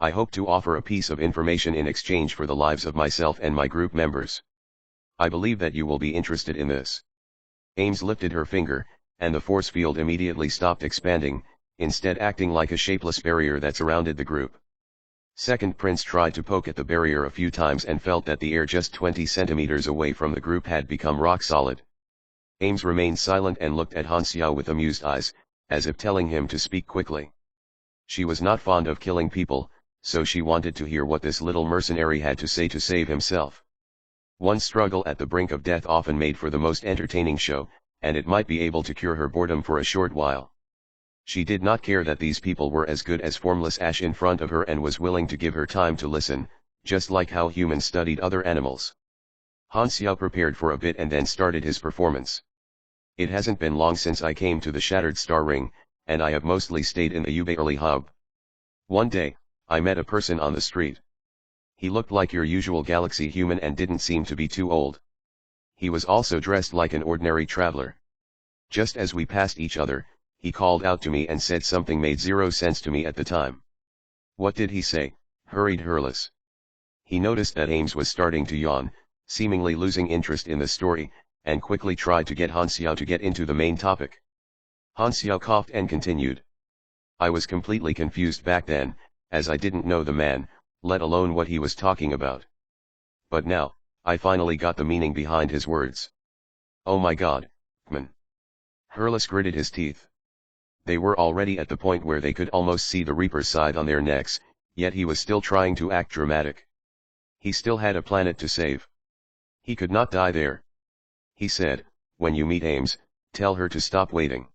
I hope to offer a piece of information in exchange for the lives of myself and my group members. I believe that you will be interested in this." Ames lifted her finger, and the force field immediately stopped expanding, instead acting like a shapeless barrier that surrounded the group. Second Prince tried to poke at the barrier a few times and felt that the air just 20 centimeters away from the group had become rock solid. Ames remained silent and looked at Han Xiao with amused eyes, as if telling him to speak quickly. She was not fond of killing people, so she wanted to hear what this little mercenary had to say to save himself. One's struggle at the brink of death often made for the most entertaining show, and it might be able to cure her boredom for a short while. She did not care that these people were as good as formless ash in front of her and was willing to give her time to listen, just like how humans studied other animals. Han Xiao prepared for a bit and then started his performance. "It hasn't been long since I came to the Shattered Star Ring, and I have mostly stayed in the Ubaili hub. One day, I met a person on the street. He looked like your usual galaxy human and didn't seem to be too old. He was also dressed like an ordinary traveler. Just as we passed each other, he called out to me and said something made zero sense to me at the time." "What did he say?" hurried Hurless. He noticed that Ames was starting to yawn, seemingly losing interest in the story, and quickly tried to get Han Xiao to get into the main topic. Han Xiao coughed and continued. "I was completely confused back then, as I didn't know the man, let alone what he was talking about. But now, I finally got the meaning behind his words. Oh my god, man." Hurless gritted his teeth. They were already at the point where they could almost see the Reaper's scythe on their necks, yet he was still trying to act dramatic. He still had a planet to save. He could not die there. He said, "When you meet Ames, tell her to stop waiting.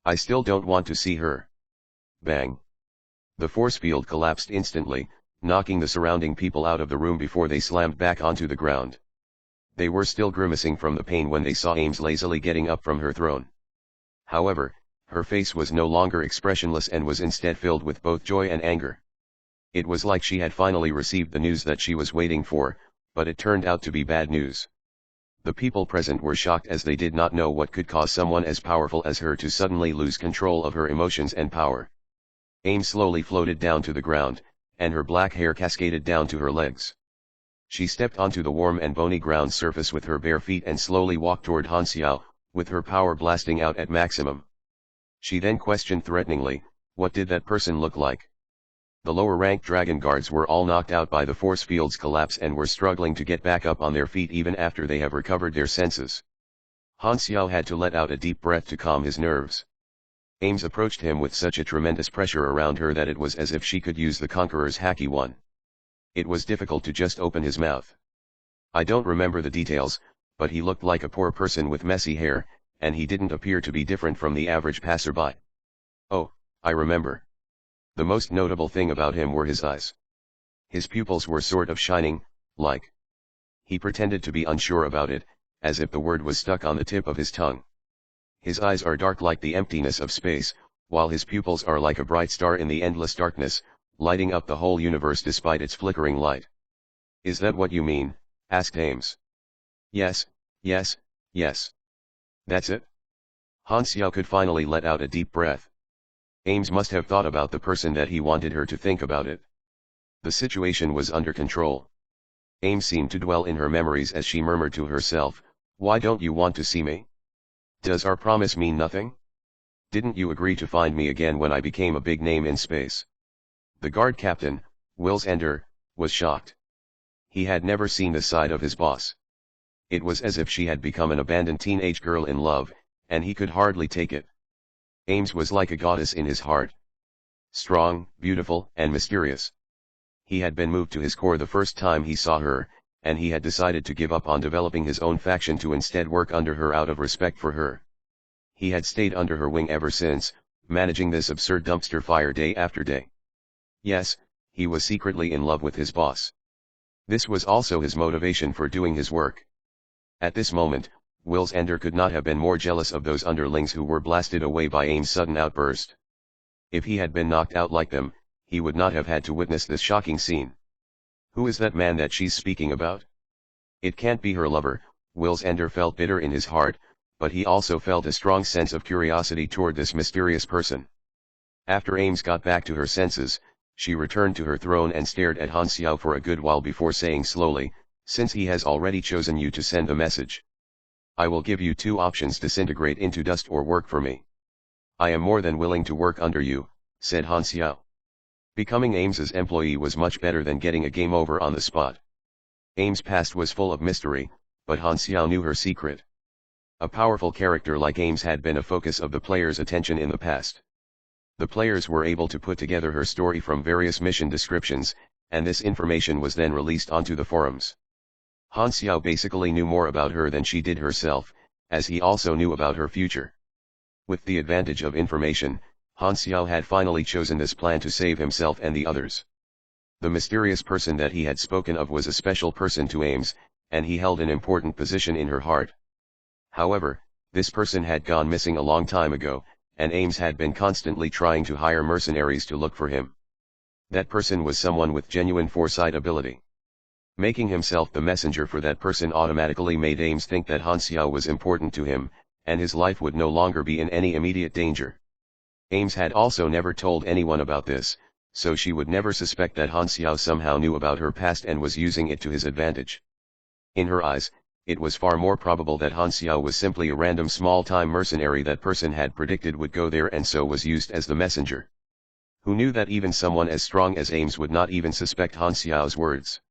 I still don't want to see her." Bang. The force field collapsed instantly, knocking the surrounding people out of the room before they slammed back onto the ground. They were still grimacing from the pain when they saw Ames lazily getting up from her throne. However, her face was no longer expressionless and was instead filled with both joy and anger. It was like she had finally received the news that she was waiting for, but it turned out to be bad news. The people present were shocked as they did not know what could cause someone as powerful as her to suddenly lose control of her emotions and power. Ames slowly floated down to the ground, and her black hair cascaded down to her legs. She stepped onto the warm and bony ground surface with her bare feet and slowly walked toward Han Xiao, with her power blasting out at maximum. She then questioned threateningly, "What did that person look like?" The lower-ranked dragon guards were all knocked out by the force field's collapse and were struggling to get back up on their feet even after they have recovered their senses. Han Xiao had to let out a deep breath to calm his nerves. Ames approached him with such a tremendous pressure around her that it was as if she could use the Conqueror's Haki one. It was difficult to just open his mouth. "I don't remember the details, but he looked like a poor person with messy hair, and he didn't appear to be different from the average passerby. Oh, I remember. The most notable thing about him were his eyes. His pupils were sort of shining, like..." He pretended to be unsure about it, as if the word was stuck on the tip of his tongue. "His eyes are dark like the emptiness of space, while his pupils are like a bright star in the endless darkness, lighting up the whole universe despite its flickering light." "Is that what you mean?" asked Ames. Yes, yes, yes. That's it?" Han Xiao could finally let out a deep breath. Ames must have thought about the person that he wanted her to think about it. The situation was under control. Ames seemed to dwell in her memories as she murmured to herself, "Why don't you want to see me? Does our promise mean nothing? Didn't you agree to find me again when I became a big name in space?" The guard captain, Wills Ender, was shocked. He had never seen the side of his boss. It was as if she had become an abandoned teenage girl in love, and he could hardly take it. Ames was like a goddess in his heart. Strong, beautiful, and mysterious. He had been moved to his core the first time he saw her, and he had decided to give up on developing his own faction to instead work under her out of respect for her. He had stayed under her wing ever since, managing this absurd dumpster fire day after day. Yes, he was secretly in love with his boss. This was also his motivation for doing his work. At this moment, Wills Ender could not have been more jealous of those underlings who were blasted away by Ames' sudden outburst. If he had been knocked out like them, he would not have had to witness this shocking scene. Who is that man that she's speaking about? It can't be her lover. Wills Ender felt bitter in his heart, but he also felt a strong sense of curiosity toward this mysterious person. After Ames got back to her senses, she returned to her throne and stared at Han Xiao for a good while before saying slowly, "Since he has already chosen you to send the message, I will give you two options: disintegrate into dust or work for me." "I am more than willing to work under you," said Han Xiao. Becoming Ames's employee was much better than getting a game over on the spot. Ames' past was full of mystery, but Han Xiao knew her secret. A powerful character like Ames had been a focus of the players' attention in the past. The players were able to put together her story from various mission descriptions, and this information was then released onto the forums. Han Xiao basically knew more about her than she did herself, as he also knew about her future. With the advantage of information, Han Xiao had finally chosen this plan to save himself and the others. The mysterious person that he had spoken of was a special person to Ames, and he held an important position in her heart. However, this person had gone missing a long time ago, and Ames had been constantly trying to hire mercenaries to look for him. That person was someone with genuine foresight ability. Making himself the messenger for that person automatically made Ames think that Han Xiao was important to him, and his life would no longer be in any immediate danger. Ames had also never told anyone about this, so she would never suspect that Han Xiao somehow knew about her past and was using it to his advantage. In her eyes, it was far more probable that Han Xiao was simply a random small-time mercenary that person had predicted would go there and so was used as the messenger. Who knew that even someone as strong as Ames would not even suspect Han Xiao's words?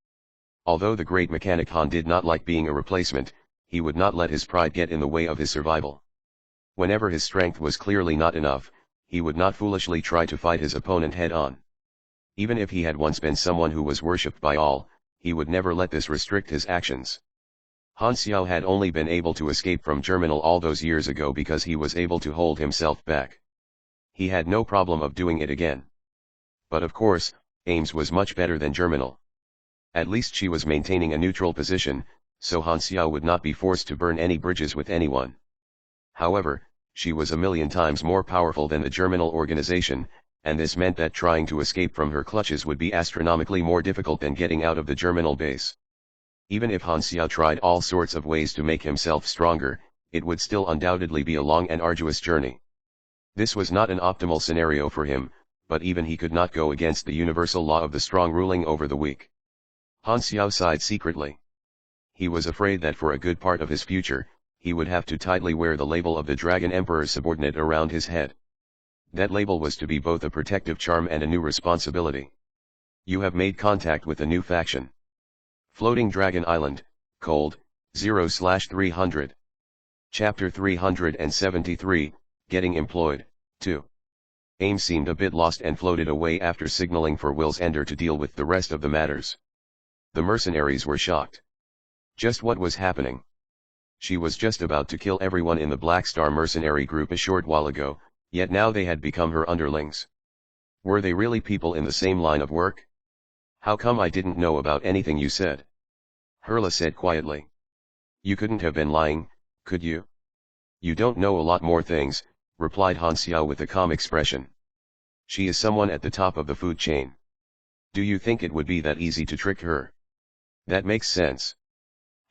Although the great mechanic Han did not like being a replacement, he would not let his pride get in the way of his survival. Whenever his strength was clearly not enough, he would not foolishly try to fight his opponent head-on. Even if he had once been someone who was worshipped by all, he would never let this restrict his actions. Han Xiao had only been able to escape from Germinal all those years ago because he was able to hold himself back. He had no problem of doing it again. But of course, Ames was much better than Germinal. At least she was maintaining a neutral position, so Han Xiao would not be forced to burn any bridges with anyone. However, she was a million times more powerful than the Germinal organization, and this meant that trying to escape from her clutches would be astronomically more difficult than getting out of the Germinal base. Even if Han Xiao tried all sorts of ways to make himself stronger, it would still undoubtedly be a long and arduous journey. This was not an optimal scenario for him, but even he could not go against the universal law of the strong ruling over the weak. Han Xiao sighed secretly. He was afraid that for a good part of his future, he would have to tightly wear the label of the Dragon Emperor's subordinate around his head. That label was to be both a protective charm and a new responsibility. You have made contact with a new faction. Floating Dragon Island, Cold, 0/300. Chapter 373, Getting Employed, 2. Ames seemed a bit lost and floated away after signaling for Will's Ender to deal with the rest of the matters. The mercenaries were shocked. Just what was happening? She was just about to kill everyone in the Black Star mercenary group a short while ago, yet now they had become her underlings. Were they really people in the same line of work? "How come I didn't know about anything you said?" Hurla said quietly. "You couldn't have been lying, could you?" "You don't know a lot more things," replied Han Xiao with a calm expression. "She is someone at the top of the food chain. Do you think it would be that easy to trick her?" "That makes sense."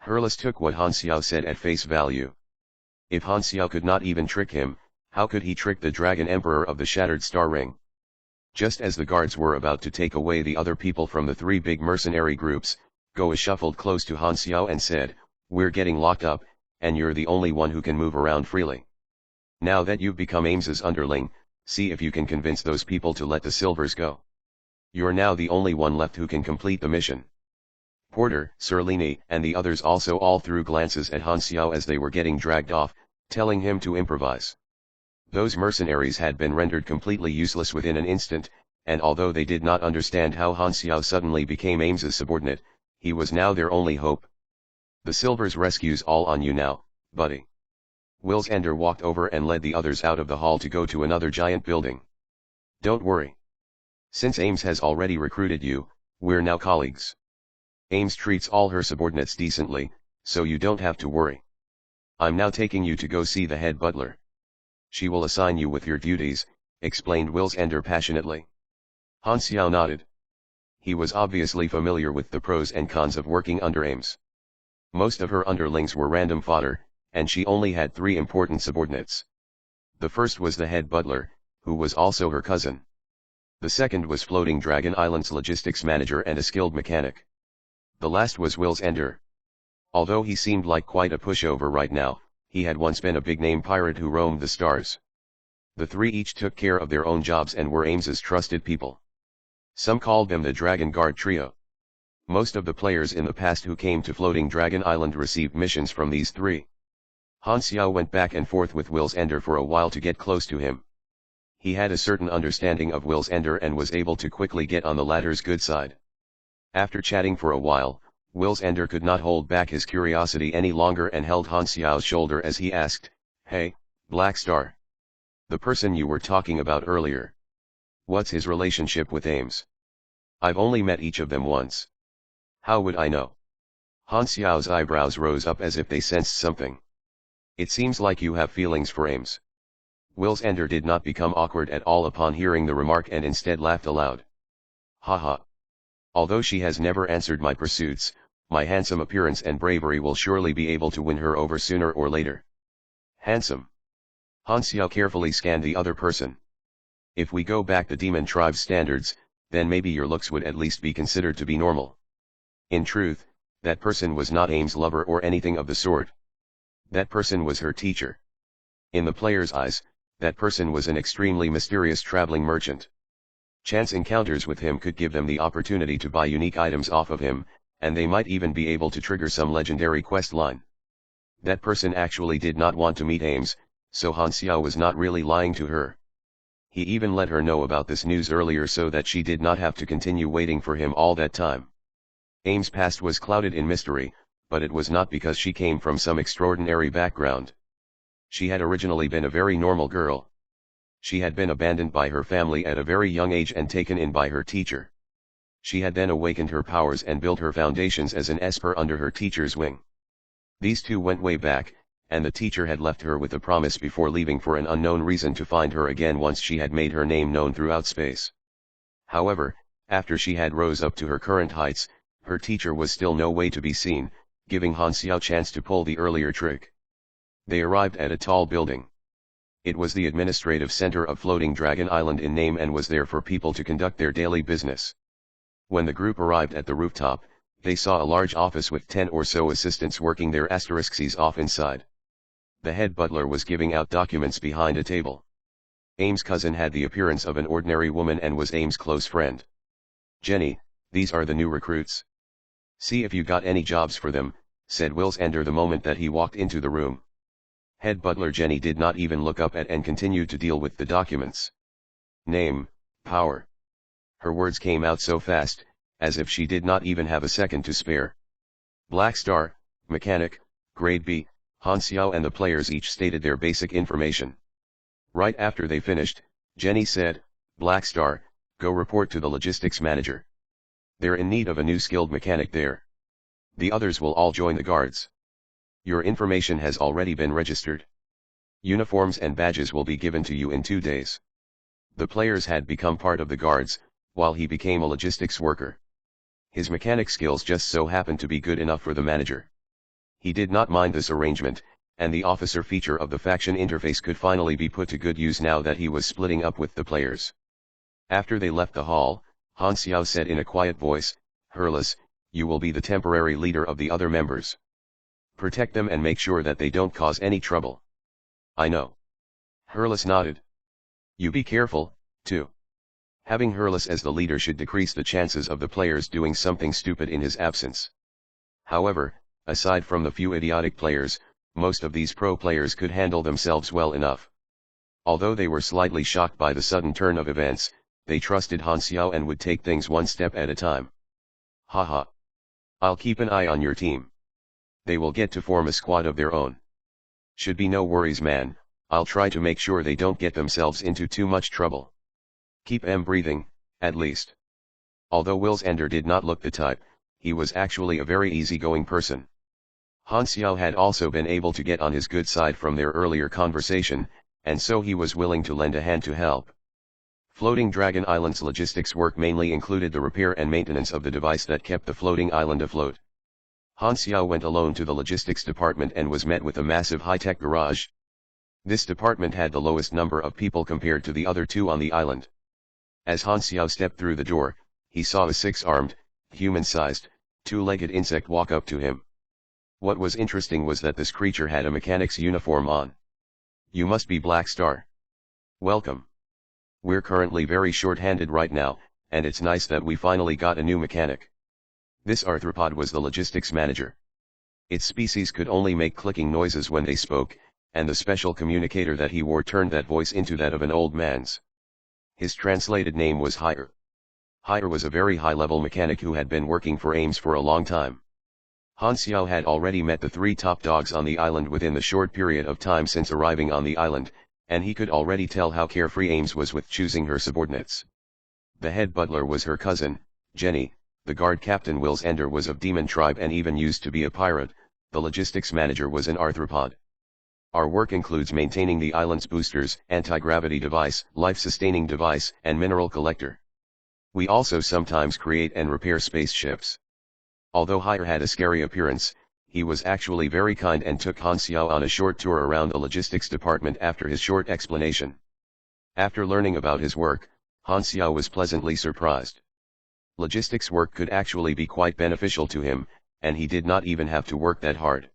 Hurlis took what Han Xiao said at face value. If Han Xiao could not even trick him, how could he trick the Dragon Emperor of the Shattered Star Ring? Just as the guards were about to take away the other people from the three big mercenary groups, Goa shuffled close to Han Xiao and said, "We're getting locked up, and you're the only one who can move around freely. Now that you've become Ames's underling, see if you can convince those people to let the silvers go. You're now the only one left who can complete the mission." Porter, Serlini, and the others also all threw glances at Han Xiao as they were getting dragged off, telling him to improvise. Those mercenaries had been rendered completely useless within an instant, and although they did not understand how Han Xiao suddenly became Ames's subordinate, he was now their only hope. "The silver's rescue's all on you now, buddy." Will's Ender walked over and led the others out of the hall to go to another giant building. "Don't worry. Since Ames has already recruited you, we're now colleagues. Ames treats all her subordinates decently, so you don't have to worry. I'm now taking you to go see the head butler. She will assign you with your duties," explained Will's Ender passionately. Han Xiao nodded. He was obviously familiar with the pros and cons of working under Ames. Most of her underlings were random fodder, and she only had 3 important subordinates. The first was the head butler, who was also her cousin. The second was Floating Dragon Island's logistics manager and a skilled mechanic. The last was Will's Ender. Although he seemed like quite a pushover right now, he had once been a big-name pirate who roamed the stars. The 3 each took care of their own jobs and were Ames's trusted people. Some called them the Dragon Guard Trio. Most of the players in the past who came to Floating Dragon Island received missions from these 3. Han Xiao went back and forth with Will's Ender for a while to get close to him. He had a certain understanding of Will's Ender and was able to quickly get on the latter's good side. After chatting for a while, Will's Ender could not hold back his curiosity any longer and held Han Xiao's shoulder as he asked, "Hey, Black Star. The person you were talking about earlier. What's his relationship with Ames? I've only met each of them once. How would I know?" Han Xiao's eyebrows rose up as if they sensed something. "It seems like you have feelings for Ames." Will's Ender did not become awkward at all upon hearing the remark and instead laughed aloud. "Haha. Although she has never answered my pursuits, my handsome appearance and bravery will surely be able to win her over sooner or later." Handsome. Han Xiao carefully scanned the other person. "If we go back the demon tribe's standards, then maybe your looks would at least be considered to be normal." In truth, that person was not Ames' lover or anything of the sort. That person was her teacher. In the player's eyes, that person was an extremely mysterious traveling merchant. Chance encounters with him could give them the opportunity to buy unique items off of him, and they might even be able to trigger some legendary quest line. That person actually did not want to meet Ames, so Han Xiao was not really lying to her. He even let her know about this news earlier so that she did not have to continue waiting for him all that time. Ames' past was clouded in mystery, but it was not because she came from some extraordinary background. She had originally been a very normal girl. She had been abandoned by her family at a very young age and taken in by her teacher. She had then awakened her powers and built her foundations as an esper under her teacher's wing. These two went way back, and the teacher had left her with a promise before leaving for an unknown reason to find her again once she had made her name known throughout space. However, after she had rose up to her current heights, her teacher was still no way to be seen, giving Han Xiao chance to pull the earlier trick. They arrived at a tall building. It was the administrative center of Floating Dragon Island in name and was there for people to conduct their daily business. When the group arrived at the rooftop, they saw a large office with 10 or so assistants working their asterisks off inside. The head butler was giving out documents behind a table. Ames' cousin had the appearance of an ordinary woman and was Ames' close friend. "Jenny, these are the new recruits. See if you got any jobs for them," said Will's Ender the moment that he walked into the room. Head butler Jenny did not even look up at and continued to deal with the documents. "Name, power." Her words came out so fast, as if she did not even have a second to spare. "Black Star, mechanic, grade B." Han Xiao and the players each stated their basic information. Right after they finished, Jenny said, "Black Star, go report to the logistics manager. They're in need of a new skilled mechanic there. The others will all join the guards. Your information has already been registered. Uniforms and badges will be given to you in 2 days." The players had become part of the guards, while he became a logistics worker. His mechanic skills just so happened to be good enough for the manager. He did not mind this arrangement, and the officer feature of the faction interface could finally be put to good use now that he was splitting up with the players. After they left the hall, Han Xiao said in a quiet voice, "Hurless, you will be the temporary leader of the other members. Protect them and make sure that they don't cause any trouble." "I know." Hurless nodded. "You be careful, too. Having Hurless as the leader should decrease the chances of the players doing something stupid in his absence." However, aside from the few idiotic players, most of these pro players could handle themselves well enough. Although they were slightly shocked by the sudden turn of events, they trusted Han Xiao and would take things one step at a time. "Haha. I'll keep an eye on your team. They will get to form a squad of their own. Should be no worries, man. I'll try to make sure they don't get themselves into too much trouble. Keep them breathing, at least." Although Will's Ender did not look the type, he was actually a very easygoing person. Han Xiao had also been able to get on his good side from their earlier conversation, and so he was willing to lend a hand to help. Floating Dragon Island's logistics work mainly included the repair and maintenance of the device that kept the floating island afloat. Han Xiao went alone to the logistics department and was met with a massive high-tech garage. This department had the lowest number of people compared to the other two on the island. As Han Xiao stepped through the door, he saw a six-armed, human-sized, two-legged insect walk up to him. What was interesting was that this creature had a mechanic's uniform on. "You must be Black Star. Welcome. We're currently very short-handed right now, and it's nice that we finally got a new mechanic." This arthropod was the logistics manager. Its species could only make clicking noises when they spoke, and the special communicator that he wore turned that voice into that of an old man's. His translated name was Hire. Hire was a very high-level mechanic who had been working for Ames for a long time. Han Xiao had already met the three top dogs on the island within the short period of time since arriving on the island, and he could already tell how carefree Ames was with choosing her subordinates. The head butler was her cousin, Jenny, the guard captain Wills Ender was of Demon tribe and even used to be a pirate, the logistics manager was an arthropod. "Our work includes maintaining the island's boosters, anti-gravity device, life-sustaining device, and mineral collector. We also sometimes create and repair spaceships." Although Hire had a scary appearance, he was actually very kind and took Han Xiao on a short tour around the logistics department after his short explanation. After learning about his work, Han Xiao was pleasantly surprised. Logistics work could actually be quite beneficial to him, and he did not even have to work that hard.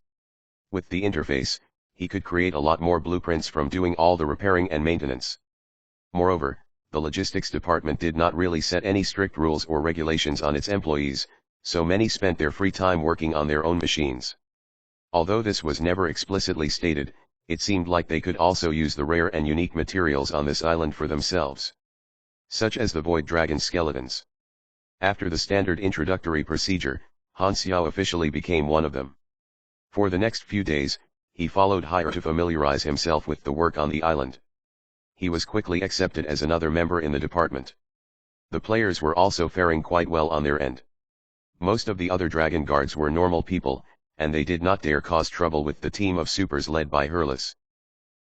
With the interface, he could create a lot more blueprints from doing all the repairing and maintenance. Moreover, the logistics department did not really set any strict rules or regulations on its employees, so many spent their free time working on their own machines. Although this was never explicitly stated, it seemed like they could also use the rare and unique materials on this island for themselves, such as the void dragon skeletons. After the standard introductory procedure, Han Xiao officially became one of them. For the next few days, he followed Hire to familiarize himself with the work on the island. He was quickly accepted as another member in the department. The players were also faring quite well on their end. Most of the other dragon guards were normal people, and they did not dare cause trouble with the team of supers led by Hurlis.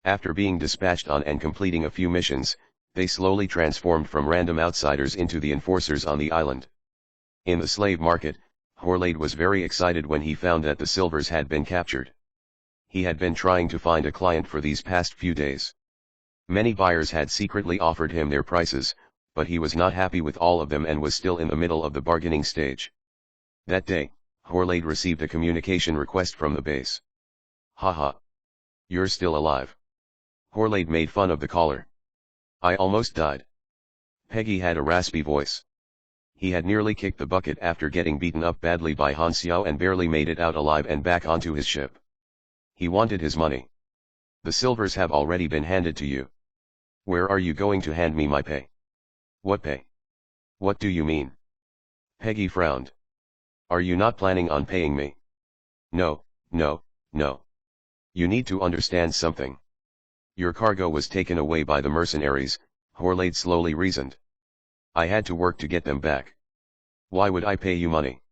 After being dispatched on and completing a few missions, they slowly transformed from random outsiders into the enforcers on the island. In the slave market, Horlade was very excited when he found that the silvers had been captured. He had been trying to find a client for these past few days. Many buyers had secretly offered him their prices, but he was not happy with all of them and was still in the middle of the bargaining stage. That day, Horlade received a communication request from the base. "Haha. You're still alive." Horlade made fun of the caller. "I almost died." Peggy had a raspy voice. He had nearly kicked the bucket after getting beaten up badly by Han Xiao and barely made it out alive and back onto his ship. He wanted his money. "The silvers have already been handed to you. Where are you going to hand me my pay?" "What pay? What do you mean?" Peggy frowned. "Are you not planning on paying me?" No. You need to understand something. Your cargo was taken away by the mercenaries," Horlade slowly reasoned. "I had to work to get them back. Why would I pay you money?"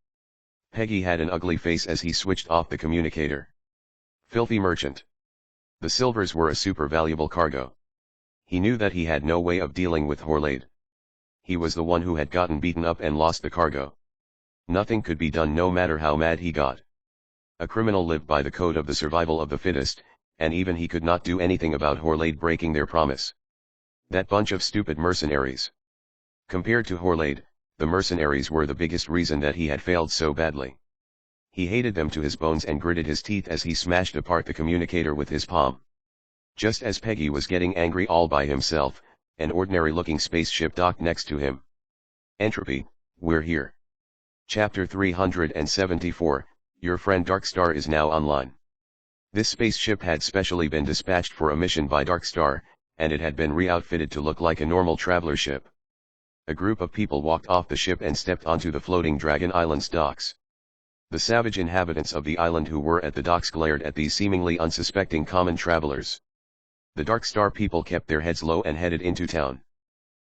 Peggy had an ugly face as he switched off the communicator. Filthy merchant. The silvers were a super valuable cargo. He knew that he had no way of dealing with Horlade. He was the one who had gotten beaten up and lost the cargo. Nothing could be done no matter how mad he got. A criminal lived by the code of the survival of the fittest, and even he could not do anything about Horlade breaking their promise. That bunch of stupid mercenaries. Compared to Horlade, the mercenaries were the biggest reason that he had failed so badly. He hated them to his bones and gritted his teeth as he smashed apart the communicator with his palm. Just as Peggy was getting angry all by himself, an ordinary-looking spaceship docked next to him. "Entropy, we're here." Chapter 374, Your friend Darkstar is now online. This spaceship had specially been dispatched for a mission by Darkstar, and it had been re-outfitted to look like a normal traveler ship. A group of people walked off the ship and stepped onto the floating Dragon Island's docks. The savage inhabitants of the island who were at the docks glared at these seemingly unsuspecting common travelers. The Darkstar people kept their heads low and headed into town.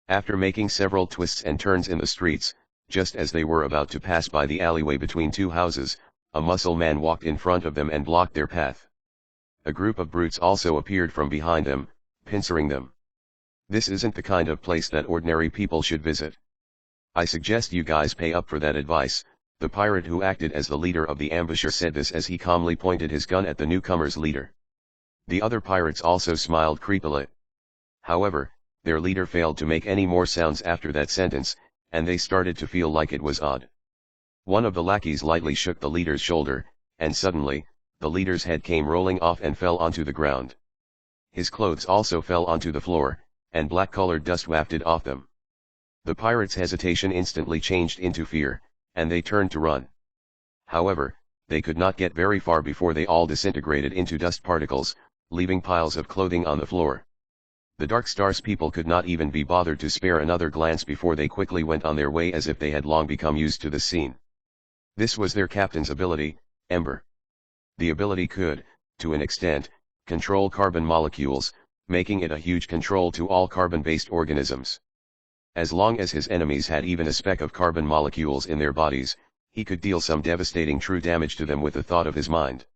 After making several twists and turns in the streets, just as they were about to pass by the alleyway between two houses, a muscle man walked in front of them and blocked their path. A group of brutes also appeared from behind them, pincering them. "This isn't the kind of place that ordinary people should visit. I suggest you guys pay up for that advice," The pirate who acted as the leader of the ambusher said this as he calmly pointed his gun at the newcomer's leader. The other pirates also smiled creepily. However, their leader failed to make any more sounds after that sentence, and they started to feel like it was odd. One of the lackeys lightly shook the leader's shoulder, and suddenly, the leader's head came rolling off and fell onto the ground. His clothes also fell onto the floor, and black-colored dust wafted off them. The pirates' hesitation instantly changed into fear, and they turned to run. However, they could not get very far before they all disintegrated into dust particles, leaving piles of clothing on the floor. The Dark Star's people could not even be bothered to spare another glance before they quickly went on their way as if they had long become used to the scene. This was their captain's ability, Ember. The ability could, to an extent, control carbon molecules, making it a huge control to all carbon-based organisms. As long as his enemies had even a speck of carbon molecules in their bodies, he could deal some devastating true damage to them with the thought of his mind.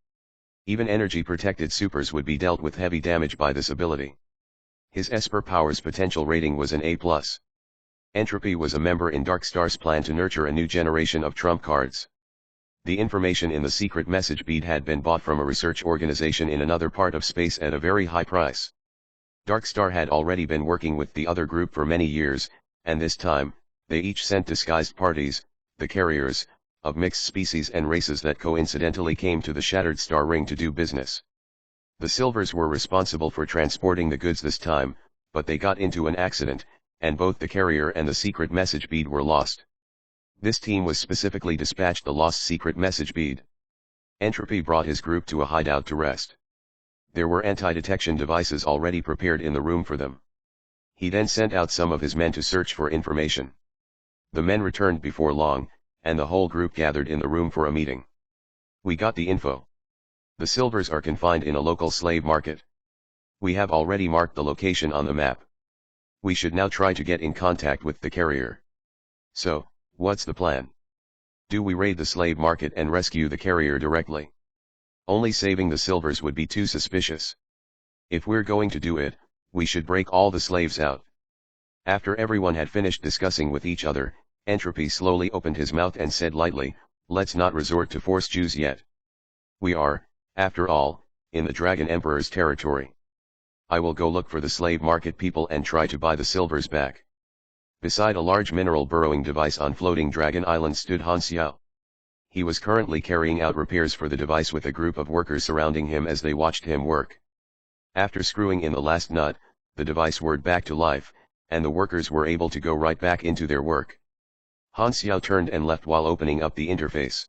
Even energy-protected supers would be dealt with heavy damage by this ability. His Esper Power's potential rating was an A+. Entropy was a member in Darkstar's plan to nurture a new generation of trump cards. The information in the secret message bead had been bought from a research organization in another part of space at a very high price. Darkstar had already been working with the other group for many years, and this time, they each sent disguised parties, the carriers, of mixed species and races that coincidentally came to the Shattered Star Ring to do business. The Silvers were responsible for transporting the goods this time, but they got into an accident, and both the carrier and the secret message bead were lost. This team was specifically dispatched the lost secret message bead. Entropy brought his group to a hideout to rest. There were anti-detection devices already prepared in the room for them. He then sent out some of his men to search for information. The men returned before long, and the whole group gathered in the room for a meeting. We got the info. The Silvers are confined in a local slave market. We have already marked the location on the map. We should now try to get in contact with the carrier. So, what's the plan? Do we raid the slave market and rescue the carrier directly? Only saving the Silvers would be too suspicious. If we're going to do it, we should break all the slaves out. After everyone had finished discussing with each other, Entropy slowly opened his mouth and said lightly, "Let's not resort to force Jews yet. We are, after all, in the Dragon Emperor's territory. I will go look for the slave market people and try to buy the Silvers back." Beside a large mineral burrowing device on floating Dragon Island stood Han Xiao. He was currently carrying out repairs for the device with a group of workers surrounding him as they watched him work. After screwing in the last nut, the device whirred back to life, and the workers were able to go right back into their work. Han Xiao turned and left while opening up the interface.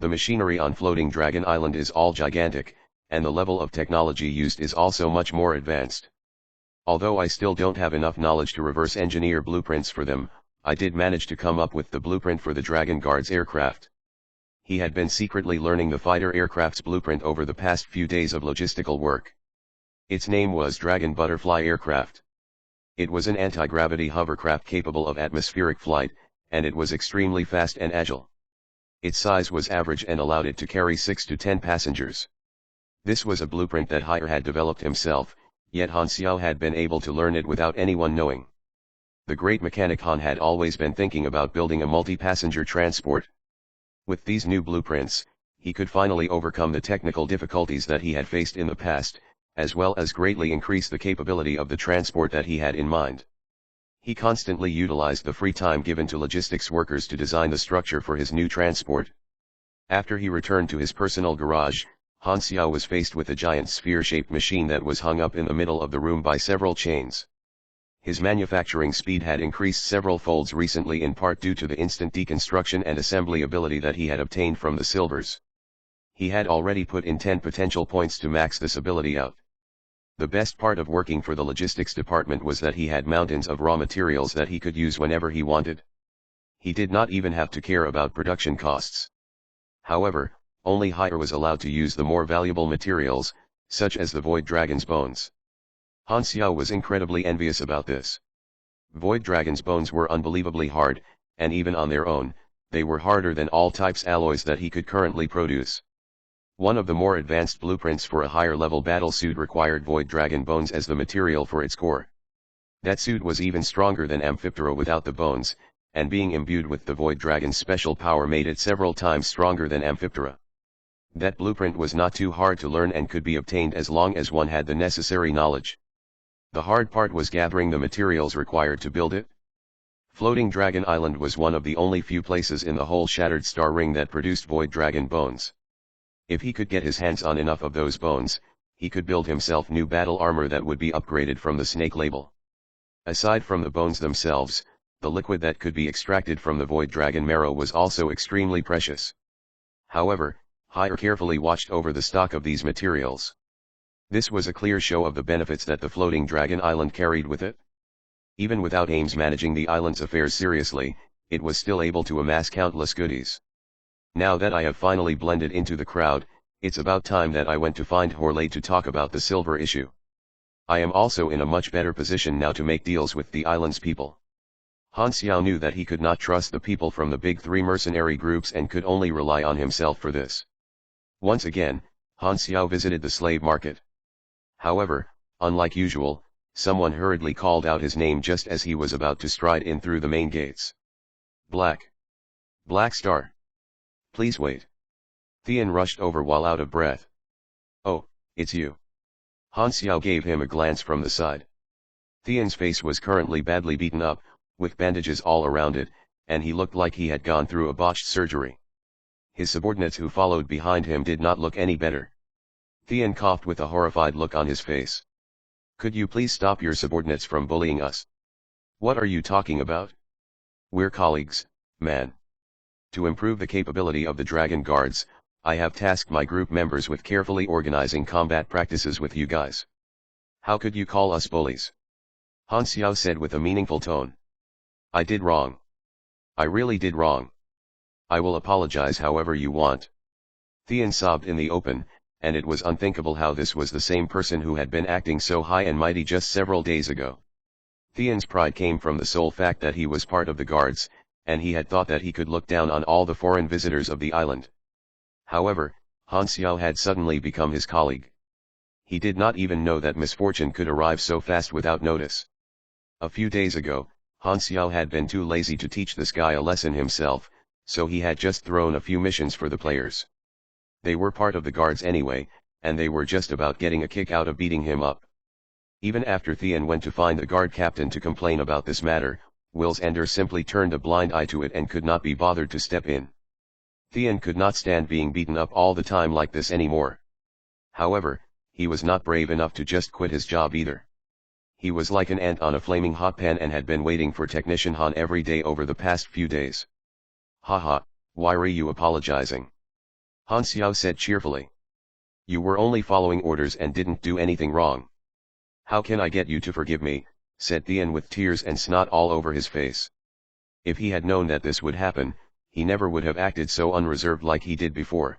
The machinery on floating Dragon Island is all gigantic, and the level of technology used is also much more advanced. Although I still don't have enough knowledge to reverse engineer blueprints for them, I did manage to come up with the blueprint for the Dragon Guard's aircraft. He had been secretly learning the fighter aircraft's blueprint over the past few days of logistical work. Its name was Dragon Butterfly Aircraft. It was an anti-gravity hovercraft capable of atmospheric flight, and it was extremely fast and agile. Its size was average and allowed it to carry 6 to 10 passengers. This was a blueprint that Hire had developed himself, yet Han Xiao had been able to learn it without anyone knowing. The great mechanic Han had always been thinking about building a multi-passenger transport. With these new blueprints, he could finally overcome the technical difficulties that he had faced in the past, as well as greatly increase the capability of the transport that he had in mind. He constantly utilized the free time given to logistics workers to design the structure for his new transport. After he returned to his personal garage, Han Xiao was faced with a giant sphere-shaped machine that was hung up in the middle of the room by several chains. His manufacturing speed had increased several folds recently in part due to the instant deconstruction and assembly ability that he had obtained from the Silvers. He had already put in 10 potential points to max this ability out. The best part of working for the logistics department was that he had mountains of raw materials that he could use whenever he wanted. He did not even have to care about production costs. However, only Hire was allowed to use the more valuable materials, such as the Void Dragon's bones. Han Xiao was incredibly envious about this. Void Dragon's bones were unbelievably hard, and even on their own, they were harder than all types alloys that he could currently produce. One of the more advanced blueprints for a higher-level battle suit required Void Dragon bones as the material for its core. That suit was even stronger than Amphiptera without the bones, and being imbued with the Void Dragon's special power made it several times stronger than Amphiptera. That blueprint was not too hard to learn and could be obtained as long as one had the necessary knowledge. The hard part was gathering the materials required to build it. Floating Dragon Island was one of the only few places in the whole Shattered Star Ring that produced Void Dragon bones. If he could get his hands on enough of those bones, he could build himself new battle armor that would be upgraded from the snake label. Aside from the bones themselves, the liquid that could be extracted from the Void Dragon marrow was also extremely precious. However, Hire carefully watched over the stock of these materials. This was a clear show of the benefits that the Floating Dragon Island carried with it. Even without Ames managing the island's affairs seriously, it was still able to amass countless goodies. Now that I have finally blended into the crowd, it's about time that I went to find Horley to talk about the silver issue. I am also in a much better position now to make deals with the island's people. Han Xiao knew that he could not trust the people from the big three mercenary groups and could only rely on himself for this. Once again, Han Xiao visited the slave market. However, unlike usual, someone hurriedly called out his name just as he was about to stride in through the main gates. Black Star. Please wait. Thean rushed over while out of breath. Oh, it's you. Han Xiao gave him a glance from the side. Thean's face was currently badly beaten up, with bandages all around it, and he looked like he had gone through a botched surgery. His subordinates who followed behind him did not look any better. Thean coughed with a horrified look on his face. Could you please stop your subordinates from bullying us? What are you talking about? We're colleagues, man. To improve the capability of the Dragon Guards, I have tasked my group members with carefully organizing combat practices with you guys. How could you call us bullies? Han Xiao said with a meaningful tone. I did wrong. I really did wrong. I will apologize however you want. Thean sobbed in the open, and it was unthinkable how this was the same person who had been acting so high and mighty just several days ago. Thean's pride came from the sole fact that he was part of the guards, and he had thought that he could look down on all the foreign visitors of the island. However, Han Xiao had suddenly become his colleague. He did not even know that misfortune could arrive so fast without notice. A few days ago, Han Xiao had been too lazy to teach this guy a lesson himself, so he had just thrown a few missions for the players. They were part of the guards anyway, and they were just about getting a kick out of beating him up. Even after Thean went to find the guard captain to complain about this matter, Will's Ender simply turned a blind eye to it and could not be bothered to step in. Thean could not stand being beaten up all the time like this anymore. However, he was not brave enough to just quit his job either. He was like an ant on a flaming hot pan and had been waiting for Technician Han every day over the past few days. Haha, why are you apologizing? Han Xiao said cheerfully. You were only following orders and didn't do anything wrong. How can I get you to forgive me? Said Thean with tears and snot all over his face. If he had known that this would happen, he never would have acted so unreserved like he did before.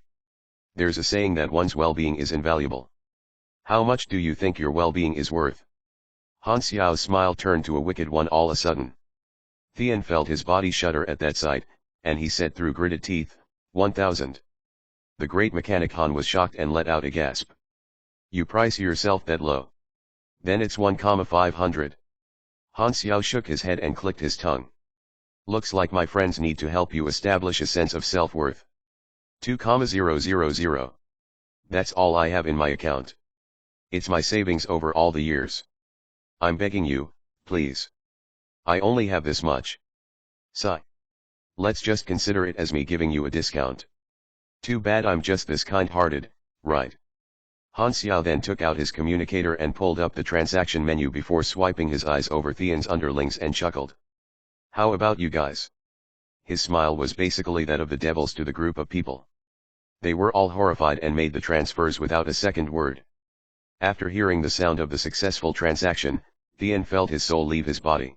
There's a saying that one's well-being is invaluable. How much do you think your well-being is worth? Han Xiao's smile turned to a wicked one all of a sudden. Thean felt his body shudder at that sight, and he said through gritted teeth, 1,000. The great mechanic Han was shocked and let out a gasp. You price yourself that low? Then it's 1,500. Han Xiao shook his head and clicked his tongue. Looks like my friends need to help you establish a sense of self-worth. 2,000. That's all I have in my account. It's my savings over all the years. I'm begging you, please. I only have this much. Sigh. Let's just consider it as me giving you a discount. Too bad I'm just this kind-hearted, right? Han Xiao then took out his communicator and pulled up the transaction menu before swiping his eyes over Thean's underlings and chuckled. How about you guys? His smile was basically that of the devils to the group of people. They were all horrified and made the transfers without a second word. After hearing the sound of the successful transaction, Thean felt his soul leave his body.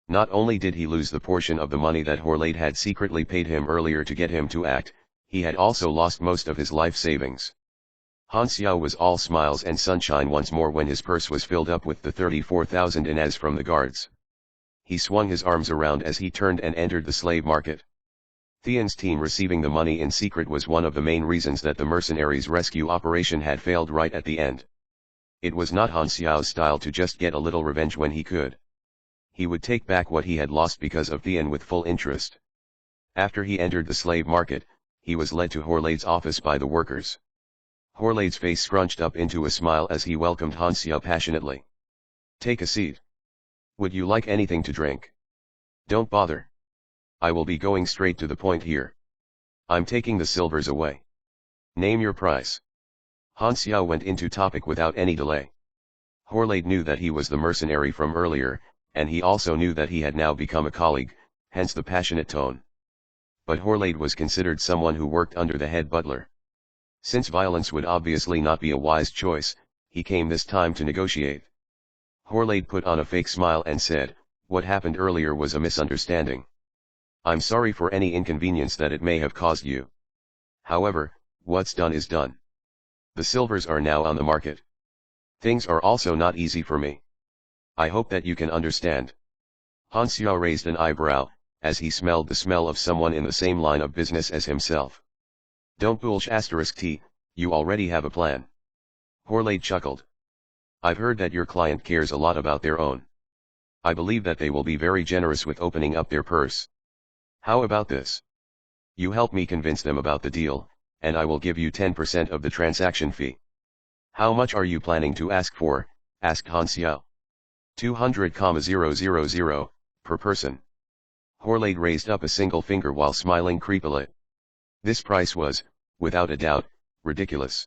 Not only did he lose the portion of the money that Horlade had secretly paid him earlier to get him to act, he had also lost most of his life savings. Han Xiao was all smiles and sunshine once more when his purse was filled up with the 34,000 inaz from the guards. He swung his arms around as he turned and entered the slave market. Thean's team receiving the money in secret was one of the main reasons that the mercenaries' rescue operation had failed right at the end. It was not Han Xiao's style to just get a little revenge when he could. He would take back what he had lost because of Thean with full interest. After he entered the slave market, he was led to Horlade's office by the workers. Horlade's face scrunched up into a smile as he welcomed Han Xiao passionately. "Take a seat. Would you like anything to drink?" "Don't bother. I will be going straight to the point here. I'm taking the silvers away." "Name your price." Han Xiao went into topic without any delay. Horlade knew that he was the mercenary from earlier, and he also knew that he had now become a colleague, hence the passionate tone. But Horlade was considered someone who worked under the head butler. Since violence would obviously not be a wise choice, he came this time to negotiate. Horlade put on a fake smile and said, "What happened earlier was a misunderstanding. I'm sorry for any inconvenience that it may have caused you. However, what's done is done. The silvers are now on the market. Things are also not easy for me. I hope that you can understand." Han Xiao raised an eyebrow, as he smelled the smell of someone in the same line of business as himself. "Don't bullsh T, you already have a plan." Horlade chuckled. "I've heard that your client cares a lot about their own. I believe that they will be very generous with opening up their purse. How about this? You help me convince them about the deal, and I will give you 10% of the transaction fee." "How much are you planning to ask for?" asked Han Xiao. 200,000 per person. Horlade raised up a single finger while smiling creepily. This price was, without a doubt, ridiculous.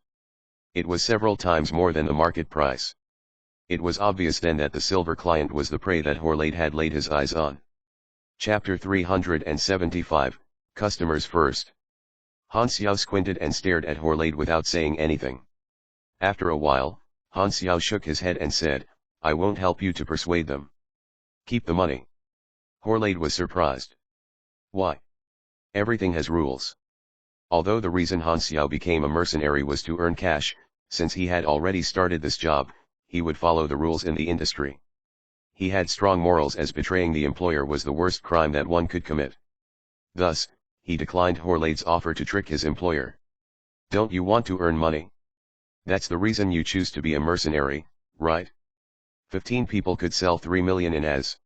It was several times more than the market price. It was obvious then that the silver client was the prey that Horlade had laid his eyes on. Chapter 375, Customers First. Han Xiao squinted and stared at Horlade without saying anything. After a while, Han Xiao shook his head and said, "I won't help you to persuade them. Keep the money." Horlade was surprised. "Why? Everything has rules." Although the reason Han Xiao became a mercenary was to earn cash, since he had already started this job, he would follow the rules in the industry. He had strong morals, as betraying the employer was the worst crime that one could commit. Thus, he declined Horlade's offer to trick his employer. "Don't you want to earn money? That's the reason you choose to be a mercenary, right? 15 people could sell 3 million in as.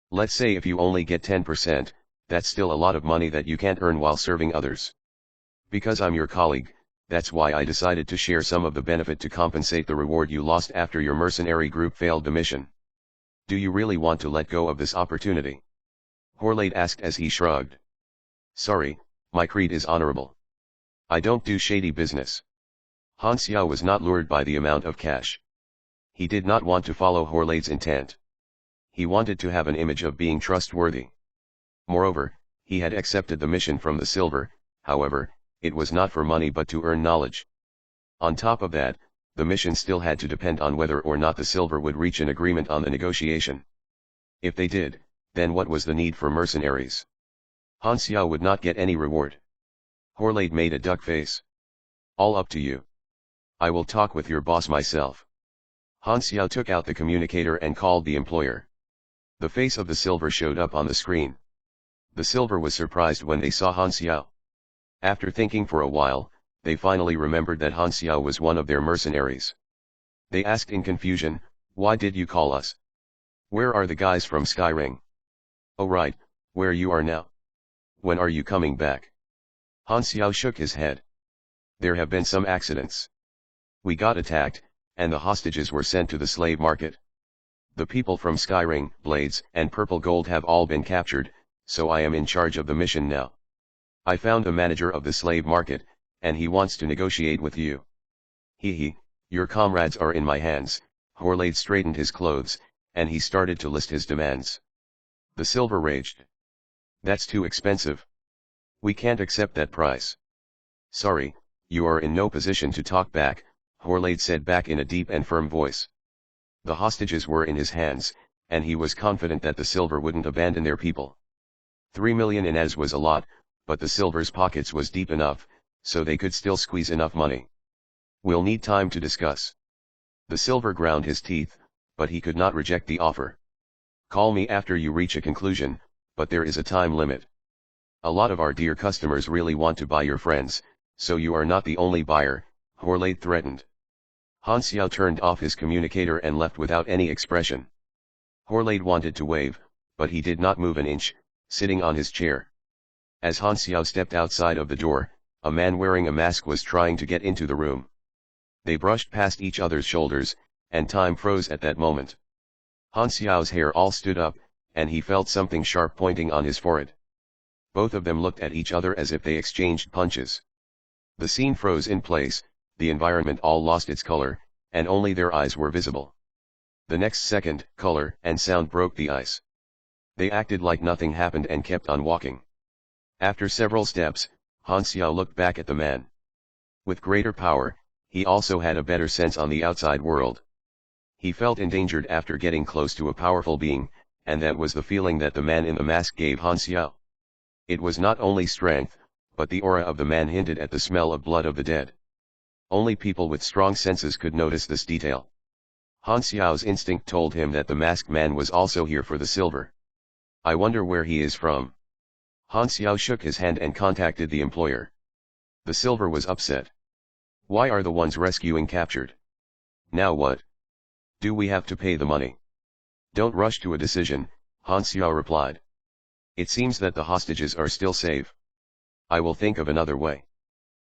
Let's say if you only get 10%, that's still a lot of money that you can't earn while serving others. Because I'm your colleague, that's why I decided to share some of the benefit to compensate the reward you lost after your mercenary group failed the mission. Do you really want to let go of this opportunity?" Horlade asked as he shrugged. "Sorry, my creed is honorable. I don't do shady business." Han Xiao was not lured by the amount of cash. He did not want to follow Horlade's intent. He wanted to have an image of being trustworthy. Moreover, he had accepted the mission from the silver, however, it was not for money but to earn knowledge. On top of that, the mission still had to depend on whether or not the silver would reach an agreement on the negotiation. If they did, then what was the need for mercenaries? Han Xiao would not get any reward. Horlade made a duck face. "All up to you. I will talk with your boss myself." Han Xiao took out the communicator and called the employer. The face of the silver showed up on the screen. The silver was surprised when they saw Han Xiao. After thinking for a while, they finally remembered that Han Xiao was one of their mercenaries. They asked in confusion, "Why did you call us? Where are the guys from Skyring?" "Oh right, where you are now. When are you coming back?" Han Xiao shook his head. "There have been some accidents. We got attacked, and the hostages were sent to the slave market. The people from Skyring, Blades, and Purple Gold have all been captured, so I am in charge of the mission now. I found the manager of the slave market, and he wants to negotiate with you." He, your comrades are in my hands." Horlade straightened his clothes, and he started to list his demands. The silver raged. "That's too expensive. We can't accept that price." "Sorry, you are in no position to talk back," Horlade said back in a deep and firm voice. The hostages were in his hands, and he was confident that the silver wouldn't abandon their people. 3 million in as was a lot, but the silver's pockets was deep enough, so they could still squeeze enough money. "We'll need time to discuss." The silver ground his teeth, but he could not reject the offer. "Call me after you reach a conclusion, but there is a time limit. A lot of our dear customers really want to buy your friends, so you are not the only buyer," Horlade threatened. Han Xiao turned off his communicator and left without any expression. Horlade wanted to wave, but he did not move an inch, sitting on his chair. As Han Xiao stepped outside of the door, a man wearing a mask was trying to get into the room. They brushed past each other's shoulders, and time froze at that moment. Han Xiao's hair all stood up, and he felt something sharp pointing on his forehead. Both of them looked at each other as if they exchanged punches. The scene froze in place, the environment all lost its color, and only their eyes were visible. The next second, color and sound broke the ice. They acted like nothing happened and kept on walking. After several steps, Han Xiao looked back at the man. With greater power, he also had a better sense on the outside world. He felt endangered after getting close to a powerful being, and that was the feeling that the man in the mask gave Han Xiao. It was not only strength, but the aura of the man hinted at the smell of blood of the dead. Only people with strong senses could notice this detail. Han Xiao's instinct told him that the masked man was also here for the silver. I wonder where he is from. Han Xiao shook his hand and contacted the employer. The silver was upset. Why are the ones rescuing captured? Now what? Do we have to pay the money? Don't rush to a decision, Han Xiao replied. It seems that the hostages are still safe. I will think of another way.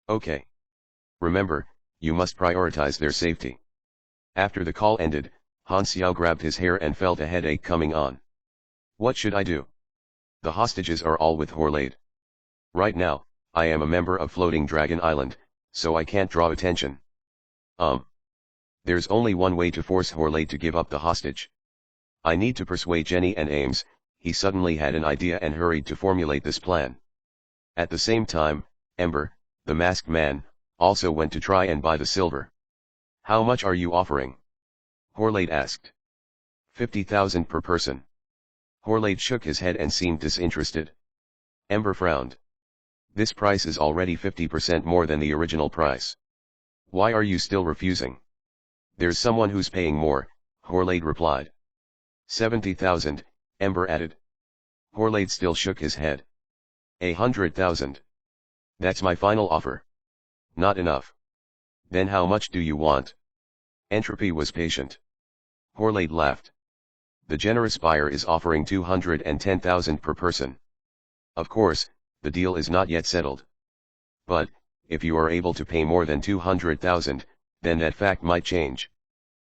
Okay. Remember, you must prioritize their safety. After the call ended, Han Xiao grabbed his hair and felt a headache coming on. What should I do? The hostages are all with Horlade. Right now, I am a member of Floating Dragon Island, so I can't draw attention. There's only one way to force Horlade to give up the hostage. I need to persuade Jenny and Ames. He suddenly had an idea and hurried to formulate this plan. At the same time, Ember, the masked man, also went to try and buy the silver. How much are you offering? Horlade asked. 50,000 per person. Horlade shook his head and seemed disinterested. Ember frowned. This price is already 50% more than the original price. Why are you still refusing? There's someone who's paying more, Horlade replied. 70,000, Ember added. Horlade still shook his head. 100,000. That's my final offer. Not enough. Then how much do you want? Entropy was patient. Horlade laughed. The generous buyer is offering 210,000 per person. Of course, the deal is not yet settled. But, if you are able to pay more than 200,000, then that fact might change.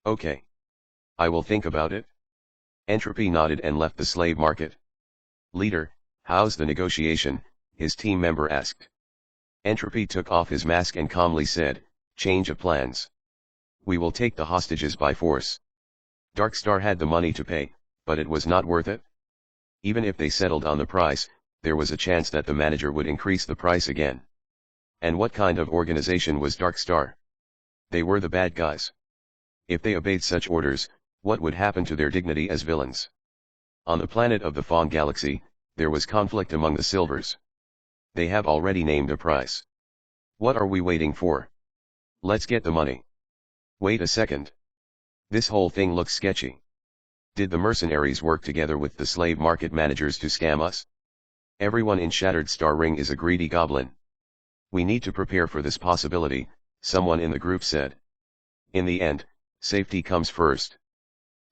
Okay. I will think about it. Entropy nodded and left the slave market. Leader, how's the negotiation? His team member asked. Entropy took off his mask and calmly said, change of plans. We will take the hostages by force. Darkstar had the money to pay, but it was not worth it. Even if they settled on the price, there was a chance that the manager would increase the price again. And what kind of organization was Darkstar? They were the bad guys. If they obeyed such orders, what would happen to their dignity as villains? On the planet of the Fong Galaxy, there was conflict among the Silvers. They have already named a price. What are we waiting for? Let's get the money. Wait a second. This whole thing looks sketchy. Did the mercenaries work together with the slave market managers to scam us? Everyone in Shattered Star Ring is a greedy goblin. We need to prepare for this possibility, someone in the group said. In the end, safety comes first.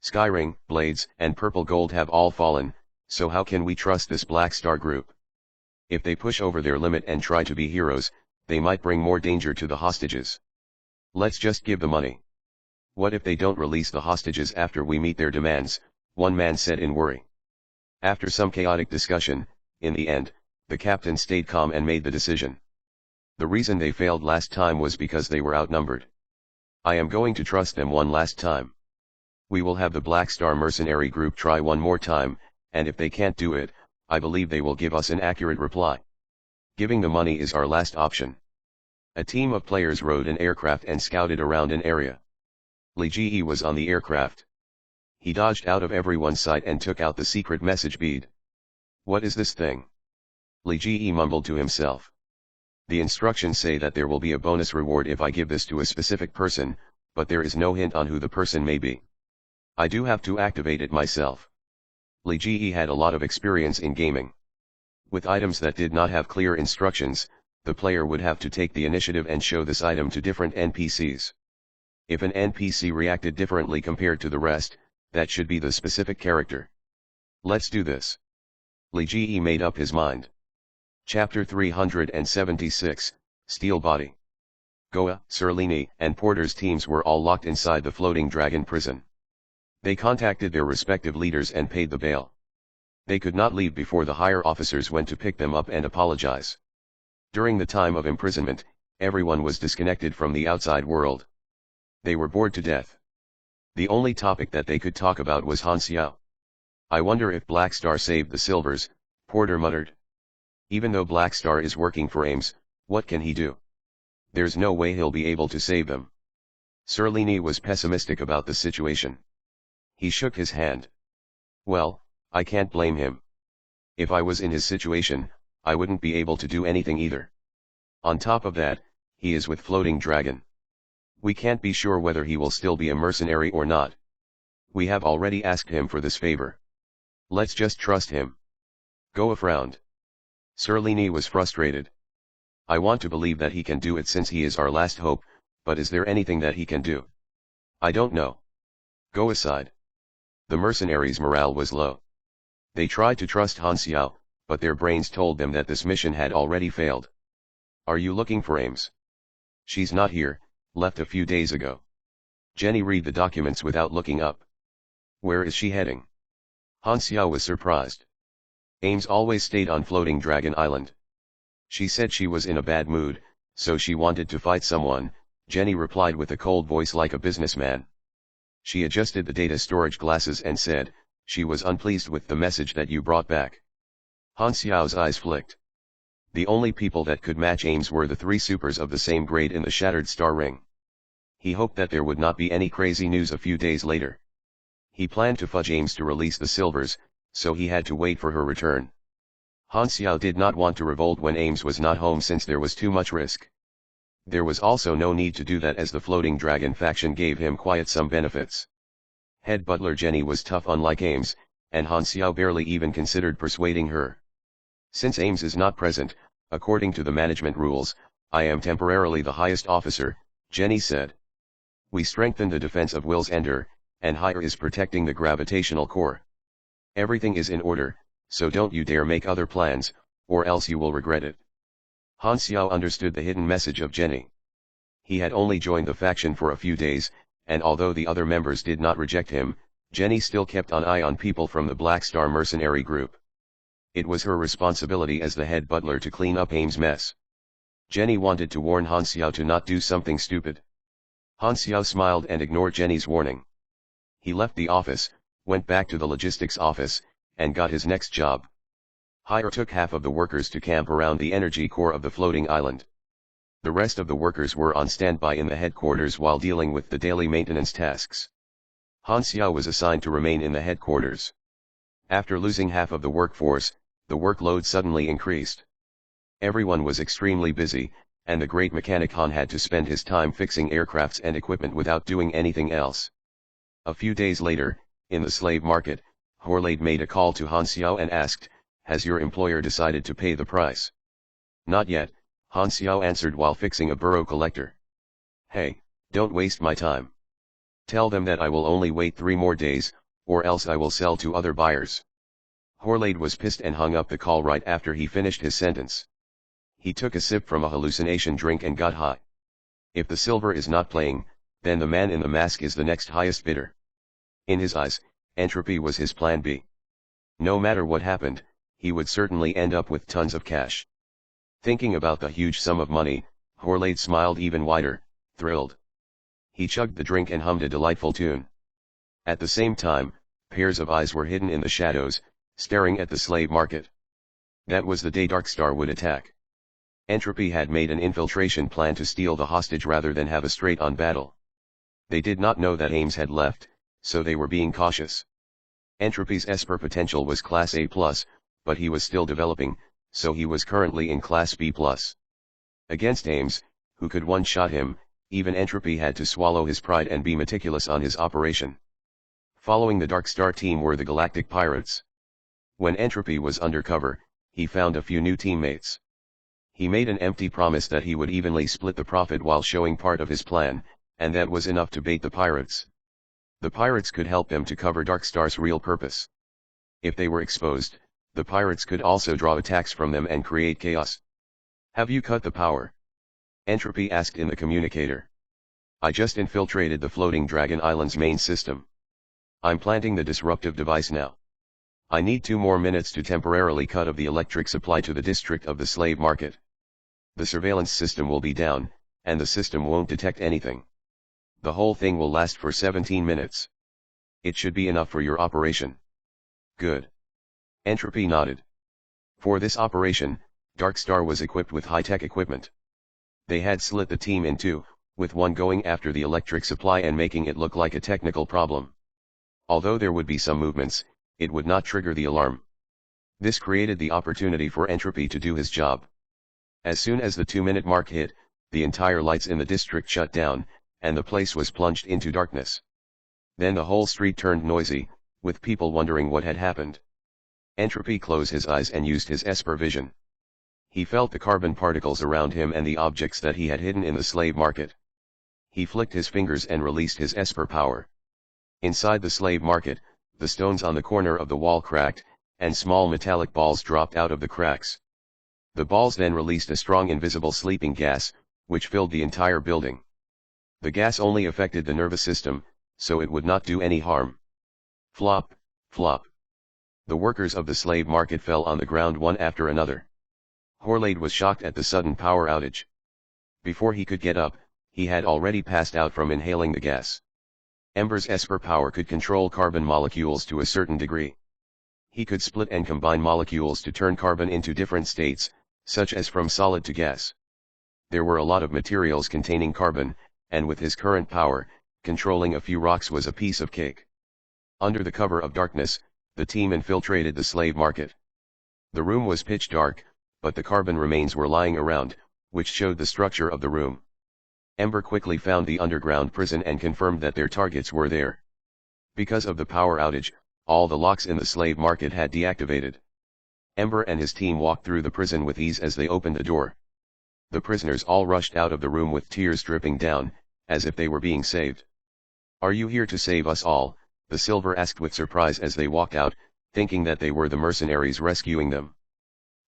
Skyring, Blades, and Purple Gold have all fallen, so how can we trust this Black Star group? If they push over their limit and try to be heroes, they might bring more danger to the hostages. Let's just give the money. What if they don't release the hostages after we meet their demands? One man said in worry. After some chaotic discussion, in the end, the captain stayed calm and made the decision. The reason they failed last time was because they were outnumbered. I am going to trust them one last time. We will have the Black Star mercenary group try one more time, and if they can't do it, I believe they will give us an accurate reply. Giving the money is our last option. A team of players rode an aircraft and scouted around an area. Li Ji was on the aircraft. He dodged out of everyone's sight and took out the secret message bead. What is this thing? Li Ji mumbled to himself. The instructions say that there will be a bonus reward if I give this to a specific person, but there is no hint on who the person may be. I do have to activate it myself. Li Ji had a lot of experience in gaming. With items that did not have clear instructions, the player would have to take the initiative and show this item to different NPCs. If an NPC reacted differently compared to the rest, That should be the specific character. Let's do this. Li Ji made up his mind. Chapter 376, Steel Body. Goa, Serlini, and Porter's teams were all locked inside the floating dragon prison. They contacted their respective leaders and paid the bail. They could not leave before the higher officers went to pick them up and apologize. During the time of imprisonment, everyone was disconnected from the outside world. They were bored to death. The only topic that they could talk about was Han Xiao. I wonder if Black Star saved the silvers, Porter muttered. Even though Black Star is working for Ames, what can he do? There's no way he'll be able to save them. Serlini was pessimistic about the situation. He shook his hand. Well, I can't blame him. If I was in his situation, I wouldn't be able to do anything either. On top of that, he is with Floating Dragon. We can't be sure whether he will still be a mercenary or not. We have already asked him for this favor. Let's just trust him. Goa frowned. Serlini was frustrated. I want to believe that he can do it since he is our last hope, but is there anything that he can do? I don't know. Goa sighed. The mercenaries' morale was low. They tried to trust Han Xiao, but their brains told them that this mission had already failed. Are you looking for Ames? She's not here, left a few days ago. Jenny read the documents without looking up. Where is she heading? Han Xiao was surprised. Ames always stayed on Floating Dragon Island. She said she was in a bad mood, so she wanted to fight someone, Jenny replied with a cold voice like a businessman. She adjusted the data storage glasses and said, she was unpleased with the message that you brought back. Han Xiao's eyes flicked. The only people that could match Ames were the three supers of the same grade in the Shattered Star Ring. He hoped that there would not be any crazy news a few days later. He planned to fudge Ames to release the silvers, so he had to wait for her return. Han Xiao did not want to revolt when Ames was not home since there was too much risk. There was also no need to do that as the Floating Dragon faction gave him quite some benefits. Head butler Jenny was tough unlike Ames, and Han Xiao barely even considered persuading her. Since Ames is not present, according to the management rules, I am temporarily the highest officer, Jenny said. We strengthened the defense of Will's Ender, and Higher is protecting the gravitational core. Everything is in order, so don't you dare make other plans, or else you will regret it. Han Xiao understood the hidden message of Jenny. He had only joined the faction for a few days, and although the other members did not reject him, Jenny still kept an eye on people from the Black Star mercenary group. It was her responsibility as the head butler to clean up Ames' mess. Jenny wanted to warn Han Xiao to not do something stupid. Han Xiao smiled and ignored Jenny's warning. He left the office, went back to the logistics office, and got his next job. Hire took half of the workers to camp around the energy core of the floating island. The rest of the workers were on standby in the headquarters while dealing with the daily maintenance tasks. Han Xiao was assigned to remain in the headquarters. After losing half of the workforce, the workload suddenly increased. Everyone was extremely busy, and the great mechanic Han had to spend his time fixing aircrafts and equipment without doing anything else. A few days later, in the slave market, Horlade made a call to Han Xiao and asked, "Has your employer decided to pay the price?" "Not yet," Han Xiao answered while fixing a burro collector. "Hey, don't waste my time. Tell them that I will only wait 3 more days, or else I will sell to other buyers." Horlade was pissed and hung up the call right after he finished his sentence. He took a sip from a hallucination drink and got high. If the silver is not playing, then the man in the mask is the next highest bidder. In his eyes, entropy was his plan B. No matter what happened, he would certainly end up with tons of cash. Thinking about the huge sum of money, Horlade smiled even wider, thrilled. He chugged the drink and hummed a delightful tune. At the same time, pairs of eyes were hidden in the shadows, staring at the slave market. That was the day Darkstar would attack. Entropy had made an infiltration plan to steal the hostage rather than have a straight-on battle. They did not know that Ames had left, so they were being cautious. Entropy's Esper potential was Class A+, but he was still developing, so he was currently in Class B+. Against Ames, who could one-shot him, even Entropy had to swallow his pride and be meticulous on his operation. Following the Darkstar team were the Galactic Pirates. When Entropy was undercover, he found a few new teammates. He made an empty promise that he would evenly split the profit while showing part of his plan, and that was enough to bait the pirates. The pirates could help them to cover Darkstar's real purpose. If they were exposed, the pirates could also draw attacks from them and create chaos. Have you cut the power? Entropy asked in the communicator. I just infiltrated the floating Dragon Island's main system. I'm planting the disruptive device now. I need 2 more minutes to temporarily cut off the electric supply to the district of the slave market. The surveillance system will be down, and the system won't detect anything. The whole thing will last for 17 minutes. It should be enough for your operation. Good. Entropy nodded. For this operation, Darkstar was equipped with high-tech equipment. They had split the team in 2, with one going after the electric supply and making it look like a technical problem. Although there would be some movements, it would not trigger the alarm. This created the opportunity for Entropy to do his job. As soon as the 2-minute mark hit, the entire lights in the district shut down, and the place was plunged into darkness. Then the whole street turned noisy, with people wondering what had happened. Entropy closed his eyes and used his Esper vision. He felt the carbon particles around him and the objects that he had hidden in the slave market. He flicked his fingers and released his Esper power. Inside the slave market, the stones on the corner of the wall cracked, and small metallic balls dropped out of the cracks. The balls then released a strong invisible sleeping gas, which filled the entire building. The gas only affected the nervous system, so it would not do any harm. Flop, flop. The workers of the slave market fell on the ground one after another. Horlade was shocked at the sudden power outage. Before he could get up, he had already passed out from inhaling the gas. Ember's Esper power could control carbon molecules to a certain degree. He could split and combine molecules to turn carbon into different states, such as from solid to gas. There were a lot of materials containing carbon, and with his current power, controlling a few rocks was a piece of cake. Under the cover of darkness, the team infiltrated the slave market. The room was pitch dark, but the carbon remains were lying around, which showed the structure of the room. Ember quickly found the underground prison and confirmed that their targets were there. Because of the power outage, all the locks in the slave market had deactivated. Ember and his team walked through the prison with ease as they opened the door. The prisoners all rushed out of the room with tears dripping down, as if they were being saved. Are you here to save us all? The Silver asked with surprise as they walked out, thinking that they were the mercenaries rescuing them.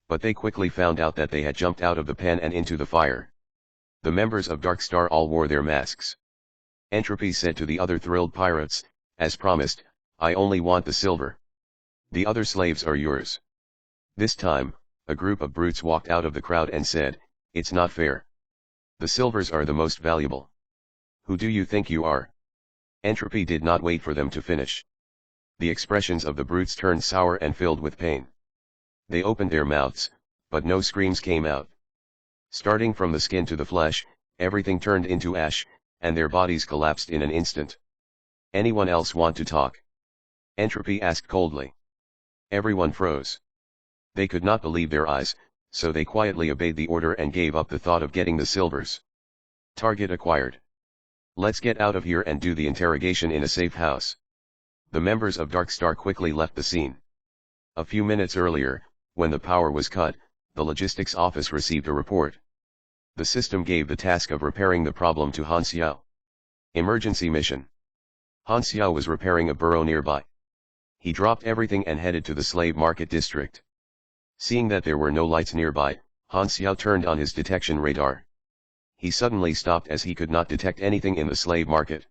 But they quickly found out that they had jumped out of the pen and into the fire. The members of Darkstar all wore their masks. Entropy said to the other thrilled pirates, as promised, I only want the silver. The other slaves are yours. This time, a group of brutes walked out of the crowd and said, it's not fair. The silvers are the most valuable. Who do you think you are? Entropy did not wait for them to finish. The expressions of the brutes turned sour and filled with pain. They opened their mouths, but no screams came out. Starting from the skin to the flesh, everything turned into ash, and their bodies collapsed in an instant. Anyone else want to talk? Entropy asked coldly. Everyone froze. They could not believe their eyes, so they quietly obeyed the order and gave up the thought of getting the silvers. Target acquired. Let's get out of here and do the interrogation in a safe house. The members of Darkstar quickly left the scene. A few minutes earlier, when the power was cut, the logistics office received a report. The system gave the task of repairing the problem to Han Xiao. Emergency mission. Han Xiao was repairing a burrow nearby. He dropped everything and headed to the slave market district. Seeing that there were no lights nearby, Han Xiao turned on his detection radar. He suddenly stopped as he could not detect anything in the slave market.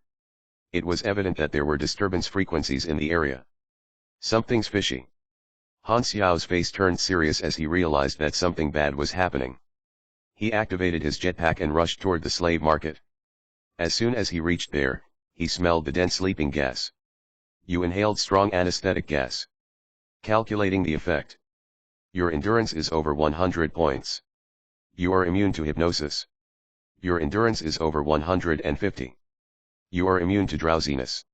It was evident that there were disturbance frequencies in the area. Something's fishy. Han Xiao's face turned serious as he realized that something bad was happening. He activated his jetpack and rushed toward the slave market. As soon as he reached there, he smelled the dense sleeping gas. You inhaled strong anesthetic gas. Calculating the effect. Your endurance is over 100 points. You are immune to hypnosis. Your endurance is over 150. You are immune to drowsiness.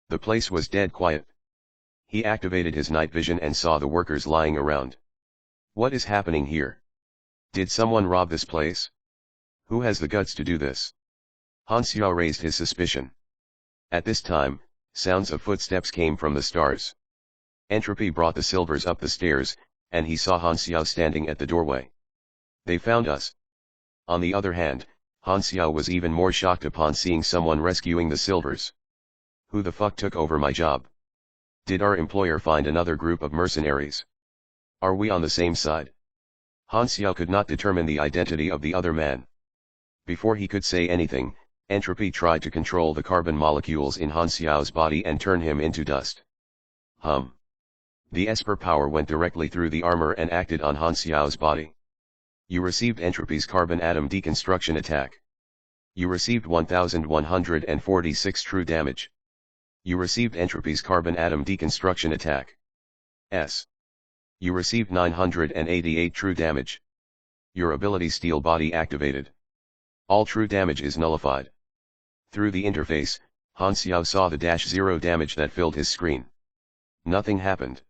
The place was dead quiet. He activated his night vision and saw the workers lying around. What is happening here? Did someone rob this place? Who has the guts to do this? Han Xiao raised his suspicion. At this time, sounds of footsteps came from the stars. Entropy brought the silvers up the stairs, and he saw Han Xiao standing at the doorway. They found us. On the other hand, Han Xiao was even more shocked upon seeing someone rescuing the silvers. Who the fuck took over my job? Did our employer find another group of mercenaries? Are we on the same side? Han Xiao could not determine the identity of the other man. Before he could say anything, entropy tried to control the carbon molecules in Han Xiao's body and turn him into dust. The Esper power went directly through the armor and acted on Han Xiao's body. You received entropy's carbon atom deconstruction attack. You received 1146 true damage. You received entropy's carbon atom deconstruction attack. You received 988 true damage. Your ability Steel Body activated. All true damage is nullified. Through the interface, Han Xiao saw the -0 damage that filled his screen. Nothing happened.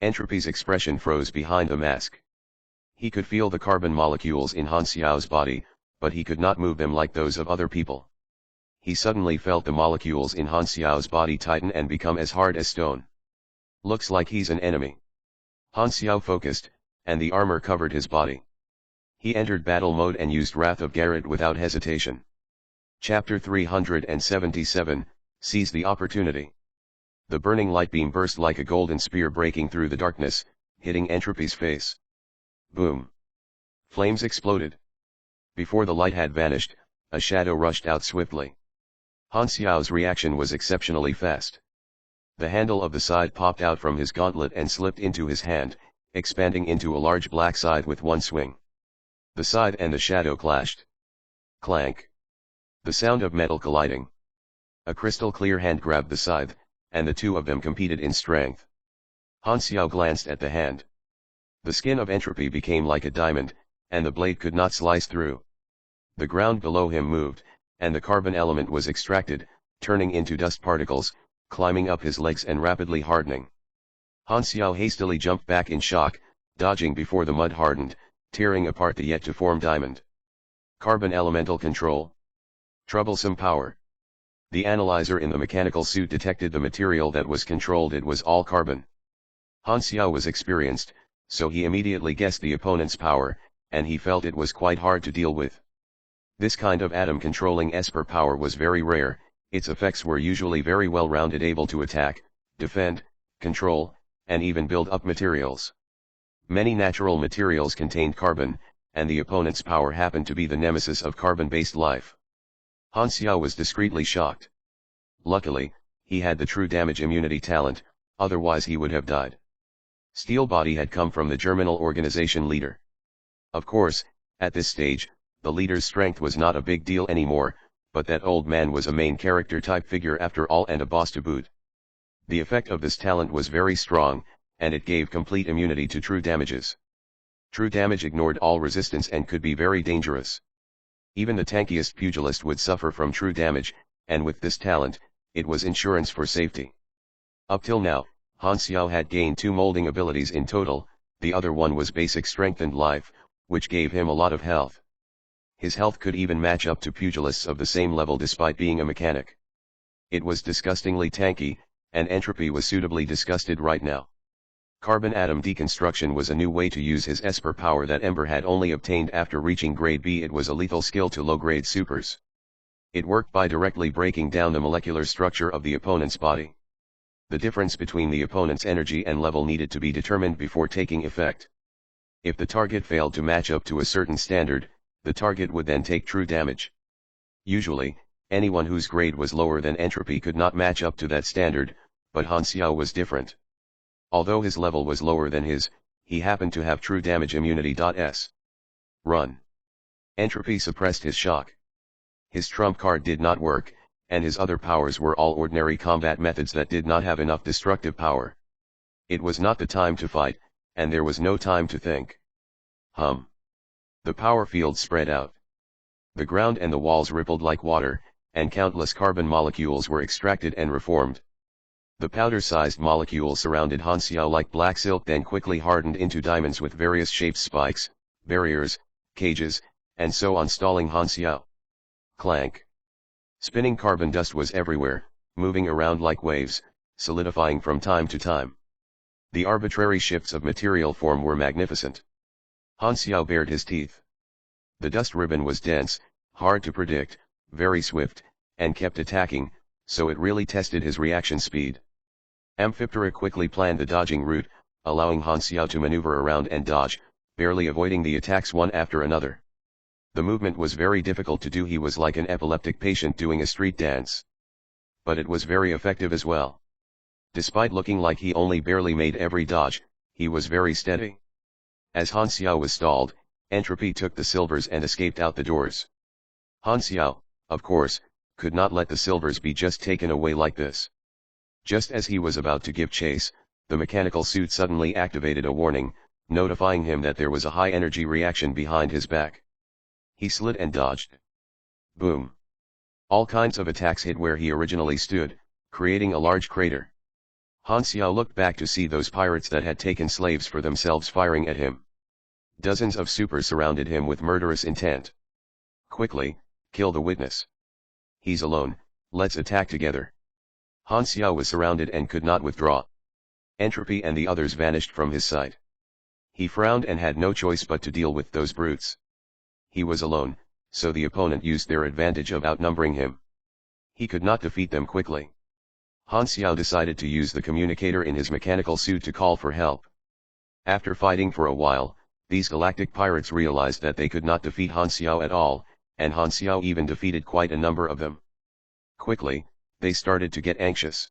Entropy's expression froze behind the mask. He could feel the carbon molecules in Han Xiao's body, but he could not move them like those of other people. He suddenly felt the molecules in Han Xiao's body tighten and become as hard as stone. Looks like he's an enemy. Han Xiao focused, and the armor covered his body. He entered battle mode and used Wrath of Garrett without hesitation. Chapter 377, Seize the Opportunity. The burning light beam burst like a golden spear breaking through the darkness, hitting Entropy's face. Boom. Flames exploded. Before the light had vanished, a shadow rushed out swiftly. Han Xiao's reaction was exceptionally fast. The handle of the scythe popped out from his gauntlet and slipped into his hand, expanding into a large black scythe with one swing. The scythe and the shadow clashed. Clank. The sound of metal colliding. A crystal clear hand grabbed the scythe, and the two of them competed in strength. Han Xiao glanced at the hand. The skin of entropy became like a diamond, and the blade could not slice through. The ground below him moved, and the carbon element was extracted, turning into dust particles, climbing up his legs and rapidly hardening. Han Xiao hastily jumped back in shock, dodging before the mud hardened, tearing apart the yet-to-form diamond. Carbon elemental control. Troublesome power. The analyzer in the mechanical suit detected the material that was controlled. It was all carbon. Han Xiao was experienced, so he immediately guessed the opponent's power, and he felt it was quite hard to deal with. This kind of atom-controlling Esper power was very rare. Its effects were usually very well-rounded, able to attack, defend, control, and even build up materials. Many natural materials contained carbon, and the opponent's power happened to be the nemesis of carbon-based life. Han Xiao was discreetly shocked. Luckily, he had the true damage immunity talent, otherwise he would have died. Steel Body had come from the Germinal organization leader. Of course, at this stage, the leader's strength was not a big deal anymore, but that old man was a main character type figure after all and a boss to boot. The effect of this talent was very strong, and it gave complete immunity to true damages. True damage ignored all resistance and could be very dangerous. Even the tankiest pugilist would suffer from true damage, and with this talent, it was insurance for safety. Up till now, Han Xiao had gained 2 molding abilities in total. The other one was basic strength and life, which gave him a lot of health. His health could even match up to pugilists of the same level despite being a mechanic. It was disgustingly tanky, and entropy was suitably disgusted right now. Carbon atom deconstruction was a new way to use his Esper power that Ember had only obtained after reaching grade B. It was a lethal skill to low-grade supers. It worked by directly breaking down the molecular structure of the opponent's body. The difference between the opponent's energy and level needed to be determined before taking effect. If the target failed to match up to a certain standard, the target would then take true damage. Usually, anyone whose grade was lower than entropy could not match up to that standard, but Han Xiao was different. Although his level was lower than his, he happened to have true damage immunity. Run. Entropy suppressed his shock. His trump card did not work, and his other powers were all ordinary combat methods that did not have enough destructive power. It was not the time to fight, and there was no time to think. The power field spread out. The ground and the walls rippled like water, and countless carbon molecules were extracted and reformed. The powder-sized molecules surrounded Han Xiao like black silk, then quickly hardened into diamonds with various shapes, spikes, barriers, cages, and so on, stalling Han Xiao. Clank. Spinning carbon dust was everywhere, moving around like waves, solidifying from time to time. The arbitrary shifts of material form were magnificent. Han Xiao bared his teeth. The dust ribbon was dense, hard to predict, very swift, and kept attacking, so it really tested his reaction speed. Amphiptera quickly planned the dodging route, allowing Han Xiao to maneuver around and dodge, barely avoiding the attacks one after another. The movement was very difficult to do. He was like an epileptic patient doing a street dance. But it was very effective as well. Despite looking like he only barely made every dodge, he was very steady. As Han Xiao was stalled, Entropy took the silvers and escaped out the doors. Han Xiao, of course, could not let the silvers be just taken away like this. Just as he was about to give chase, the mechanical suit suddenly activated a warning, notifying him that there was a high-energy reaction behind his back. He slid and dodged. Boom. All kinds of attacks hit where he originally stood, creating a large crater. Han Xiao looked back to see those pirates that had taken slaves for themselves firing at him. Dozens of supers surrounded him with murderous intent. Quickly, kill the witness. He's alone, let's attack together. Han Xiao was surrounded and could not withdraw. Entropy and the others vanished from his sight. He frowned and had no choice but to deal with those brutes. He was alone, so the opponent used their advantage of outnumbering him. He could not defeat them quickly. Han Xiao decided to use the communicator in his mechanical suit to call for help. After fighting for a while, these galactic pirates realized that they could not defeat Han Xiao at all, and Han Xiao even defeated quite a number of them. Quickly, they started to get anxious.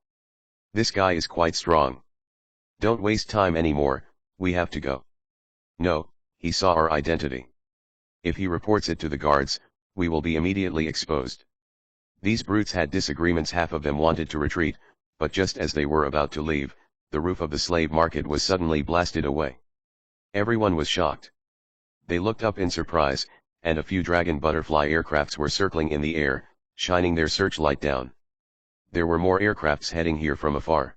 This guy is quite strong. Don't waste time anymore, we have to go. No, he saw our identity. If he reports it to the guards, we will be immediately exposed. These brutes had disagreements. Half of them wanted to retreat, but just as they were about to leave, the roof of the slave market was suddenly blasted away. Everyone was shocked. They looked up in surprise, and a few dragon butterfly aircrafts were circling in the air, shining their searchlight down. There were more aircrafts heading here from afar.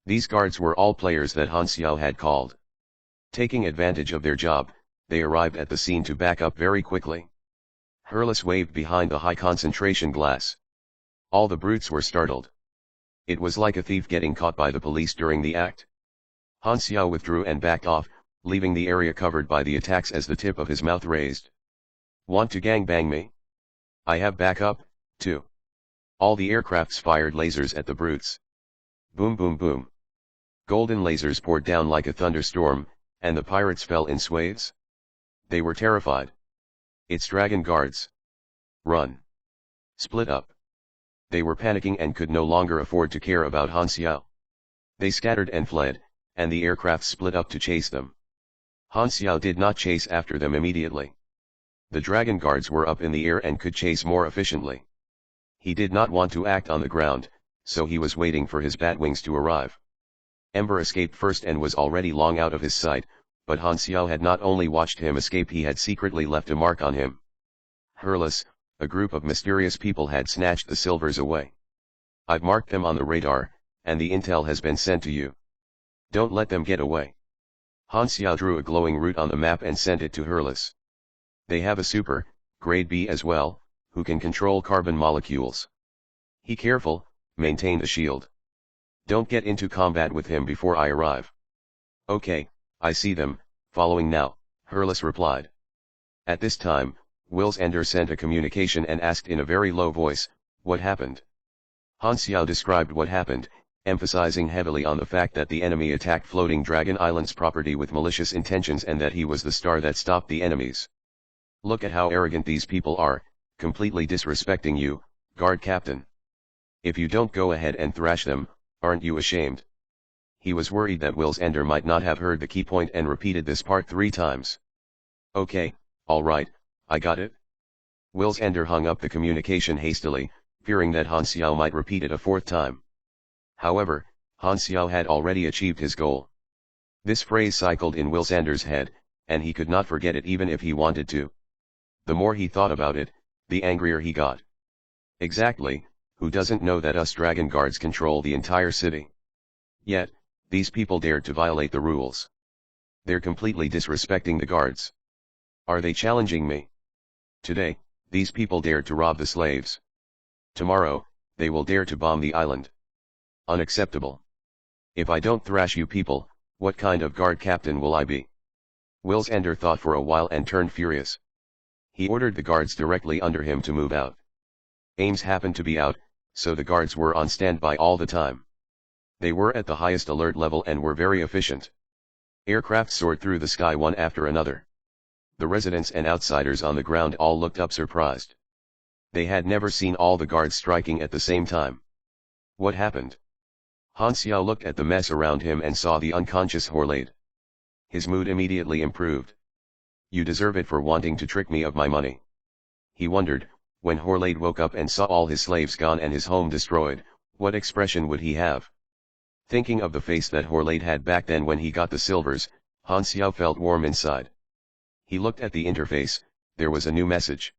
These guards were all players that Han Xiao had called. Taking advantage of their job, they arrived at the scene to back up very quickly. Hurlus waved behind the high concentration glass. All the brutes were startled. It was like a thief getting caught by the police during the act. Han Xiao withdrew and backed off, leaving the area covered by the attacks as the tip of his mouth raised. Want to gangbang me? I have backup, too. All the aircrafts fired lasers at the brutes. Boom boom boom. Golden lasers poured down like a thunderstorm, and the pirates fell in swathes. They were terrified. It's dragon guards. Run. Split up. They were panicking and could no longer afford to care about Han Xiao. They scattered and fled, and the aircraft split up to chase them. Han Xiao did not chase after them immediately. The dragon guards were up in the air and could chase more efficiently. He did not want to act on the ground, so he was waiting for his bat wings to arrive. Ember escaped first and was already long out of his sight, but Han Xiao had not only watched him escape, he had secretly left a mark on him. Hurlus, a group of mysterious people had snatched the silvers away. I've marked them on the radar, and the intel has been sent to you. Don't let them get away. Han Xiao drew a glowing route on the map and sent it to Hurlus. They have a super, grade B as well, who can control carbon molecules. Be careful, maintain the shield. Don't get into combat with him before I arrive. Okay, I see them, following now, Hurlus replied. At this time, Wills Ender sent a communication and asked in a very low voice, what happened? Han Xiao described what happened, emphasizing heavily on the fact that the enemy attacked Floating Dragon Island's property with malicious intentions and that he was the star that stopped the enemies. Look at how arrogant these people are, completely disrespecting you, guard captain. If you don't go ahead and thrash them, aren't you ashamed? He was worried that Wills Ender might not have heard the key point and repeated this part 3 times. Okay, alright, I got it. Wills Ender hung up the communication hastily, fearing that Han Xiao might repeat it a 4th time. However, Han Xiao had already achieved his goal. This phrase cycled in Wills Ender's head, and he could not forget it even if he wanted to. The more he thought about it, the angrier he got. Exactly, who doesn't know that us dragon guards control the entire city? Yet, these people dared to violate the rules. They're completely disrespecting the guards. Are they challenging me? Today, these people dared to rob the slaves. Tomorrow, they will dare to bomb the island. Unacceptable. If I don't thrash you people, what kind of guard captain will I be? Wills Ender thought for a while and turned furious. He ordered the guards directly under him to move out. Ames happened to be out, so the guards were on standby all the time. They were at the highest alert level and were very efficient. Aircraft soared through the sky one after another. The residents and outsiders on the ground all looked up surprised. They had never seen all the guards striking at the same time. What happened? Han Xiao looked at the mess around him and saw the unconscious Horlade. His mood immediately improved. You deserve it for wanting to trick me of my money. He wondered, when Horlade woke up and saw all his slaves gone and his home destroyed, what expression would he have? Thinking of the face that Horlade had back then when he got the silvers, Han Xiao felt warm inside. He looked at the interface. There was a new message.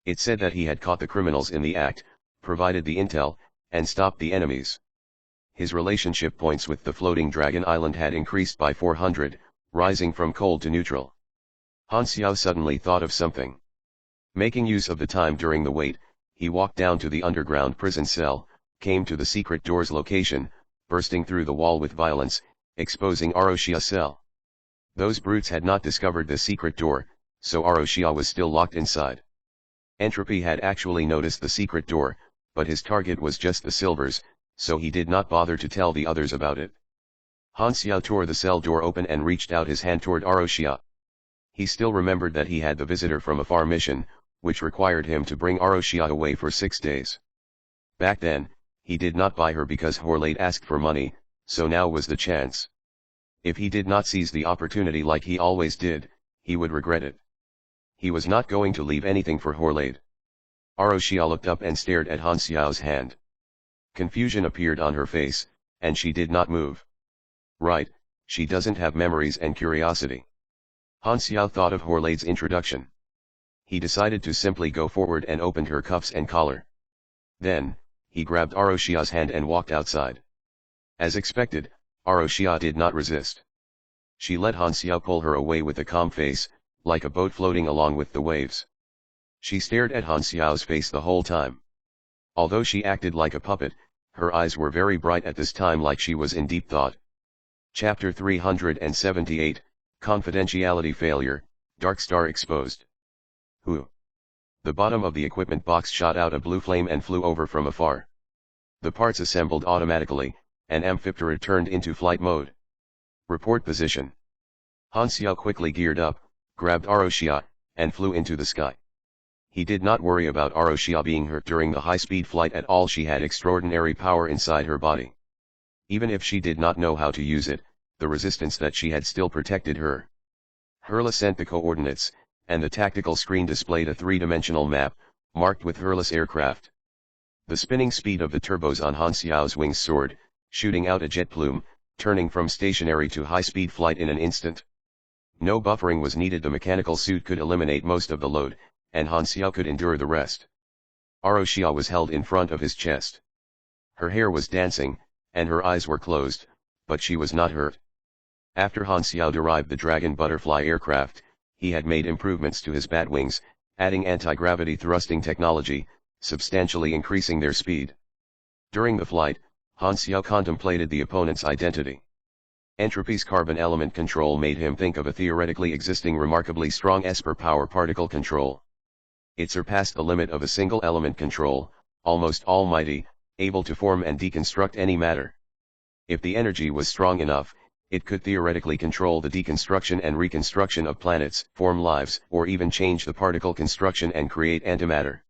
It said that he had caught the criminals in the act, provided the intel, and stopped the enemies. His relationship points with the floating dragon island had increased by 400, rising from cold to neutral. Han Xiao suddenly thought of something. Making use of the time during the wait, he walked down to the underground prison cell, came to the secret door's location, bursting through the wall with violence, exposing Aroshia's cell. Those brutes had not discovered the secret door, so Aroshia was still locked inside. Entropy had actually noticed the secret door, but his target was just the silvers, so he did not bother to tell the others about it. Han Xiao tore the cell door open and reached out his hand toward Aroshia. He still remembered that he had the visitor from afar mission, which required him to bring Aroshia away for 6 days. Back then, he did not buy her because Horlade asked for money, so now was the chance. If he did not seize the opportunity like he always did, he would regret it. He was not going to leave anything for Horlade. Aroshia looked up and stared at Han Xiao's hand. Confusion appeared on her face, and she did not move. Right, she doesn't have memories and curiosity. Han Xiao thought of Horlade's introduction. He decided to simply go forward and opened her cuffs and collar. Then, he grabbed Aroshia's hand and walked outside. As expected, Aroshia did not resist. She let Han Xiao pull her away with a calm face, like a boat floating along with the waves. She stared at Han Xiao's face the whole time. Although she acted like a puppet, her eyes were very bright at this time, like she was in deep thought. Chapter 378, Confidentiality Failure, Dark Star Exposed. Who? The bottom of the equipment box shot out a blue flame and flew over from afar. The parts assembled automatically, and Amphiptera turned into flight mode. Report position. Han Xiao quickly geared up, grabbed Aroshia, and flew into the sky. He did not worry about Aroshia being hurt during the high-speed flight at all. She had extraordinary power inside her body. Even if she did not know how to use it, the resistance that she had still protected her. Hurla sent the coordinates, and the tactical screen displayed a three-dimensional map, marked with Hurla's aircraft. The spinning speed of the turbos on Han Xiao's wings soared, shooting out a jet plume, turning from stationary to high-speed flight in an instant. No buffering was needed. The mechanical suit could eliminate most of the load, and Han Xiao could endure the rest. Aroshia was held in front of his chest. Her hair was dancing, and her eyes were closed, but she was not hurt. After Han Xiao derived the Dragon Butterfly aircraft, he had made improvements to his bat wings, adding anti-gravity thrusting technology, substantially increasing their speed. During the flight, Han Xiao contemplated the opponent's identity. Entropy's carbon element control made him think of a theoretically existing remarkably strong Esper power particle control. It surpassed the limit of a single element control, almost almighty, able to form and deconstruct any matter. If the energy was strong enough, it could theoretically control the deconstruction and reconstruction of planets, form lives, or even change the particle construction and create antimatter.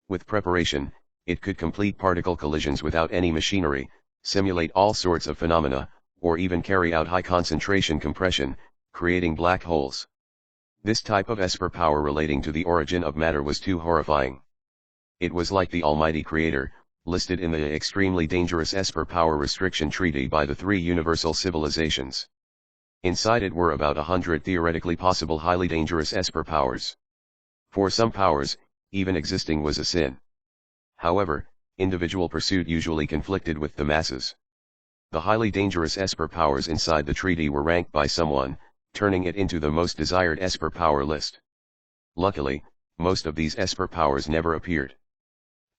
With preparation, it could complete particle collisions without any machinery, simulate all sorts of phenomena, or even carry out high-concentration compression, creating black holes. This type of Esper power relating to the origin of matter was too horrifying. It was like the Almighty Creator, listed in the extremely dangerous Esper Power Restriction Treaty by the three universal civilizations. Inside it were about 100 theoretically possible highly dangerous Esper powers. For some powers, even existing was a sin. However, individual pursuit usually conflicted with the masses. The highly dangerous Esper powers inside the treaty were ranked by someone, turning it into the most desired Esper power list. Luckily, most of these Esper powers never appeared.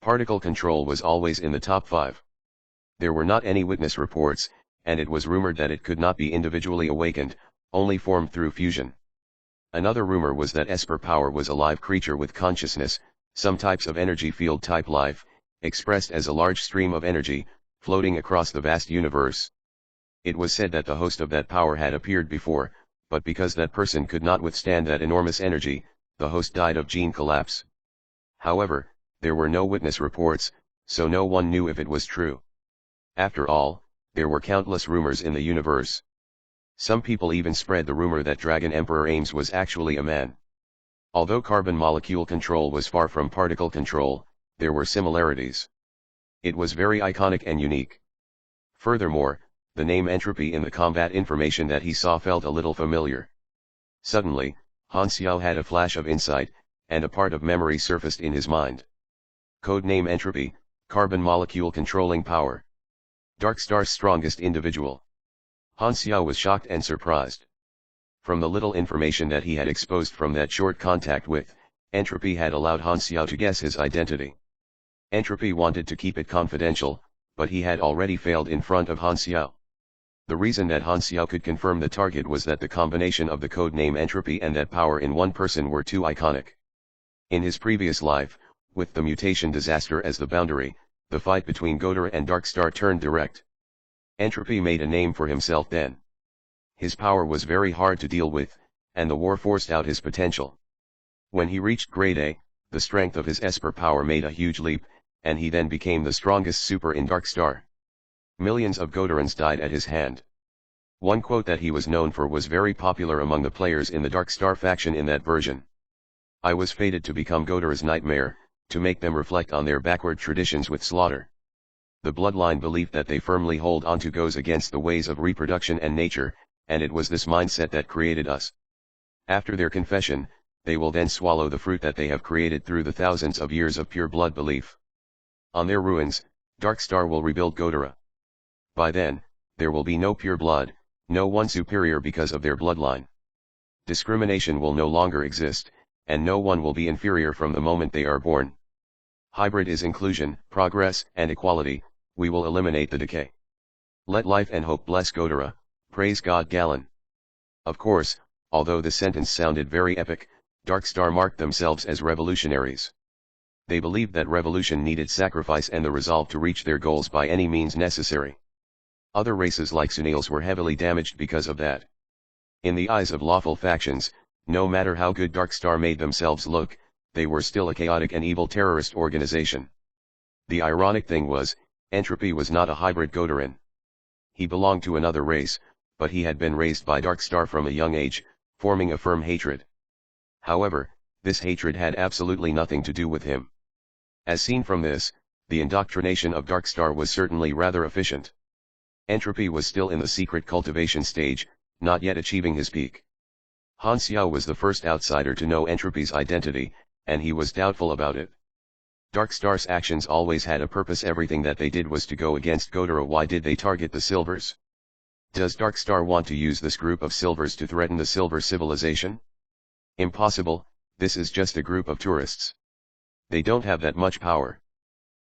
Particle control was always in the top 5. There were not any witness reports, and it was rumored that it could not be individually awakened, only formed through fusion. Another rumor was that Esper power was a live creature with consciousness, some types of energy field type life, expressed as a large stream of energy, floating across the vast universe. It was said that the host of that power had appeared before, but because that person could not withstand that enormous energy, the host died of gene collapse. However, there were no witness reports, so no one knew if it was true. After all, there were countless rumors in the universe. Some people even spread the rumor that Dragon Emperor Ames was actually a man. Although carbon molecule control was far from particle control, there were similarities. It was very iconic and unique. Furthermore, the name entropy in the combat information that he saw felt a little familiar. Suddenly, Han Xiao had a flash of insight, and a part of memory surfaced in his mind. Codename entropy, carbon molecule controlling power. Dark Star's strongest individual. Han Xiao was shocked and surprised. From the little information that he had exposed from that short contact with, entropy had allowed Han Xiao to guess his identity. Entropy wanted to keep it confidential, but he had already failed in front of Han Xiao. The reason that Han Xiao could confirm the target was that the combination of the code name entropy and that power in one person were too iconic. In his previous life, with the mutation disaster as the boundary, the fight between Godara and Darkstar turned direct. Entropy made a name for himself then. His power was very hard to deal with, and the war forced out his potential. When he reached grade A, the strength of his Esper power made a huge leap, and he then became the strongest super in Darkstar. Millions of Godarans died at his hand. One quote that he was known for was very popular among the players in the Darkstar faction in that version. I was fated to become Godara's nightmare, to make them reflect on their backward traditions with slaughter. The bloodline belief that they firmly hold onto goes against the ways of reproduction and nature, and it was this mindset that created us. After their confession, they will then swallow the fruit that they have created through the thousands of years of pure blood belief. On their ruins, Darkstar will rebuild Godara. By then, there will be no pure blood, no one superior because of their bloodline. Discrimination will no longer exist, and no one will be inferior from the moment they are born. Hybrid is inclusion, progress, and equality. We will eliminate the decay. Let life and hope bless Godara, praise God Galan. Of course, although the sentence sounded very epic, Darkstar marked themselves as revolutionaries. They believed that revolution needed sacrifice and the resolve to reach their goals by any means necessary. Other races like Sunils were heavily damaged because of that. In the eyes of lawful factions, no matter how good Darkstar made themselves look, they were still a chaotic and evil terrorist organization. The ironic thing was, Entropy was not a hybrid Godaran. He belonged to another race, but he had been raised by Darkstar from a young age, forming a firm hatred. However, this hatred had absolutely nothing to do with him. As seen from this, the indoctrination of Darkstar was certainly rather efficient. Entropy was still in the secret cultivation stage, not yet achieving his peak. Han Xiao was the first outsider to know Entropy's identity, and he was doubtful about it. Darkstar's actions always had a purpose. Everything that they did was to go against Godara. Why did they target the Silvers? Does Darkstar want to use this group of Silvers to threaten the Silver civilization? Impossible, this is just a group of tourists. They don't have that much power.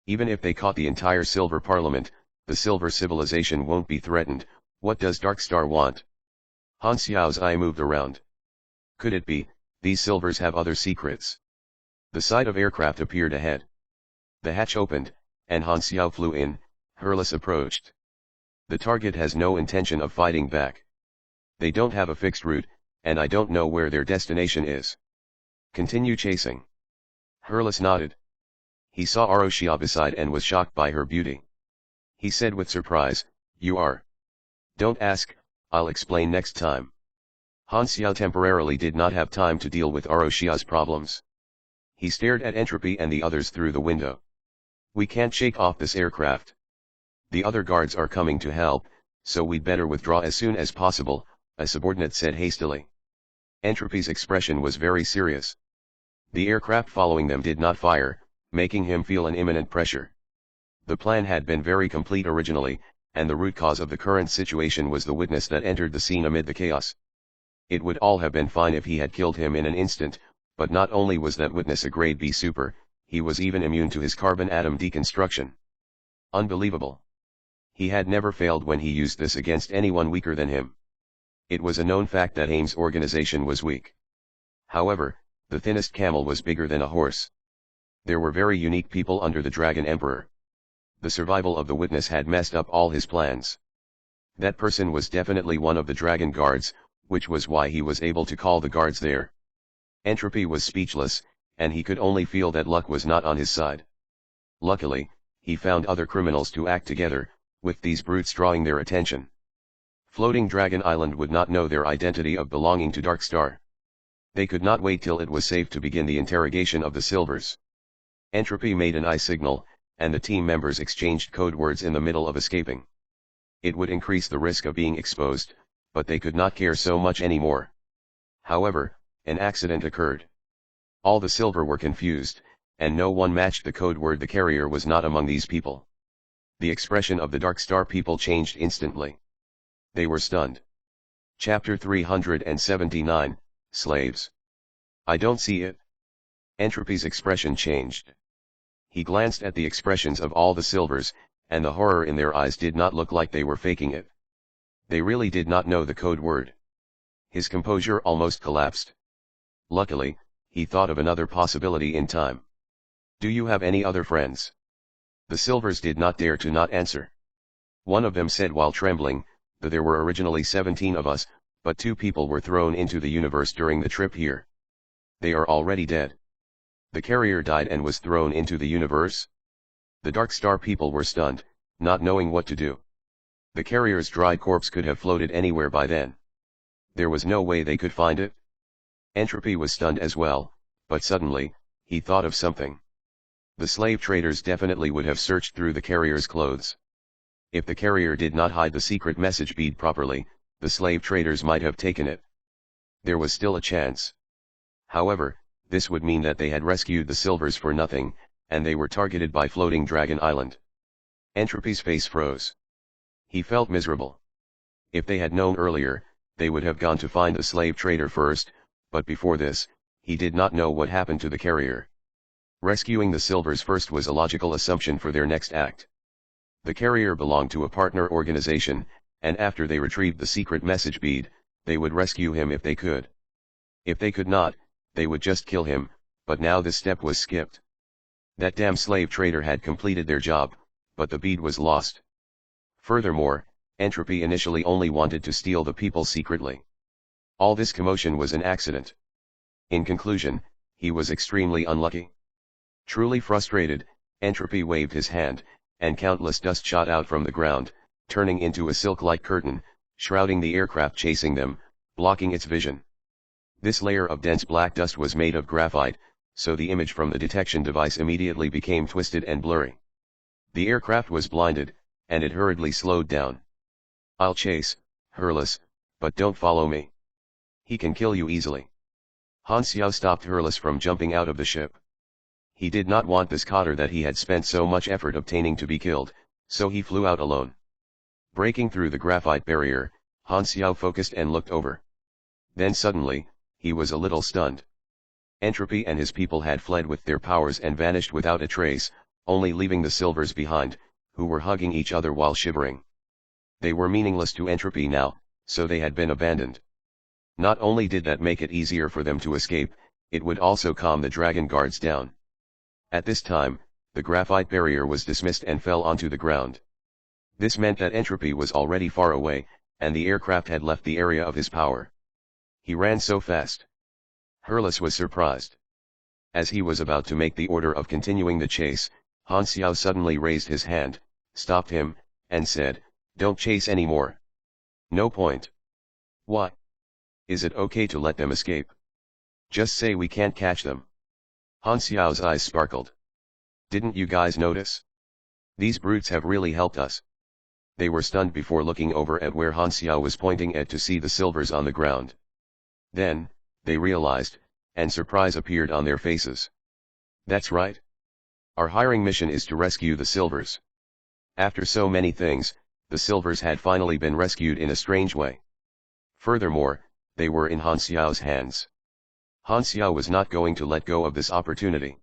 Even if they caught the entire Silver Parliament, the Silver civilization won't be threatened. What does Darkstar want? Han Xiao's eye moved around. Could it be, these Silvers have other secrets? The sight of aircraft appeared ahead. The hatch opened, and Han Xiao flew in. Hurlus approached. The target has no intention of fighting back. They don't have a fixed route, and I don't know where their destination is. Continue chasing. Hurlus nodded. He saw Aroshia beside and was shocked by her beauty. He said with surprise, "You are?" "Don't ask, I'll explain next time." Han Xiao temporarily did not have time to deal with Aroshia's problems. He stared at Entropy and the others through the window. "We can't shake off this aircraft. The other guards are coming to help, so we'd better withdraw as soon as possible," a subordinate said hastily. Entropy's expression was very serious. The aircraft following them did not fire, making him feel an imminent pressure. The plan had been very complete originally, and the root cause of the current situation was the witness that entered the scene amid the chaos. It would all have been fine if he had killed him in an instant, but not only was that witness a grade B super, he was even immune to his carbon atom deconstruction. Unbelievable. He had never failed when he used this against anyone weaker than him. It was a known fact that Ames' organization was weak. However, the thinnest camel was bigger than a horse. There were very unique people under the Dragon Emperor. The survival of the witness had messed up all his plans. That person was definitely one of the Dragon Guards, which was why he was able to call the guards there. Entropy was speechless, and he could only feel that luck was not on his side. Luckily, he found other criminals to act together, with these brutes drawing their attention. Floating Dragon Island would not know their identity of belonging to Dark Star. They could not wait till it was safe to begin the interrogation of the Silvers. Entropy made an eye signal, and the team members exchanged code words in the middle of escaping. It would increase the risk of being exposed, but they could not care so much anymore. However, an accident occurred. All the Silver were confused, and no one matched the code word. The carrier was not among these people. The expression of the Dark Star people changed instantly. They were stunned. Chapter 379, Slaves. I don't see it. Entropy's expression changed. He glanced at the expressions of all the Silvers, and the horror in their eyes did not look like they were faking it. They really did not know the code word. His composure almost collapsed. Luckily, he thought of another possibility in time. Do you have any other friends? The Silvers did not dare to not answer. One of them said while trembling, that there were originally 17 of us, but 2 people were thrown into the universe during the trip here. They are already dead. The carrier died and was thrown into the universe? The Dark Star people were stunned, not knowing what to do. The carrier's dried corpse could have floated anywhere by then. There was no way they could find it. Entropy was stunned as well, but suddenly, he thought of something. The slave traders definitely would have searched through the carrier's clothes. If the carrier did not hide the secret message bead properly, the slave traders might have taken it. There was still a chance. However, this would mean that they had rescued the Silvers for nothing, and they were targeted by Floating Dragon Island. Entropy's face froze. He felt miserable. If they had known earlier, they would have gone to find the slave trader first, but before this, he did not know what happened to the carrier. Rescuing the Silvers first was a logical assumption for their next act. The carrier belonged to a partner organization, and after they retrieved the secret message bead, they would rescue him if they could. If they could not, they would just kill him, but now this step was skipped. That damn slave trader had completed their job, but the bead was lost. Furthermore, Entropy initially only wanted to steal the people secretly. All this commotion was an accident. In conclusion, he was extremely unlucky. Truly frustrated, Entropy waved his hand, and countless dust shot out from the ground, turning into a silk-like curtain, shrouding the aircraft chasing them, blocking its vision. This layer of dense black dust was made of graphite, so the image from the detection device immediately became twisted and blurry. The aircraft was blinded, and it hurriedly slowed down. I'll chase, Hurless, but don't follow me. He can kill you easily. Han Xiao stopped Hurless from jumping out of the ship. He did not want this cotter that he had spent so much effort obtaining to be killed, so he flew out alone. Breaking through the graphite barrier, Han Xiao focused and looked over. Then suddenly, he was a little stunned. Entropy and his people had fled with their powers and vanished without a trace, only leaving the Silvers behind, who were hugging each other while shivering. They were meaningless to Entropy now, so they had been abandoned. Not only did that make it easier for them to escape, it would also calm the Dragon Guards down. At this time, the graphite barrier was dismissed and fell onto the ground. This meant that Entropy was already far away, and the aircraft had left the area of his power. He ran so fast. Hurless was surprised. As he was about to make the order of continuing the chase, Han Xiao suddenly raised his hand, stopped him, and said, "Don't chase anymore. No point." "What? Is it okay to let them escape? Just say we can't catch them." Han Xiao's eyes sparkled. "Didn't you guys notice? These brutes have really helped us." They were stunned before looking over at where Han Xiao was pointing at to see the Silvers on the ground. Then, they realized, and surprise appeared on their faces. "That's right. Our hiring mission is to rescue the Silvers." After so many things, the Silvers had finally been rescued in a strange way. Furthermore, they were in Han Xiao's hands. Han Xiao was not going to let go of this opportunity.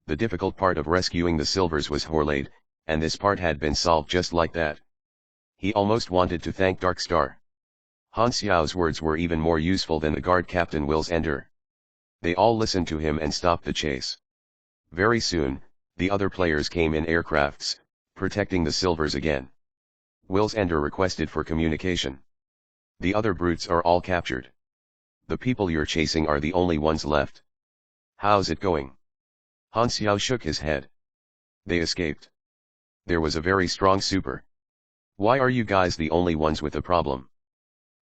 The difficult part of rescuing the Silvers was Horlade, and this part had been solved just like that. He almost wanted to thank Dark Star. Han Xiao's words were even more useful than the guard captain Will's ender. They all listened to him and stopped the chase. Very soon, the other players came in aircrafts, protecting the silvers again. Wilsander requested for communication. The other brutes are all captured. The people you're chasing are the only ones left. How's it going? Han Xiao shook his head. They escaped. There was a very strong super. Why are you guys the only ones with a problem?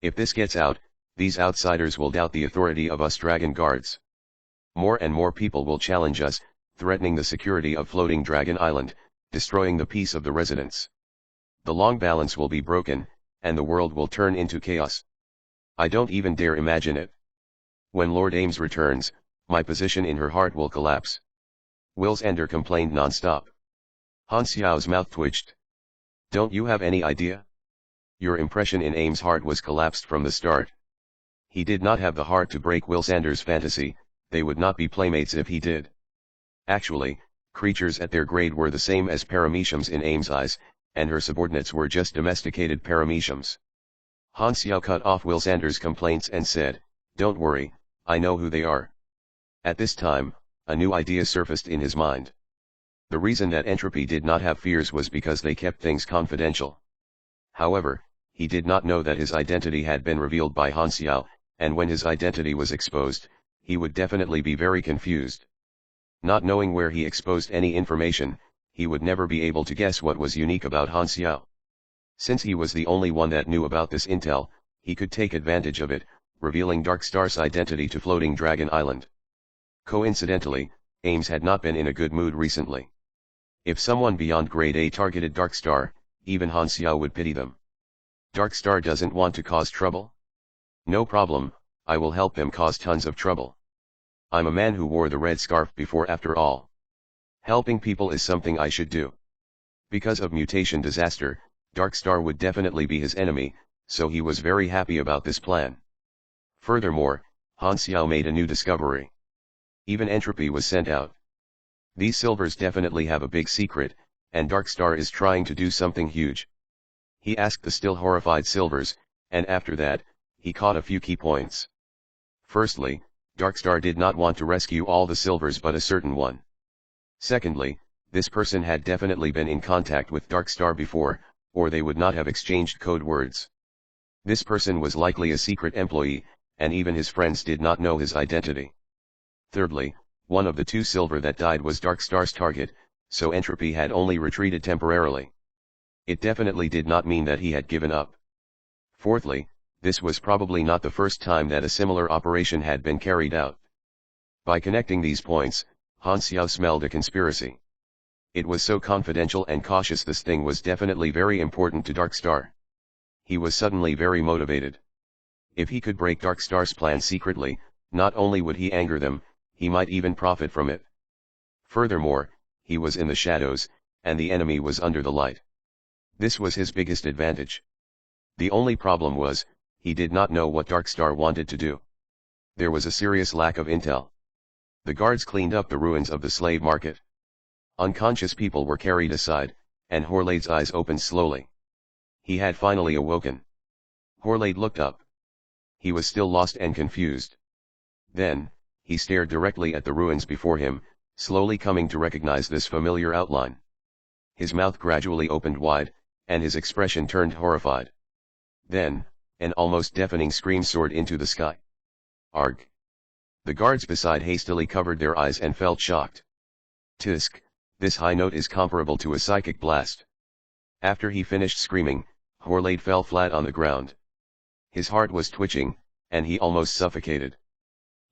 If this gets out, these outsiders will doubt the authority of us dragon guards. More and more people will challenge us, threatening the security of floating Dragon Island, destroying the peace of the residents. The long balance will be broken, and the world will turn into chaos. I don't even dare imagine it. When Lord Ames returns, my position in her heart will collapse. Wilsander complained non-stop. Han Xiao's mouth twitched. Don't you have any idea? Your impression in Ames' heart was collapsed from the start. He did not have the heart to break Wilsander's fantasy, they would not be playmates if he did. Actually, creatures at their grade were the same as parameciums in Ames' eyes, and her subordinates were just domesticated parameciums. Han Xiao cut off Wilsander's complaints and said, Don't worry, I know who they are. At this time, a new idea surfaced in his mind. The reason that Entropy did not have fears was because they kept things confidential. However, he did not know that his identity had been revealed by Han Xiao, and when his identity was exposed, he would definitely be very confused. Not knowing where he exposed any information, he would never be able to guess what was unique about Han Xiao. Since he was the only one that knew about this intel, he could take advantage of it, revealing Darkstar's identity to Floating Dragon Island. Coincidentally, Ames had not been in a good mood recently. If someone beyond grade A targeted Darkstar, even Han Xiao would pity them. Darkstar doesn't want to cause trouble? No problem, I will help him cause tons of trouble. I'm a man who wore the red scarf before after all. Helping people is something I should do. Because of mutation disaster, Darkstar would definitely be his enemy, so he was very happy about this plan. Furthermore, Han Xiao made a new discovery. Even Entropy was sent out. These silvers definitely have a big secret, and Darkstar is trying to do something huge. He asked the still horrified silvers, and after that, he caught a few key points. Firstly, Darkstar did not want to rescue all the silvers but a certain one. Secondly, this person had definitely been in contact with Darkstar before, or they would not have exchanged code words. This person was likely a secret employee, and even his friends did not know his identity. Thirdly, one of the two silver that died was Darkstar's target, so Entropy had only retreated temporarily. It definitely did not mean that he had given up. Fourthly, this was probably not the first time that a similar operation had been carried out. By connecting these points, Han Xiao smelled a conspiracy. It was so confidential and cautious, this thing was definitely very important to Darkstar. He was suddenly very motivated. If he could break Darkstar's plan secretly, not only would he anger them, he might even profit from it. Furthermore, he was in the shadows, and the enemy was under the light. This was his biggest advantage. The only problem was, he did not know what Darkstar wanted to do. There was a serious lack of intel. The guards cleaned up the ruins of the slave market. Unconscious people were carried aside, and Horlade's eyes opened slowly. He had finally awoken. Horlade looked up. He was still lost and confused. Then, he stared directly at the ruins before him, slowly coming to recognize this familiar outline. His mouth gradually opened wide, and his expression turned horrified. Then, an almost deafening scream soared into the sky. Arg! The guards beside hastily covered their eyes and felt shocked. Tisk, this high note is comparable to a psychic blast. After he finished screaming, Horlade fell flat on the ground. His heart was twitching, and he almost suffocated.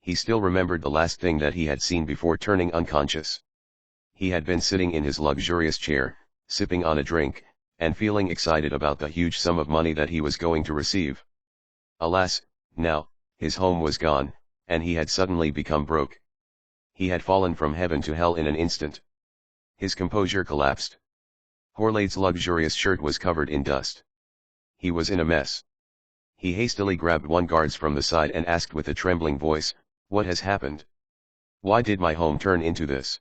He still remembered the last thing that he had seen before turning unconscious. He had been sitting in his luxurious chair, sipping on a drink, and feeling excited about the huge sum of money that he was going to receive. Alas, now, his home was gone, and he had suddenly become broke. He had fallen from heaven to hell in an instant. His composure collapsed. Horlade's luxurious shirt was covered in dust. He was in a mess. He hastily grabbed one guard from the side and asked with a trembling voice, "What has happened? Why did my home turn into this?"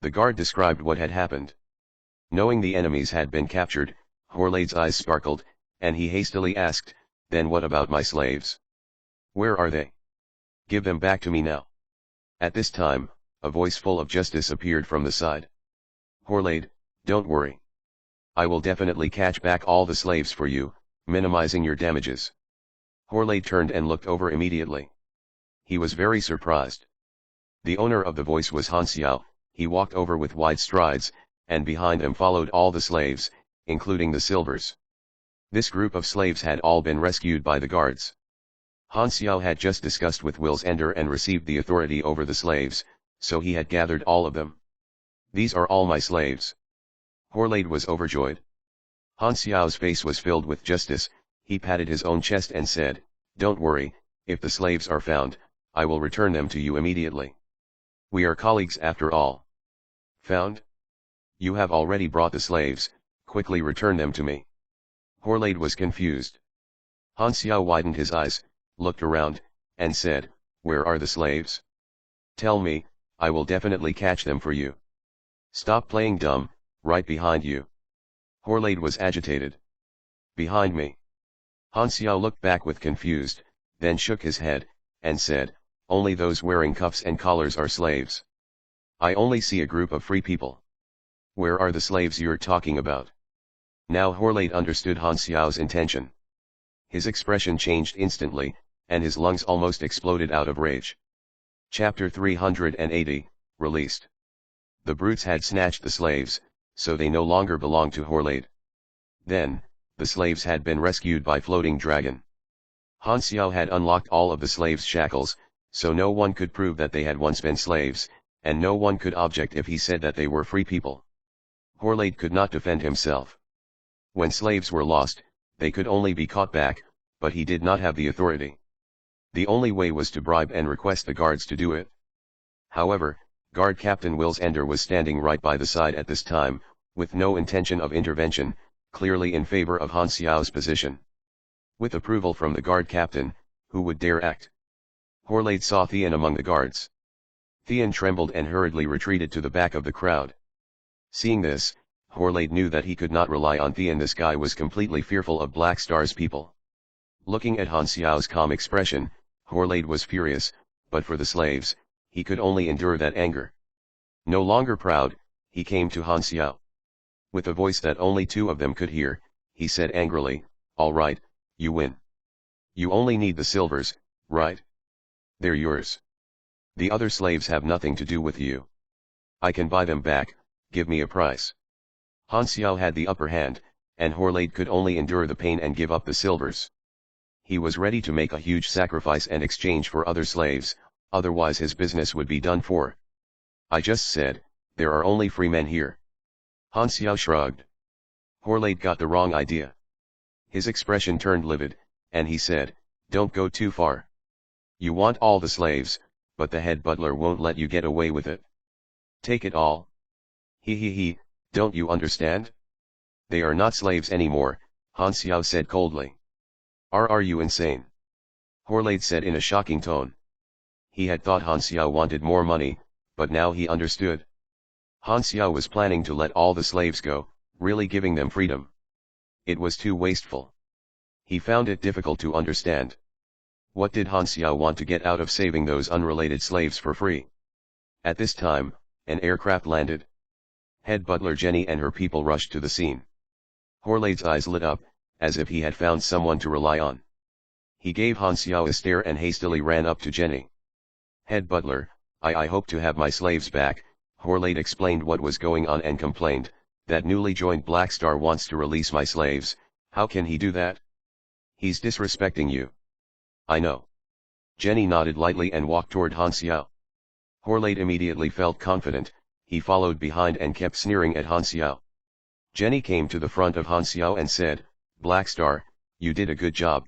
The guard described what had happened. Knowing the enemies had been captured, Horlade's eyes sparkled, and he hastily asked, "Then what about my slaves? Where are they? Give them back to me now." At this time, a voice full of justice appeared from the side. Horlaid, don't worry. I will definitely catch back all the slaves for you, minimizing your damages. Horlaid turned and looked over immediately. He was very surprised. The owner of the voice was Han Xiao. He walked over with wide strides, and behind him followed all the slaves, including the silvers. This group of slaves had all been rescued by the guards. Han Xiao had just discussed with Will's Ender and received the authority over the slaves, so he had gathered all of them. These are all my slaves. Horlaid was overjoyed. Han Xiao's face was filled with justice. He patted his own chest and said, "Don't worry, if the slaves are found, I will return them to you immediately. We are colleagues after all." "Found? You have already brought the slaves, quickly return them to me." Horlaid was confused. Han Xiao widened his eyes, looked around, and said, "Where are the slaves? Tell me, I will definitely catch them for you." "Stop playing dumb, right behind you." Horlaid was agitated. "Behind me?" Han Xiao looked back with confused, then shook his head, and said, "Only those wearing cuffs and collars are slaves. I only see a group of free people. Where are the slaves you're talking about?" Now Horlaid understood Han Xiao's intention. His expression changed instantly, and his lungs almost exploded out of rage. Chapter 380, Released. The brutes had snatched the slaves, so they no longer belonged to Horlaid. Then, the slaves had been rescued by Floating Dragon. Han Xiao had unlocked all of the slaves' shackles, so no one could prove that they had once been slaves, and no one could object if he said that they were free people. Horlaid could not defend himself. When slaves were lost, they could only be caught back, but he did not have the authority. The only way was to bribe and request the guards to do it. However, Guard Captain Will's Ender was standing right by the side at this time, with no intention of intervention, clearly in favor of Han Xiao's position. With approval from the guard captain, who would dare act? Horlaid saw Theon among the guards. Theon trembled and hurriedly retreated to the back of the crowd. Seeing this, Horlaid knew that he could not rely on Theon. This guy was completely fearful of Black Star's people. Looking at Han Xiao's calm expression, Horlaid was furious, but for the slaves, he could only endure that anger. No longer proud, he came to Han Xiao. With a voice that only two of them could hear, he said angrily, "All right, you win. You only need the silvers, right? They're yours. The other slaves have nothing to do with you. I can buy them back, give me a price." Han Xiao had the upper hand, and Horlaid could only endure the pain and give up the silvers. He was ready to make a huge sacrifice and exchange for other slaves, otherwise his business would be done for. "I just said, there are only free men here." Han Xiao shrugged. Horlaid got the wrong idea. His expression turned livid, and he said, "Don't go too far. You want all the slaves, but the head butler won't let you get away with it. Take it all. He, don't you understand? They are not slaves anymore," Han Xiao said coldly. Are you insane?" Horlaid said in a shocking tone. He had thought Han Xiao wanted more money, but now he understood. Han Xiao was planning to let all the slaves go, really giving them freedom. It was too wasteful. He found it difficult to understand. What did Han Xiao want to get out of saving those unrelated slaves for free? At this time, an aircraft landed. Head butler Jenny and her people rushed to the scene. Horlaid's eyes lit up, as if he had found someone to rely on. He gave Han Xiao a stare and hastily ran up to Jenny. "Head butler, I hope to have my slaves back." Horlaid explained what was going on and complained, "That newly joined Black Star wants to release my slaves. How can he do that? He's disrespecting you." "I know." Jenny nodded lightly and walked toward Han Xiao. Horlaid immediately felt confident. He followed behind and kept sneering at Han Xiao. Jenny came to the front of Han Xiao and said, "Black Star, you did a good job.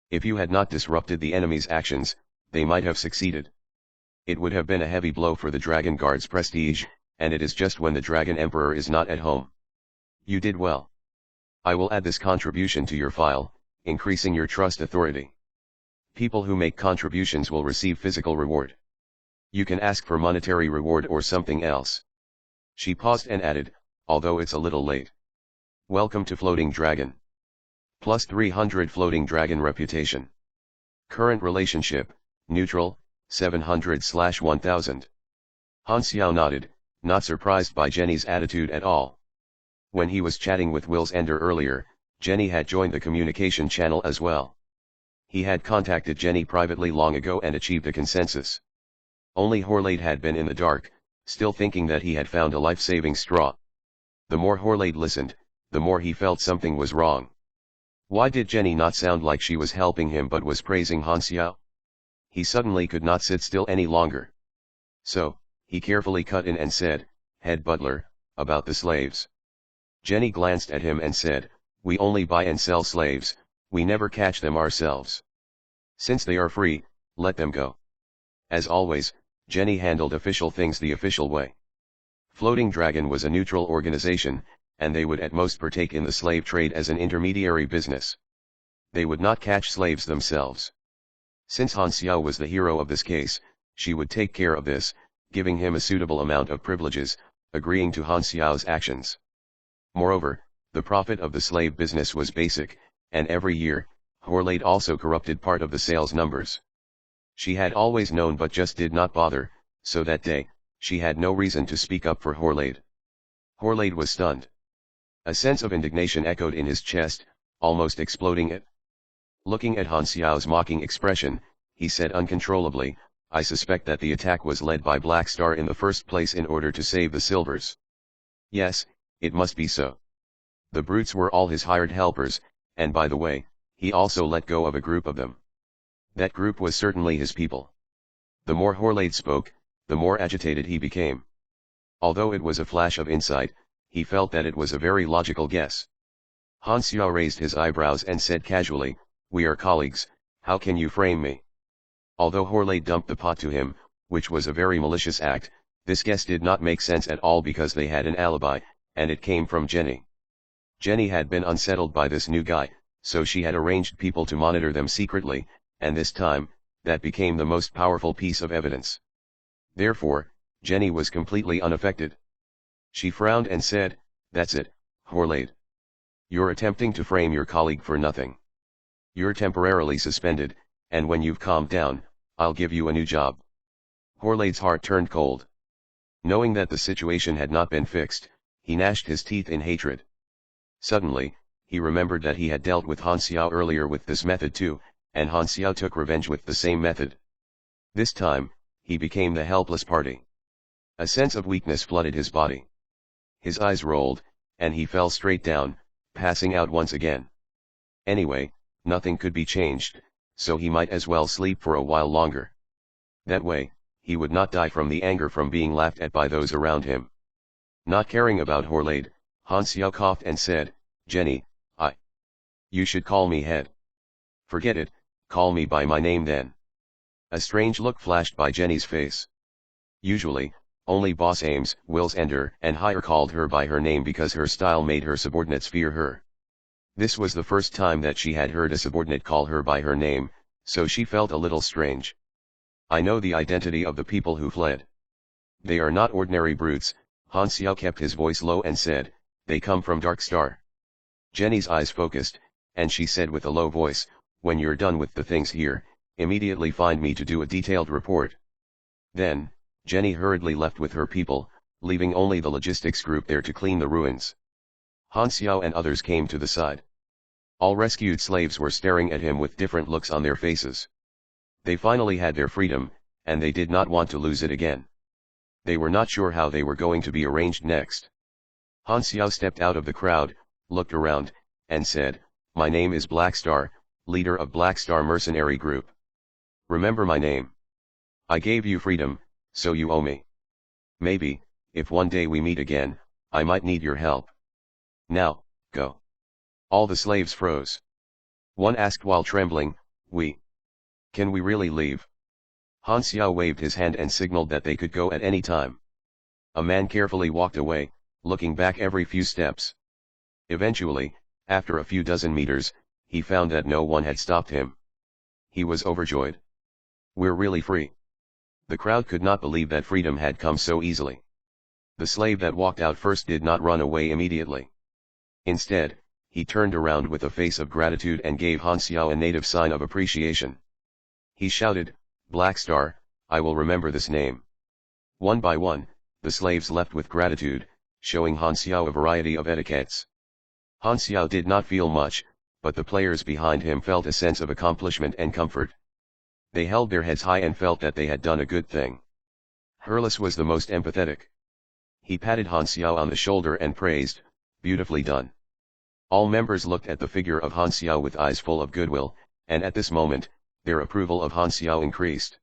If you had not disrupted the enemy's actions, they might have succeeded. It would have been a heavy blow for the Dragon Guard's prestige, and it is just when the Dragon Emperor is not at home. You did well. I will add this contribution to your file, increasing your trust authority. People who make contributions will receive physical reward. You can ask for monetary reward or something else." She paused and added, "Although it's a little late. Welcome to Floating Dragon. Plus 300 Floating Dragon reputation. Current relationship, neutral, 700/1000. Han Xiao nodded, not surprised by Jenny's attitude at all. When he was chatting with Will's Ender earlier, Jenny had joined the communication channel as well. He had contacted Jenny privately long ago and achieved a consensus. Only Horlade had been in the dark, still thinking that he had found a life-saving straw. The more Horlade listened, the more he felt something was wrong. Why did Jenny not sound like she was helping him but was praising Han Xiao? He suddenly could not sit still any longer. So, he carefully cut in and said, "Head butler, about the slaves." Jenny glanced at him and said, "We only buy and sell slaves, we never catch them ourselves. Since they are free, let them go." As always, Jenny handled official things the official way. Floating Dragon was a neutral organization, and they would at most partake in the slave trade as an intermediary business. They would not catch slaves themselves. Since Han Xiao was the hero of this case, she would take care of this, giving him a suitable amount of privileges, agreeing to Han Xiao's actions. Moreover, the profit of the slave business was basic, and every year, Horlade also corrupted part of the sales numbers. She had always known but just did not bother, so that day, she had no reason to speak up for Horlade. Horlade was stunned. A sense of indignation echoed in his chest, almost exploding it. Looking at Han Xiao's mocking expression, he said uncontrollably, "I suspect that the attack was led by Black Star in the first place in order to save the silvers." Yes, it must be so. The brutes were all his hired helpers, and by the way, he also let go of a group of them. That group was certainly his people. The more Horlade spoke, the more agitated he became. Although it was a flash of insight, he felt that it was a very logical guess. Han Xiao raised his eyebrows and said casually, "We are colleagues, how can you frame me?" Although Horlade dumped the pot to him, which was a very malicious act, this guess did not make sense at all because they had an alibi, and it came from Jenny. Jenny had been unsettled by this new guy, so she had arranged people to monitor them secretly, and this time, that became the most powerful piece of evidence. Therefore, Jenny was completely unaffected. She frowned and said, "That's it, Horlade. You're attempting to frame your colleague for nothing. You're temporarily suspended, and when you've calmed down, I'll give you a new job." Horlade's heart turned cold. Knowing that the situation had not been fixed, he gnashed his teeth in hatred. Suddenly, he remembered that he had dealt with Han Xiao earlier with this method too, and Han Xiao took revenge with the same method. This time, he became the helpless party. A sense of weakness flooded his body. His eyes rolled, and he fell straight down, passing out once again. Anyway, nothing could be changed, so he might as well sleep for a while longer. That way, he would not die from the anger from being laughed at by those around him. Not caring about Horlade, Han Xiao coughed and said, "Jenny, you should call me head." "Forget it, call me by my name then." A strange look flashed by Jenny's face. Usually, only Boss Ames, Will's Ender, and Higher called her by her name because her style made her subordinates fear her. This was the first time that she had heard a subordinate call her by her name, so she felt a little strange. "I know the identity of the people who fled. They are not ordinary brutes." Han Xiao kept his voice low and said, "They come from Dark Star." Jenny's eyes focused, and she said with a low voice, "When you're done with the things here, immediately find me to do a detailed report." Then, Jenny hurriedly left with her people, leaving only the logistics group there to clean the ruins. Han Xiao and others came to the side. All rescued slaves were staring at him with different looks on their faces. They finally had their freedom, and they did not want to lose it again. They were not sure how they were going to be arranged next. Han Xiao stepped out of the crowd, looked around, and said, "My name is Black Star, leader of Black Star Mercenary Group. Remember my name. I gave you freedom, so you owe me. Maybe, if one day we meet again, I might need your help. Now, go." All the slaves froze. One asked while trembling, Can we really leave?" Han Xiao waved his hand and signaled that they could go at any time. A man carefully walked away, looking back every few steps. Eventually, after a few dozen meters, he found that no one had stopped him. He was overjoyed. "We're really free." The crowd could not believe that freedom had come so easily. The slave that walked out first did not run away immediately. Instead, he turned around with a face of gratitude and gave Han Xiao a native sign of appreciation. He shouted, "Black Star, I will remember this name. One by one, the slaves left with gratitude, showing Han Xiao a variety of etiquettes. Han Xiao did not feel much, but the players behind him felt a sense of accomplishment and comfort. They held their heads high and felt that they had done a good thing. Hurles was the most empathetic. He patted Han Xiao on the shoulder and praised, "Beautifully done." All members looked at the figure of Han Xiao with eyes full of goodwill, and at this moment, their approval of Han Xiao increased.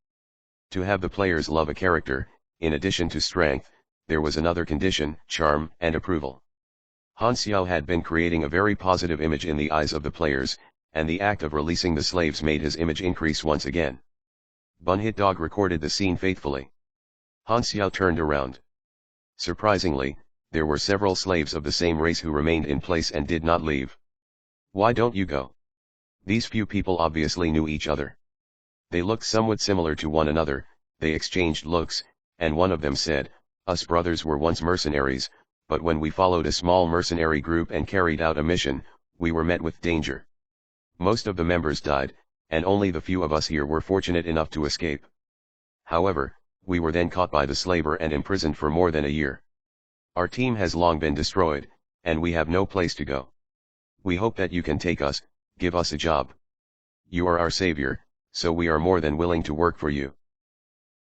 To have the players love a character, in addition to strength, there was another condition: charm and approval. Han Xiao had been creating a very positive image in the eyes of the players, and the act of releasing the slaves made his image increase once again. Bun Hit Dog recorded the scene faithfully. Han Xiao turned around. Surprisingly, there were several slaves of the same race who remained in place and did not leave. "Why don't you go?" These few people obviously knew each other. They looked somewhat similar to one another. They exchanged looks, and one of them said, "Us brothers were once mercenaries, but when we followed a small mercenary group and carried out a mission, we were met with danger. Most of the members died, and only the few of us here were fortunate enough to escape. However, we were then caught by the slaver and imprisoned for more than a year. Our team has long been destroyed, and we have no place to go. We hope that you can take us, give us a job. You are our savior, so we are more than willing to work for you."